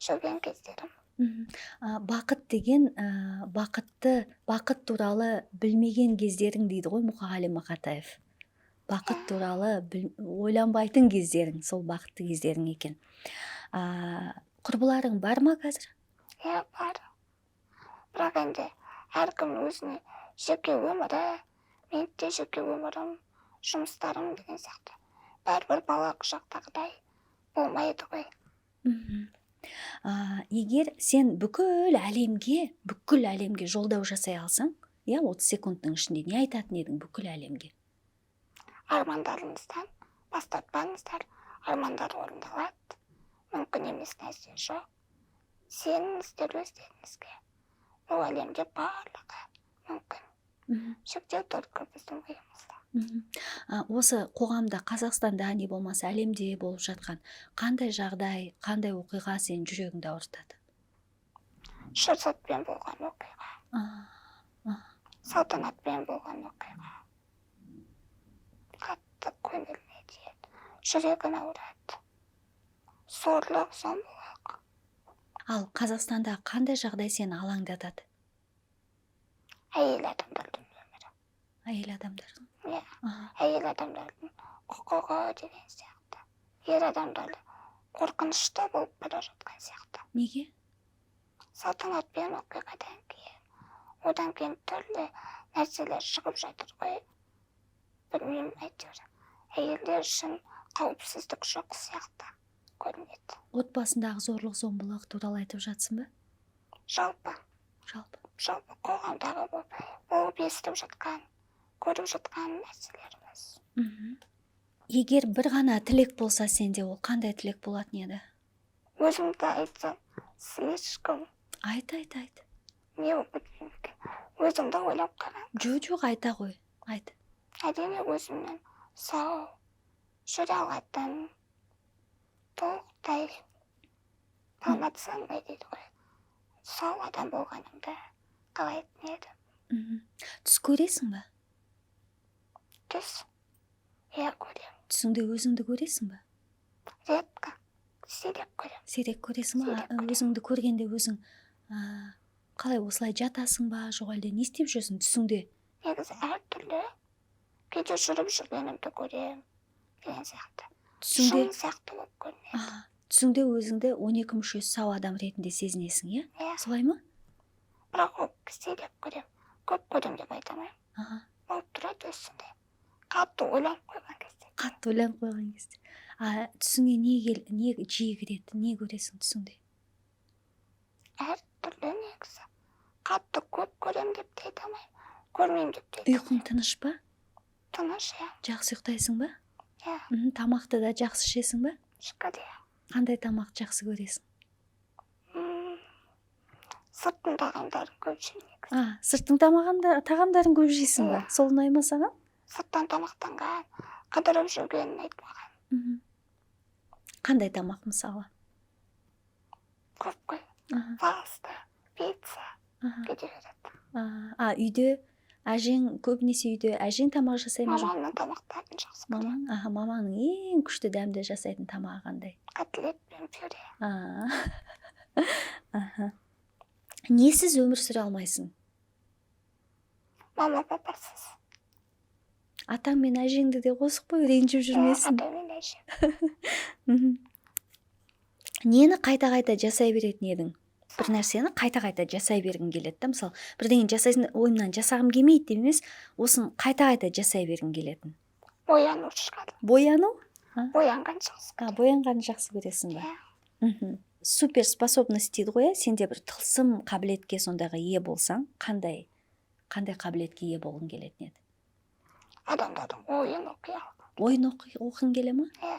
жүрген кездерім. Бақыт деген, бақыт туралы білмеген кездерің дейді ғой Мұқағали Мақатаев. Бақыт туралы ойланбайтын кездерің, сол бақытты кездерің екен. Құрбыларың бар ма қазір? Иә, бар. Бірақ енді әркім өзіне жеке өмірі, мен де жеке өмірім, жұмыстарым деген сияқты. Бәрібір балалық шақтағыдай болмайды ғой. Егер сен бүкіл әлемге жолдау жасай алсаң, иә, 30 секундтың ішінде не айтатын едің бүкіл әлемге? Армандарыңыздан бас тартпаңыздар, армандар орындалады. Мүмкін емес нәрсе жоқ. Сеніңіздер өздеріңізге. Бұл әлемде барлығы мүмкін. Шектеу только біздің ойымызда. Осы қоғамда, Қазақстанда не болмаса әлемде болып жатқан қандай жағдай, қандай оқиға сен жүрегіңді ауыртады? Шырсатпен болған оқиға. Салтанатпен болған оқиға. Қатты көңіліне тиеді. Жүрегін ауырады. Сорлық, зомбылық. Ал Қазақстанда қандай жағдай сені алаңдатады? Әйел адамдардың өмірі. Әйел адамдардың? Әйел адамдардың құқығы деген сияқты. Ер адамдарды қорқынышты болып бара жатқан сияқты. Неге? Салтанатпен оқиғадан кейін. Одан кейін түрлі нәрселер шығып жатыр ғой. Білмеймін, әйтеуір. Әйелдер үшін қауіпсіздік жоқ сияқты. көрмейді. Отбасындағы зорлық зомбылық туралы айтып жатсың ба? Жалпы қоғамдағы болып естіп жатқан, көріп жатқан нәрселеріміз. Егер бір ғана тілек болса сенде, ол қандай тілек болатын еді? Өзімді айтсам, слишком Айт. не болып кеткен екен. Өзімді ойлап қараң. Жоқ, айта ғой. Айт. Әрине өзімнен сау жүре алатын, толықтай талматсаңдай дейді ғой. Сау адам болғанымды қалайтын едім. Түс көресің ба? Түс? Иә, көрем. Түсіңде өзіңді көресің ба? Редко, сирек көрем. Сирек көресің ба? Сирек көрем. Өзіңді көргенде өзің қалай, осылай жатасың ба, жоқ әлде не істеп жүрсің түсіңде? Негізі әртүрлі. Кейде жүріп жүргенімді көрем, деген сияқты. Түсіңде Шын сияқты болып көрінеді. түсіңде өзіңді 12 мүшесі сау адам ретінде сезінесің, иә? Иә, Солай ма? бірақ ол сирек көрем. Көп көрем деп айта алмаймын. Болып тұрады өзінде. Қатты ойланып қойған кезде. Қатты ойланып қойған кезде. Түсіңе не жиі кіреді, не көресің түсіңде? Әртүрлі негізі. Қатты көп көрем деп те айта алмаймын. Көрмеймін деп те айта Ұйқың тыныш па? Тыныш, иә. Жақсы ұйықтайсың ба? Иә, Тамақты да жақсы ішесің ба? шүкір, иә. Қандай тамақ жақсы көресің? Сырттың тағамдарын көп жеймін негізі. Сырттың тағамдарын көп жейсің ба? Сол ұнай ма саған? Сырттан тамақтанған, қыдырып жүргенін айтпаған. Қандай тамақ мысалы? Көп қой. Паста, пицца, кете береді. Үйде әжең, көбінесе үйде әжең тамақ жасай ма? Мамамның тамақтарын жақсы көрем. Мамаңның ең күшті дәмді жасайтын тамағы қандай? Котлет пен пюре. Несіз өмір сүре алмайсың? Мама папасыз. Атаң мен әжеңді де қосып қой, ренжіп жүрмесін. Ата мен әжем. Нені қайта-қайта жасай беретін едің? Бір нәрсені қайта-қайта жасай бергің келеді да, мысалы, бірдеңе жасайсың, ойымнан жасағым келмейді деп емес, осын қайта-қайта жасай бергің келетін. Бояну шығар. Бояну? Боянған жақсы көрем. Боянғанды жақсы көресің ба? Супер способность дейді ғой, сенде бір тылсым қабілетке сондайға ие болсаң, қандай қабілетке ие болғың келетін еді? Адамдардың ойын оқи алған. Ойын оқығың келе ма? Иә.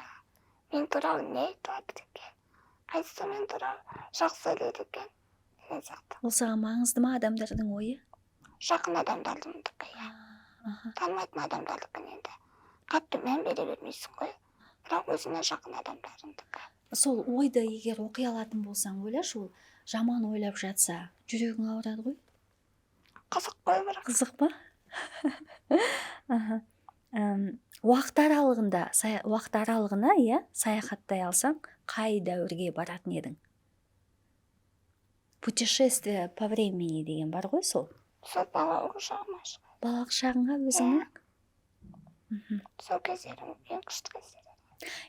Мен туралы не айтады екен? Қайсысы мен туралы жақсы ойлайды екен? Деген сияқты. Ол саған маңызды ма адамдардың ойы? Жақын адамдардыңдікі, иә. Танымайтын адамдардікін енді қатты мән бере бермейсің ғой. Бірақ өзіне жақын адамдарыңдікі. Сол ойды егер оқи алатын болсаң, ойлашы, ол жаман ойлап жатса, жүрегің ауырады ғой? Қызық қой бірақ. Қызық па? Уақыт аралығына, иә, саяхаттай алсаң, қай дәуірге баратын едің? Путешествие по времени деген бар ғой сол? Сол балалық шағыма шығады. Балалық шағыңа өзіңнің? Сол кездерім ең күшті кездер.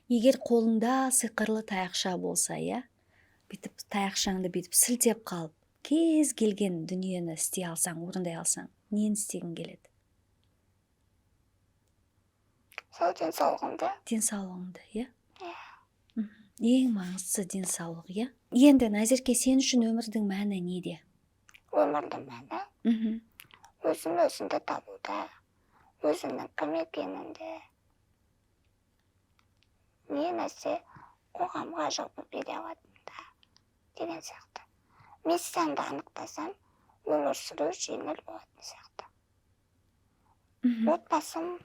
Егер қолыңда сиқырлы таяқша болса, иә, бүйтіп таяқшаңды бүйтіп сілтеп қалып, кез келген дүниені істей алсаң, орындай алсаң, нені істегің келеді? Сол денсаулығымды. Денсаулығыңды, иә? Иә. Ең маңыздысы денсаулық, иә? Енді Назерке, сен үшін өмірдің мәні неде? Өмірдің мәні өзіңді табуда, өзіңнің кім екеніңде, не нәрсе қоғамға жалпы бере алатында деген сияқты. Миссиямды анықтасам, өмір сүру жеңіл болатын сияқты. Отбасым,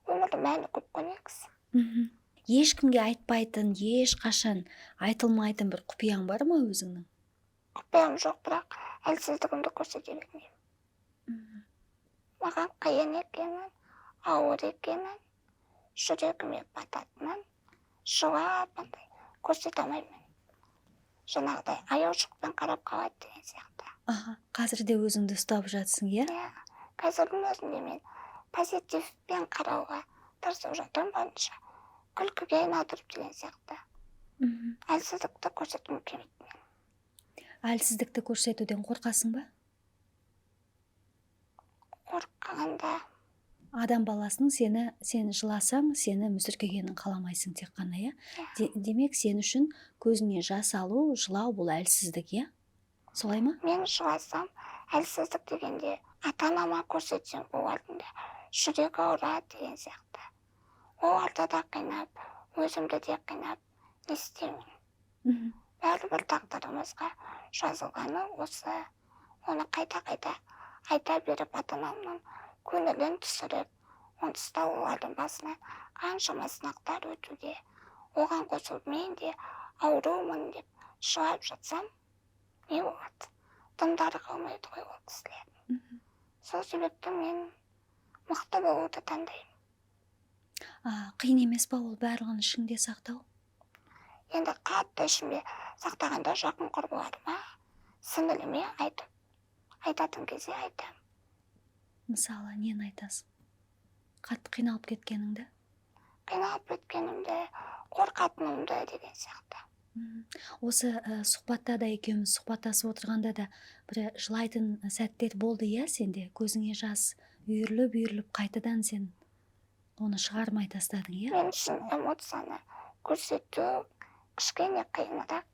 өмірдің мәні көп қой негізі. Ешкімге айтпайтын, ешқашан айтылмайтын бір құпияң бар ма өзіңнің? Құпиям жоқ, бірақ әлсіздігімді көрсете бермеймін. Маған қиын екенін, ауыр екенін, жүрегіме бататынын жылап көрсете алмаймын. Жаңағыдай аяушылықпен қарап қалады деген сияқты. Қазір де өзіңді ұстап жатсың, иә? Иә, қазірдің өзінде мен позитивпен қарауға тырысып жатырмын барынша. Күлкіге айналдырып деген сияқты. Әлсіздікті көрсеткім келмейді. Әлсіздікті көрсетуден қорқасың ба? Қорыққанда адам баласының сен жыласаң сені мүсіркегенін қаламайсың тек қана, иә? Демек сен үшін көзіңе жас алу, жылау бұл әлсіздік, иә? Солай ма? Мен жыласам әлсіздік дегенде ата-анама көрсетсем олардың да жүрегі ауырады деген сияқты. Оларды да қинап, өзімді де қинап не істеймін. Бәрібір тағдырымызға жазылғаны осы. Оны қайта-қайта айта беріп ата-анамның көңілін түсіріп, онсыз олардың басына қаншама сынақтар өтуде. Оған қосылып мен де аурумын деп жылап жатсам, не болады? Дымдары қалмайды ғой ол кісілердің. Сол себепті мен мықты болуды таңдаймын. Қиын емес па ол барлығын ішіңде сақтау? Енді қатты ішімде сақтағанда жақын құрбыларыма, сіңіліме айтатын кезде айтамын. Мысалы, нені айтасың? Қатты қиналып кеткеніңді? Қиналып кеткенімді, қорқатынымды деген сияқты. Осы сұхбатта да екеуміз сұхбаттасып отырғанда да бір жылайтын сәттер болды, иә, сенде? Көзіңе жас үйіріліп қайтадан сен оны шығармай тастадың, иә? Мен үшін эмоцияны көрсету кішкене қиынырақ,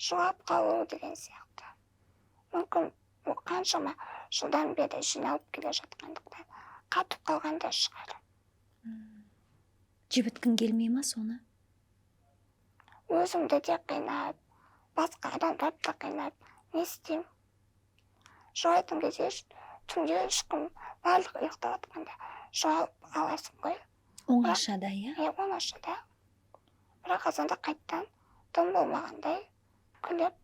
жылап қалу деген сияқты. Мүмкін ол қаншама жылдан бері жиналып келе жатқандықтан қатып қалғанда шығар. Жібіткің келмей ма соны? Өзімді де қинап, басқа адамдарды қинап, не істеймін? Жылайтын кезде түнде ешкім барлық ұйықтап жатқанда жылап аласың ғой. Оңашада, иә? Оңашада. Бірақ азанда қайттан тым болмағандай күліп.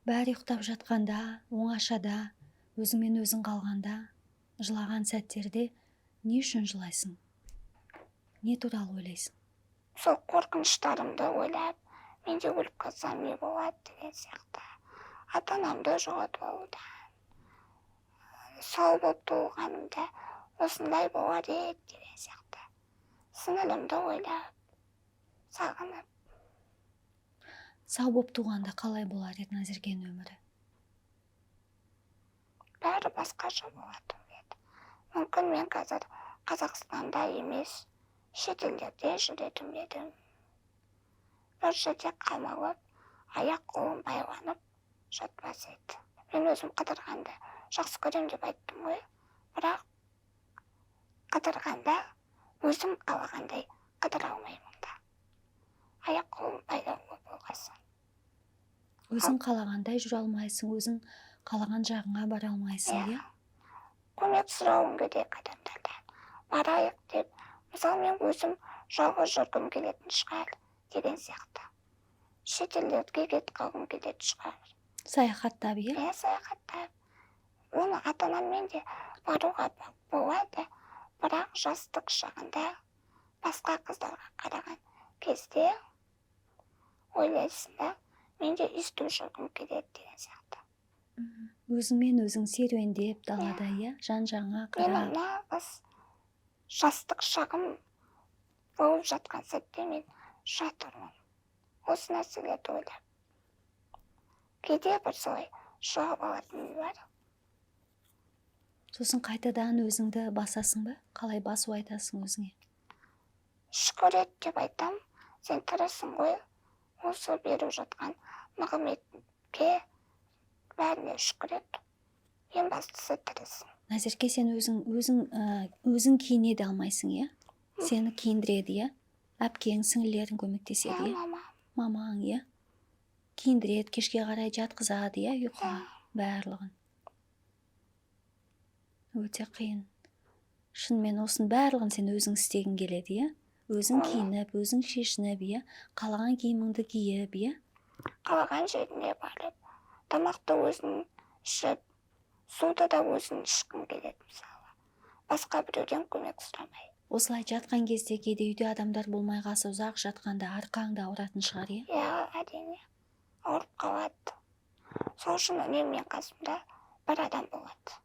Бәрі ұйықтап жатқанда, оңашада, өзіңмен өзің қалғанда, жылаған сәттерде не үшін жылайсың? Не туралы ойлайсың? Сол қорқыныштарымды ойлап, мен де өліп қалсам не болады деген сияқты. Ата-анамды жоғалтып алудан, сау болып туылғанымда осындай болар еді деген сияқты. Сіңілімді ойлап, сағынып. Сау болып туғанда қалай болар еді Назеркенің өмірі? Бәрі басқаша болады еді. Мүмкін мен қазір Қазақстанда емес, шетелдерде жүретін едім. Бір жерде қамалып, аяқ қолым байланып жатпас еді. Мен өзім қыдырғанды жақсы көрем деп айттым ғой. Бірақ қыдырғанда өзім қалағандай қыдыра алмаймын да. Аяқ қолым байлаулы болғасын. Өзің қалағандай жүре алмайсың, өзің қалаған жағыңа бара алмайсың, иә? Көмек сұрауым керек адамдардан. Барайық деп, мысалы мен өзім жалғыз жүргім келетін шығар деген сияқты. Шетелдерге кетіп қалғым келетін шығар. Саяхаттап, иә? Саяхаттап. Оны ата-анаммен де баруға болады, бірақ жастық шағында басқа қыздарға қараған кезде ойлайсың да, мен де есту жүргім келеді деген сияқты. Өзіңмен өзің серуендеп далада, иә? Жан-жағыңа қарап. Менің нағыз жастық шағым болып жатқан сәтте мен жатырмын. Осы нәрселерді ойлап. Кейде бір солай шығып алатын бар. Сосын қайтадан өзіңді басасың ба? Қалай басу айтасың өзіңе? Шүкір ет деп айтам. Сен тірісің ғой. Осы беріп жатқан нығметке бәріне шүкір ет. Ең бастысы тірісің. Назерке, сен өзің киіне де алмайсың, иә? Сені киіндіреді, иә? Әпкең, сіңілерің көмектеседі, иә? Мамаң, иә? Киіндіреді, кешке қарай жатқызады, иә? Ұйқыға барлығын. Өте қиын. Шынымен осының барлығын сен өзің істегің келеді, иә? Өзің киініп, өзің шешініп, иә? Қалаған киіміңді киіп, иә? Қалаған жеріне барып, тамақты өзің ішіп, суды да өзің ішкің келеді мысалы. Басқа біреуден көмек сұрамай. Осылай жатқан кезде кейде үйде адамдар болмай қалса, ұзақ жатқанда арқаңды ауыратын шығар, иә? Иә, әрине. Ауырып қалады. Сол үшін үнемі мен қасымда бір адам болады.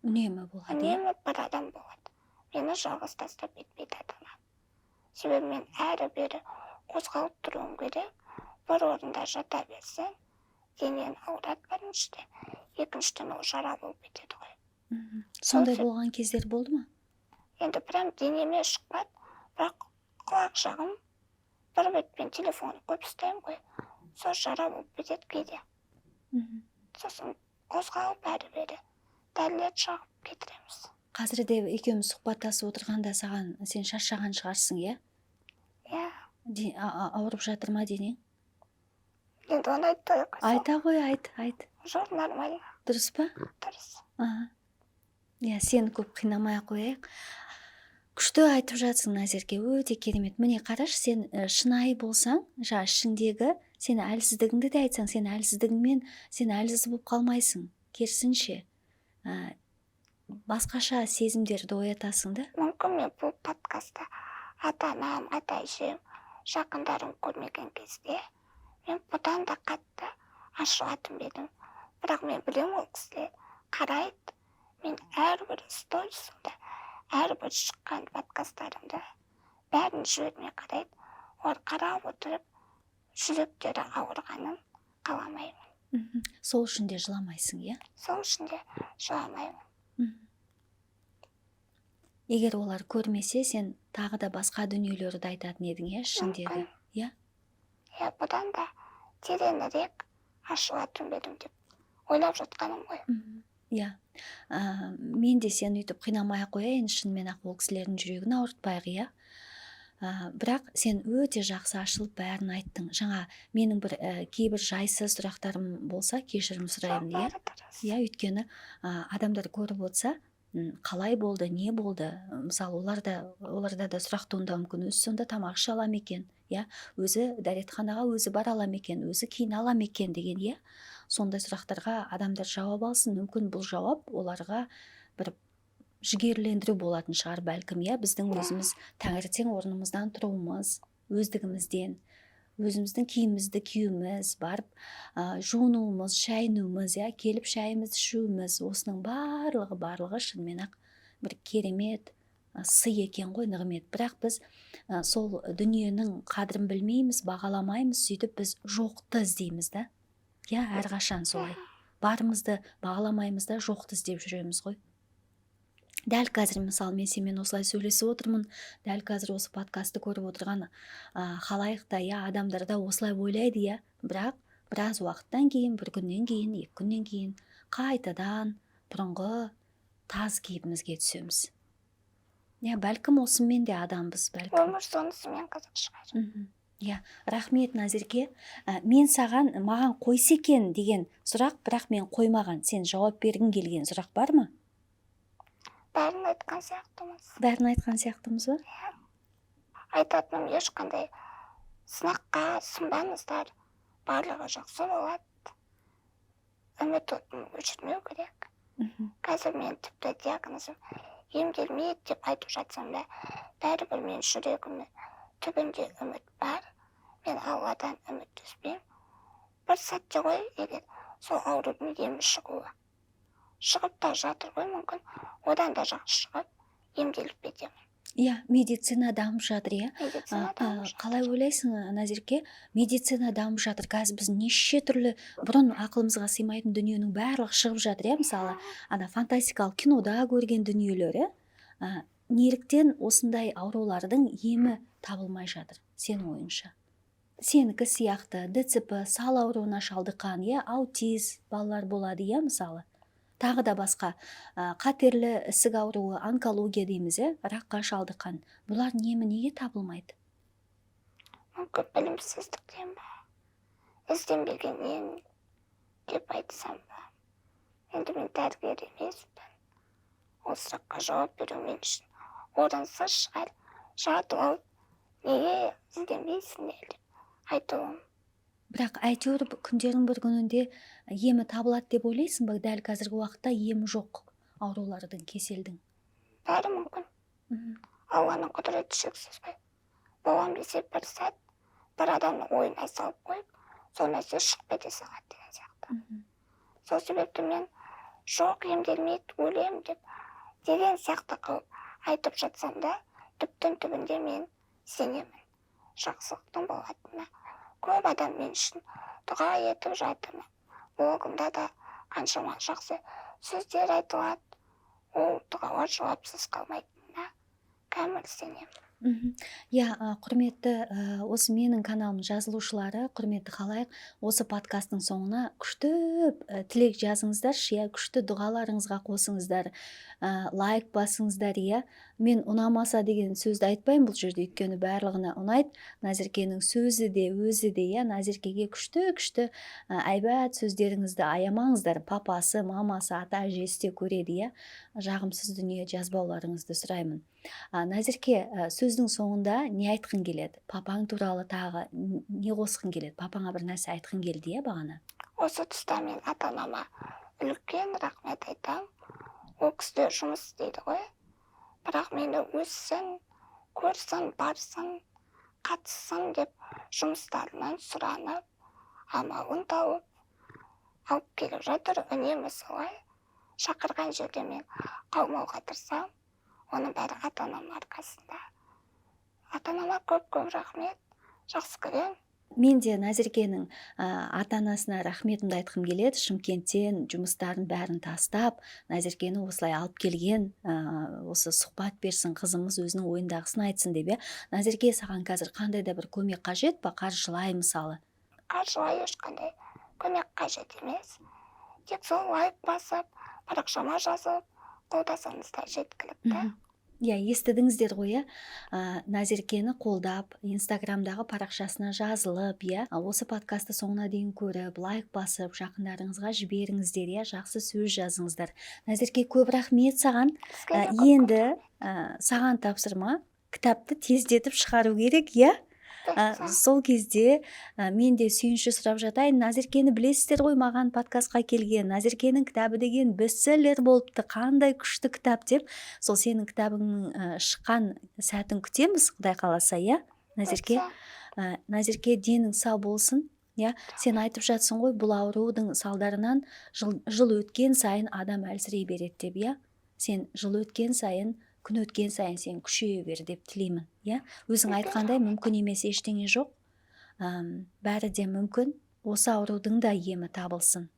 Үнемі болады, иә? Үнемі бір адам болады. Мені жалғыз тастап кетпейді ата-анам. Себебі мен әрі-бері қозғалып тұруым керек. Бір орында жата берсең, денең ауырады біріншіден, екіншіден ол жара болып кетеді ғой. Сондай болған кездер болды ма? Енді прям денеме шықпады, бірақ құлақ жағым бір бетпен телефон көп ұстаймын ғой. Сол жара болып кетеді кейде. Сосын қозғалып әрі-бері дәрілерді жағып кетіреміз. Қазір де екеуміз сұхбаттасып отырғанда саған сен шаршаған шығарсың, иә? Иә, Ауырып жатыр ма денең? енді оны айтпайық. Айта ғой, айт. Жоқ, нормально, Дұрыс па? дұрыс. Иә, сені көп қинамай қояйық. Күшті айтып жатсың, Назерке, өте керемет. Міне қараш, сен шынайы болсаң, ішіңдегі сен әлсіздігіңді де айтсаң, сен әлсіздігіңмен сен әлсіз болып қалмайсың. Керісінше, басқаша сезімдерді оятасың да. Мүмкін мен бұл подкастта ата-анам, ата-әжем, жақындарым көрмеген кезде мен бұдан да қатты ашылатын едім. Бірақ мен білемін, ол кісілер қарайды. Мен әрбір сторисімді, әрбір шыққан подкасттарымды бәрін жібермей қарайды. Олар қарап отырып, жүректері ауырғанын қаламаймын. Сол үшін де жыламайсың, иә? Сол үшін де жыламаймын. Егер олар көрмесе, сен тағы да басқа дүниелерді айтатын едің, иә, ішіңдегі? Иә? Иә, бұдан да тереңірек ашылатын едім деп ойлап жатқаным ғой. Иә. Мен де сені үйтіп қинамай қояйын, шынымен ақ ол кісілердің жүрегін ауыртпайық, иә? Бірақ сен өте жақсы ашылып бәрін айттың. Жаңа менің бір кейбір жайсыз сұрақтарым болса, кешірім сұраймын, иә? Иә, өйткені адамдар көріп отырса, қалай болды, не болды? Мысалы, оларда да сұрақ туындауы мүмкін, өзі сонда тамақ іше ала ма екен, иә? Өзі дәретханаға өзі бара ала ма екен, өзі киіне ала ма екен деген, иә? Сондай сұрақтарға адамдар жауап алсын. Мүмкін бұл жауап оларға бір жігерлендіру болатын шығар бәлкім, иә? Біздің өзіміз таңертең орнымыздан тұруымыз, өздігімізден, өзіміздің киімімізді киюіміз, барып жуынуымыз, шайынуымыз, иә? Келіп шайымызды ішуіміз, осының барлығы шынымен ақ бір керемет сый екен ғой, нығмет. Бірақ біз сол дүниенің қадірін білмейміз, бағаламаймыз, сөйтіп біз жоқты іздейміз да. Иә, әрқашан солай. Барымызды бағаламаймыз да, жоқты іздеп жүреміз ғой. Дәл қазір, мысалы, мен сенімен осылай сөйлесіп отырмын, дәл қазір осы подкастты көріп отырған халайықта, иә, адамдарда осылай ойлайды, иә. Бірақ біраз уақыттан кейін, бір күннен кейін, 2 күннен кейін қайтадан бұрынғы таз кейпімізге түсеміз. Иә, бәлкім осымен де адамбыз, бәлкім. Өмір сонысымен қызық шығар. Иә, рахмет, Назерке. Мен маған қойса екен деген сұрақ, бірақ мен қоймаған. Сен жауап бергің келген сұрақ бар ма? Бәрін айтқан сияқтымыз. Бәрін айтқан сияқтымыз ба? Айтатыным ешқандай сынаққа сынбаңыздар, барлығы жақсы болады. Үміт отын өшірмеу керек. Қазір мен тіпті диагнозым емделмейді деп айтып жатсам да, бәрібір мен жүрегімнің түбінде үміт бар. Мен Алладан үміт үзбеймін. Бір сәтте ғой, егер сол аурудың емі шығуы. Шығып та жатыр ғой, мүмкін одан да жақсы шығып, емделіп кетемін. Иә, медицина дамып жатыр, иә. Қалай ойлайсың, Назерке? Медицина дамып жатыр. Қазір біз неше түрлі бұрын ақылымызға сыймайтын дүниенің барлығы шығып жатыр, иә. Мысалы, фантастикалық кинода көрген дүниелері, неліктен осындай аурулардың емі табылмай жатыр, сенің ойыңша? Сенікі сияқты ДЦП, сал ауруына шалдыққан, иә, аутиз балалар болады, иә, мысалы. Тағы да басқа қатерлі ісік ауруы, онкология дейміз, иә, раққа шалдыққан. Бұлар неге табылмайды? Мүмкін білімсіздіктен ба, ізденбегеннен деп айтсам ба. Енді мен дәрігер емеспін. Ол сұраққа жауап беру мен үшін орынсыз шығар. Жатып алып, неге ізденбейсіңдер деп айтуым. Бірақ әйтеуір күндердің бір күнінде емі табылады деп ойлайсың ба? Дәл қазіргі уақытта емі жоқ аурулардың, кеселдің. Бәрі мүмкін. Алланың құдіреті шексіз ғой. Болған кезде бір сәт, бір адамның ойына салып қойып, сол нәрсе шығып кете салады деген сияқты. Сол себепті мен жоқ, емделмейді, өлемін деген сияқты қылып айтып жатсам да, түптің түбінде мен сенемін. Жақсылықтың болатынына. Көп адам мен үшін дұға етіп жатырмын. Блогымда да қаншама жақсы сөздер айтылады. ол дұғаға жауапсыз қалмайтынына кәміл сенемін. Иә, құрметті осы менің каналымның жазылушылары, құрметті халайық, осы подкасттың соңына күшті тілек жазыңыздаршы, иә, күшті дұғаларыңызға қосыңыздар, лайк басыңыздар, иә. Мен ұнамаса деген сөзді айтпаймын бұл жерде, өйткені барлығына ұнайды. Назеркенің сөзі де, өзі де, иә, Назеркеге күшті әйбат сөздеріңізді аямаңыздар. Папасы, мамасы, ата әжесі де көреді, иә. Жағымсыз дүние жазбауларыңызды сұраймын. Назерке, сөздің соңында не айтқың келеді? Папаң туралы тағы не қосқың келеді? Папаңа бір нәрсе айтқың келді, иә, бағана? Осы тұста мен ата-анама үлкен рахмет айтамын. Ол кісілер жұмыс істейді ғой. Бірақ мені өссін, көрсін, барсын, қатыссын деп жұмыстарынан сұранып, амалын тауып, алып келіп жатыр. Үнемі солай. Шақырған жерге мен қалмауға тырысамын. Оның бәрі ата-анам арқасында. Ата-анама көп рахмет. Жақсы көремін. Мен де Назеркенің ата-анасына рахметімді айтқым келеді. Шымкенттен жұмыстарын бәрін тастап, Назеркені осылай алып келген, осы сұхбат берсін, қызымыз өзінің ойындағысын айтсын деп, иә. Назерке, саған қазір қандай да бір көмек қажет па? Қаржылай мысалы. Қаржылай ешқандай көмек қажет емес. Тек сол лайк басып, парақшама жазып, қолдасаңыздар жеткілікті. Иә, естідіңіздер ғой, иә. Назеркені қолдап, инстаграмдағы парақшасына жазылып, иә, осы подкасты соңына дейін көріп, лайк басып, жақындарыңызға жіберіңіздер, иә, жақсы сөз жазыңыздар. Назерке, көп рахмет саған. Енді саған тапсырма, кітапты тездетіп шығару керек, иә. Сол кезде мен де сүйінші сұрап жатайын. Назеркені білесіздер ғой, маған подкастқа келген. Назеркенің кітабы деген бестселлер болыпты, қандай күшті кітап деп. Сол сенің кітабыңның шыққан сәтін күтеміз, Құдай қаласа, иә. Назерке, Назерке, денің сау болсын. иә, сен айтып жатсың ғой, бұл аурудың салдарынан жыл өткен сайын адам әлсірей береді деп, иә. Сен жыл өткен сайын, күн өткен сайын сен күшейе бер деп тілеймін, иә. Өзің айтқандай мүмкін емес ештеңе жоқ. Бәрі де мүмкін. Осы аурудың да емі табылсын.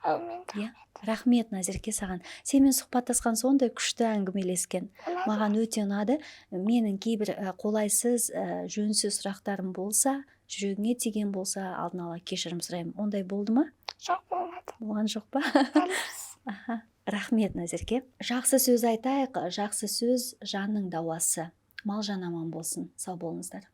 Иә. Рахмет, Назерке, саған. Сенімен сұхбаттасқан сондай күшті әңгімелескен. Маған өте ұнады. Менің кейбір қолайсыз, жөнсіз сұрақтарым болса, жүрегіңе тиген болса, алдын ала кешірім сұраймын. Ондай болды ма? Жоқ, болмады. Болған жоқ па? Рахмет, Назерке. Жақсы сөз айтайық. Жақсы сөз жанның дауасы. Мал жан аман болсын. Сау болыңыздар.